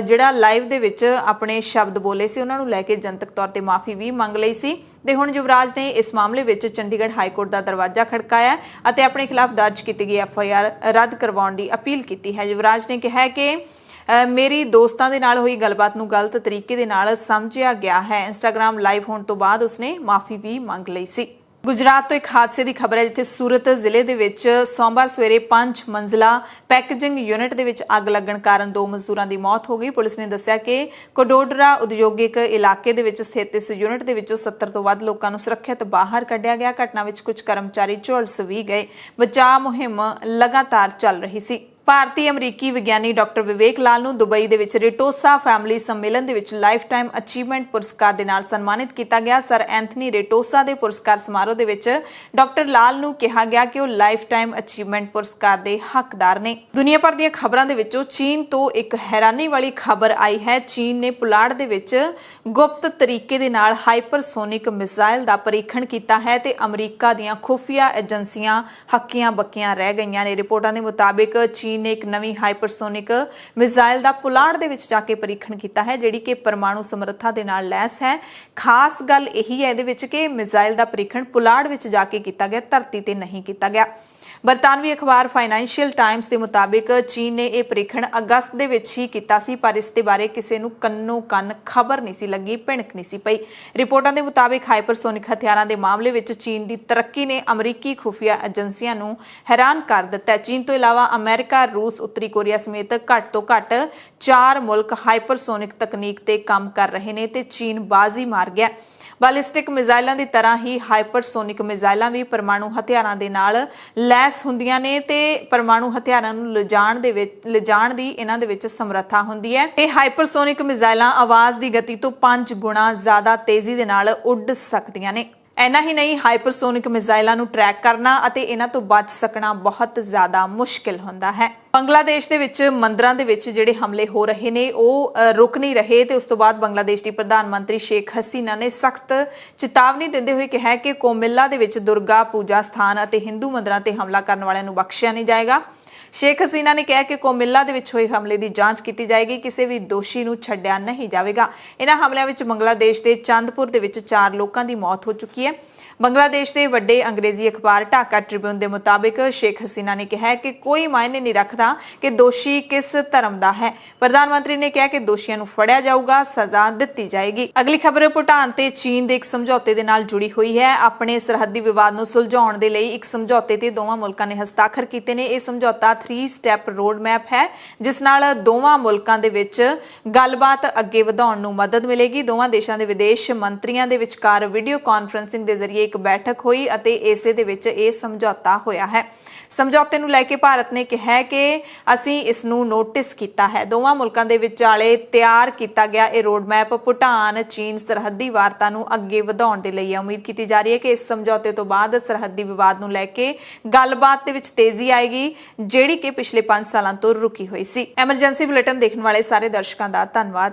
ਜਿਹੜਾ ਲਾਈਵ ਦੇ ਵਿੱਚ ਆਪਣੇ ਸ਼ਬਦ ਬੋਲੇ ਸੀ ਉਹਨਾਂ ਨੂੰ ਲੈ ਕੇ ਜਨਤਕ ਤੌਰ ਤੇ ਮਾਫੀ ਵੀ ਮੰਗ ਲਈ ਸੀ ਤੇ ਹੁਣ ਯੁਵਰਾਜ ਨੇ ਇਸ ਮਾਮਲੇ ਵਿੱਚ ਚੰਡੀਗੜ੍ਹ ਹਾਈ ਕੋਰਟ ਦਾ ਦਰਵਾਜ਼ਾ ਖੜਕਾਇਆ ਅਤੇ ਆਪਣੇ ਖਿਲਾਫ ਦਰਜ ਕੀਤੀ ਗਈ FIR ਰੱਦ ਕਰਵਾਉਣ ਦੀ ਅਪੀਲ ਕੀਤੀ ਹੈ। ਯੁਵਰਾਜ ਨੇ ਕਿਹਾ ਕਿ ਮੇਰੀ ਦੋਸਤਾਂ ਦੇ ਨਾਲ ਹੋਈ ਗੱਲਬਾਤ ਨੂੰ ਗਲਤ ਤਰੀਕੇ ਦੇ ਨਾਲ ਸਮਝਿਆ ਗਿਆ ਹੈ। ਇੰਸਟਾਗ੍ਰਾਮ ਲਾਈਵ ਹੋਣ ਤੋਂ ਬਾਅਦ ਉਸਨੇ ਮਾਫੀ ਵੀ ਮੰਗ ਲਈ ਸੀ। ਗੁਜਰਾਤ ਤੋਂ ਇੱਕ ਹਾਦਸੇ ਦੀ ਖਬਰ ਹੈ ਜਿੱਥੇ ਸੂਰਤ ਜ਼ਿਲ੍ਹੇ ਦੇ ਵਿੱਚ ਸੋਮਵਾਰ ਸਵੇਰੇ 5 ਮੰਜ਼ਿਲਾ ਪੈਕੇਜਿੰਗ ਯੂਨਿਟ ਦੇ ਵਿੱਚ ਅੱਗ ਲੱਗਣ ਕਾਰਨ 2 ਮਜ਼ਦੂਰਾਂ ਦੀ ਮੌਤ ਹੋ ਗਈ। ਪੁਲਿਸ ਨੇ ਦੱਸਿਆ ਕਿ ਕੋਡੋਡਰਾ ਉਦਯੋਗਿਕ ਇਲਾਕੇ ਦੇ ਵਿੱਚ ਸਥਿਤ ਇਸ ਯੂਨਿਟ ਦੇ ਵਿੱਚੋਂ 70 ਤੋਂ ਵੱਧ ਲੋਕਾਂ ਨੂੰ ਸੁਰੱਖਿਅਤ ਬਾਹਰ ਕੱਢਿਆ ਗਿਆ। ਘਟਨਾ ਵਿੱਚ ਕੁਝ ਕਰਮਚਾਰੀ ਝੁਲਸ ਵੀ ਗਏ। ਬਚਾਅ ਮੁਹਿੰਮ ਲਗਾਤਾਰ ਚੱਲ ਰਹੀ ਸੀ। ਭਾਰਤੀ ਅਮਰੀਕੀ ਵਿਗਿਆਨੀ ਡਾਕਟਰ ਵਿਵੇਕ ਲਾਲ ਨੂੰ ਦੁਬਈ ਦੇ ਵਿੱਚ ਰੇਟੋਸਾ ਫੈਮਿਲੀ ਸੰਮੇਲਨ ਦੇ ਵਿੱਚ ਲਾਈਫ ਟਾਈਮ ਅਚੀਵਮੈਂਟ ਪੁਰਸਕਾਰ ਦੇ ਨਾਲ ਸਨਮਾਨਿਤ ਕੀਤਾ ਗਿਆ। ਸਰ ਐਂਥਨੀ ਰੇਟੋਸਾ ਦੇ ਪੁਰਸਕਾਰ ਸਮਾਰੋਹ ਦੇ ਵਿੱਚ ਡਾਕਟਰ ਲਾਲ ਨੂੰ ਕਿਹਾ ਗਿਆ ਕਿ ਉਹ ਲਾਈਫ ਟਾਈਮ ਅਚੀਵਮੈਂਟ ਪੁਰਸਕਾਰ ਦੇ ਹੱਕਦਾਰ ਨੇ। ਦੁਨੀਆ ਭਰ ਦੀਆਂ ਖਬਰਾਂ ਦੇ ਵਿੱਚੋਂ ਚੀਨ ਤੋਂ ਇੱਕ ਹੈਰਾਨੀ ਵਾਲੀ ਖਬਰ ਆਈ ਹੈ। ਚੀਨ ਨੇ ਪੁਲਾੜ ਦੇ ਵਿੱਚ ਗੁਪਤ ਤਰੀਕੇ ਦੇ ਨਾਲ ਹਾਈਪਰਸੋਨਿਕ ਮਿਜ਼ਾਈਲ ਦਾ ਪਰੀਖਣ ਕੀਤਾ ਹੈ ਤੇ ਅਮਰੀਕਾ ਦੀਆਂ ਖੁਫੀਆ ਏਜੰਸੀਆਂ ਹੱਕੀਆਂ ਬੱਕੀਆਂ ਰਹਿ ਗਈਆਂ ਨੇ। ਰਿਪੋਰਟਾਂ ਦੇ ਮੁਤਾਬਿਕ ਚੀਨ ਨੇ ਇੱਕ ਨਵੀਂ ਹਾਈਪਰਸੋਨਿਕ ਮਿਜ਼ਾਈਲ ਦਾ ਪੁਲਾੜ ਦੇ ਵਿੱਚ ਜਾ ਕੇ ਪਰੀਖਣ ਕੀਤਾ ਹੈ ਜਿਹੜੀ ਕਿ ਪਰਮਾਣੂ ਸਮਰੱਥਾ ਦੇ ਨਾਲ ਲੈਸ ਹੈ। ਖਾਸ ਗੱਲ ਇਹੀ ਹੈ ਇਹਦੇ ਵਿੱਚ ਕਿ ਮਿਜ਼ਾਈਲ ਦਾ ਪਰੀਖਣ ਪੁਲਾੜ ਵਿੱਚ ਜਾ ਕੇ ਕੀਤਾ ਗਿਆ, ਧਰਤੀ ਤੇ ਨਹੀਂ ਕੀਤਾ ਗਿਆ। ਬਰਤਾਨਵੀ ਅਖਬਾਰ ਫਾਈਨੈਂਸ਼ੀਅਲ ਟਾਈਮਸ ਦੇ ਮੁਤਾਬਿਕ ਚੀਨ ਨੇ ਇਹ ਪ੍ਰੀਖਣ ਅਗਸਤ ਦੇ ਵਿੱਚ ਹੀ ਕੀਤਾ ਸੀ ਪਰ ਇਸ ਦੇ ਬਾਰੇ ਕਿਸੇ ਨੂੰ ਕੰਨੋ ਕੰਨ ਖਬਰ ਨਹੀਂ ਸੀ ਲੱਗੀ, ਭਿਣਕ ਨਹੀਂ ਸੀ ਪਈ। ਰਿਪੋਰਟਾਂ ਦੇ ਮੁਤਾਬਿਕ ਹਾਈਪਰਸੋਨਿਕ ਹਥਿਆਰਾਂ ਦੇ ਮਾਮਲੇ ਵਿੱਚ ਚੀਨ ਦੀ ਤਰੱਕੀ ਨੇ ਅਮਰੀਕੀ ਖੁਫੀਆ ਏਜੰਸੀਆਂ ਨੂੰ ਹੈਰਾਨ ਕਰ ਦਿੱਤਾ ਹੈ। ਚੀਨ ਤੋਂ ਇਲਾਵਾ ਅਮਰੀਕਾ, ਰੂਸ, ਉੱਤਰੀ ਕੋਰੀਆ ਸਮੇਤ ਘੱਟ ਤੋਂ ਘੱਟ 4 ਮੁਲਕ ਹਾਈਪਰਸੋਨਿਕ ਤਕਨੀਕ ਤੇ ਕੰਮ ਕਰ ਰਹੇ ਨੇ ਤੇ ਚੀਨ ਬਾਜ਼ੀ ਮਾਰ ਗਿਆ। ਬੈਲਿਸਟਿਕ ਮਿਜ਼ਾਈਲਾਂ ਦੀ ਤਰ੍ਹਾਂ ਹੀ ਹਾਈਪਰਸੋਨਿਕ ਮਿਜ਼ਾਈਲਾਂ ਵੀ ਪਰਮਾਣੂ ਹਥਿਆਰਾਂ ਦੇ ਨਾਲ ਲੈਸ ਹੁੰਦੀਆਂ ਨੇ ਤੇ ਪਰਮਾਣੂ ਹਥਿਆਰਾਂ ਨੂੰ ਲਿਜਾਣ ਦੀ ਇਹਨਾਂ ਦੇ ਵਿੱਚ ਸਮਰੱਥਾ ਹੁੰਦੀ ਹੈ। ਇਹ ਹਾਈਪਰਸੋਨਿਕ ਮਿਜ਼ਾਈਲਾਂ ਆਵਾਜ਼ ਦੀ ਗਤੀ ਤੋਂ 5 ਗੁਣਾ ਜ਼ਿਆਦਾ ਤੇਜ਼ੀ ਦੇ ਨਾਲ ਉੱਡ ਸਕਦੀਆਂ ਨੇ। ਇੰਨਾ ਹੀ ਨਹੀਂ, ਹਾਈਪਰਸੋਨਿਕ ਮਿਜ਼ਾਈਲਾਂ ਨੂੰ ਟਰੈਕ ਕਰਨਾ ਅਤੇ ਇਹਨਾਂ ਤੋਂ ਬਚ ਸਕਣਾ ਬਹੁਤ ਜ਼ਿਆਦਾ ਮੁਸ਼ਕਿਲ ਹੁੰਦਾ ਹੈ। ਬੰਗਲਾਦੇਸ਼ ਦੇ ਵਿੱਚ ਮੰਦਰਾਂ ਦੇ ਵਿੱਚ ਜਿਹੜੇ ਹਮਲੇ ਹੋ ਰਹੇ ਨੇ ਉਹ ਰੁਕ ਨਹੀਂ ਰਹੇ ਤੇ ਉਸ ਤੋਂ ਬਾਅਦ ਬੰਗਲਾਦੇਸ਼ ਦੀ ਪ੍ਰਧਾਨ ਮੰਤਰੀ ਸ਼ੇਖ ਹਸੀਨਾ ਨੇ ਸਖਤ ਚੇਤਾਵਨੀ ਦਿੰਦੇ ਹੋਏ ਕਿਹਾ ਕਿ ਕੋਮਿਲਾ ਦੇ ਵਿੱਚ ਦੁਰਗਾ ਪੂਜਾ ਸਥਾਨ ਅਤੇ ਹਿੰਦੂ ਮੰਦਰਾਂ ਤੇ ਹਮਲਾ ਕਰਨ ਵਾਲਿਆਂ ਨੂੰ ਬਖਸ਼ਿਆ ਨਹੀਂ ਜਾਏਗਾ। ਸ਼ੇਖ ਹਸੀਨਾ ਨੇ ਕਿਹਾ ਕਿ ਕੋਮਿਲਾ ਦੇ ਵਿੱਚ ਹੋਏ ਹਮਲੇ ਦੀ ਜਾਂਚ ਕੀਤੀ ਜਾਏਗੀ, ਕਿਸੇ ਵੀ ਦੋਸ਼ੀ ਨੂੰ ਛੱਡਿਆ ਨਹੀਂ ਜਾਵੇਗਾ। ਇਹਨਾਂ ਹਮਲਿਆਂ ਵਿੱਚ ਬੰਗਲਾਦੇਸ਼ ਦੇ ਚੰਦਪੁਰ ਦੇ ਵਿੱਚ 4 ਲੋਕਾਂ ਦੀ ਮੌਤ ਹੋ ਚੁੱਕੀ ਹੈ। ਬੰਗਲਾਦੇਸ਼ ਦੇ ਵੱਡੇ ਅੰਗਰੇਜ਼ੀ ਅਖਬਾਰ ਢਾਕਾ ਟ੍ਰਿਬਿਊਨ ਦੇ ਮੁਤਾਬਿਕ ਸ਼ੇਖ ਹਸੀਨਾ ਨੇ ਕਿਹਾ ਕਿ ਕੋਈ ਮਾਇਨੇ ਨਹੀਂ ਰੱਖਦਾ ਕਿ ਦੋਸ਼ੀ ਕਿਸ ਧਰਮ ਦਾ ਹੈ। ਪ੍ਰਧਾਨ ਮੰਤਰੀ ਨੇ ਕਿਹਾ ਕਿ ਦੋਸ਼ੀਆਂ ਨੂੰ ਫੜਿਆ ਜਾਊਗਾ, ਸਜ਼ਾ ਦਿੱਤੀ ਜਾਏਗੀ। ਅਗਲੀ ਖਬਰ ਭੂਟਾਨ ਤੇ ਚੀਨ ਦੇ ਇੱਕ ਸਮਝੌਤੇ ਦੇ ਨਾਲ ਜੁੜੀ ਹੋਈ ਹੈ। ਆਪਣੇ ਸਰਹੱਦੀ ਵਿਵਾਦ ਨੂੰ ਸੁਲਝਾਉਣ ਦੇ ਲਈ ਇੱਕ ਸਮਝੌਤੇ ਤੇ ਦੋਵਾਂ ਮੁਲਕਾਂ ਨੇ ਹਸਤਾਖਰ ਕੀਤੇ ਨੇ। ਇਹ ਸਮਝੌਤਾ 3 ਸਟੈਪ ਰੋਡ ਮੈਪ ਹੈ ਜਿਸ ਨਾਲ ਦੋਵਾਂ ਮੁਲਕਾਂ ਦੇ ਵਿੱਚ ਗੱਲਬਾਤ ਅੱਗੇ ਵਧਾਉਣ ਨੂੰ ਮਦਦ ਮਿਲੇਗੀ। ਦੋਵਾਂ ਦੇਸ਼ਾਂ ਦੇ ਵਿਦੇਸ਼ ਮੰਤਰੀਆਂ ਦੇ ਵਿਚਕਾਰ ਵੀਡੀਓ ਕਾਨਫਰੰਸਿੰਗ ਦੇ ਜ਼ਰੀਏ ਇੱਕ ਬੈਠਕ ਹੋਈ ਅਤੇ ਇਸੇ ਦੇ ਵਿੱਚ ਇਹ ਸਮਝੌਤਾ ਹੋਇਆ ਹੈ। ਸਮਝੌਤੇ ਨੂੰ ਲੈ ਕੇ ਭਾਰਤ ਨੇ ਕਿਹਾ ਕਿ ਅਸੀਂ ਇਸ ਨੂੰ ਨੋਟਿਸ ਕੀਤਾ ਹੈ। ਦੋਵਾਂ ਮੁਲਕਾਂ ਦੇ ਵਿਚਾਲੇ ਤਿਆਰ ਕੀਤਾ ਗਿਆ ਇਹ ਰੋਡ ਮੈਪ ਭੂਟਾਨ ਚੀਨ ਸਰਹੱਦੀ ਵਾਰਤਾ ਨੂੰ ਅੱਗੇ ਵਧਾਉਣ ਦੇ ਲਈ ਹੈ। ਉਮੀਦ ਕੀਤੀ ਜਾ ਰਹੀ ਹੈ ਕਿ ਇਸ ਸਮਝੌਤੇ ਤੋਂ ਬਾਅਦ ਸਰਹੱਦੀ ਵਿਵਾਦ ਨੂੰ ਲੈ ਕੇ ਗੱਲਬਾਤ ਦੇ ਵਿੱਚ ਤੇਜ਼ੀ ਆਏਗੀ, ਜਿਹੜੀ ਕਿ ਪਿਛਲੇ 5 ਸਾਲਾਂ ਤੋਂ ਰੁਕੀ ਹੋਈ ਸੀ। ਐਮਰਜੈਂਸੀ ਬੁਲੇਟਿਨ ਦੇਖਣ ਵਾਲੇ ਸਾਰੇ ਦਰਸ਼ਕਾਂ ਦਾ ਧੰਨਵਾਦ।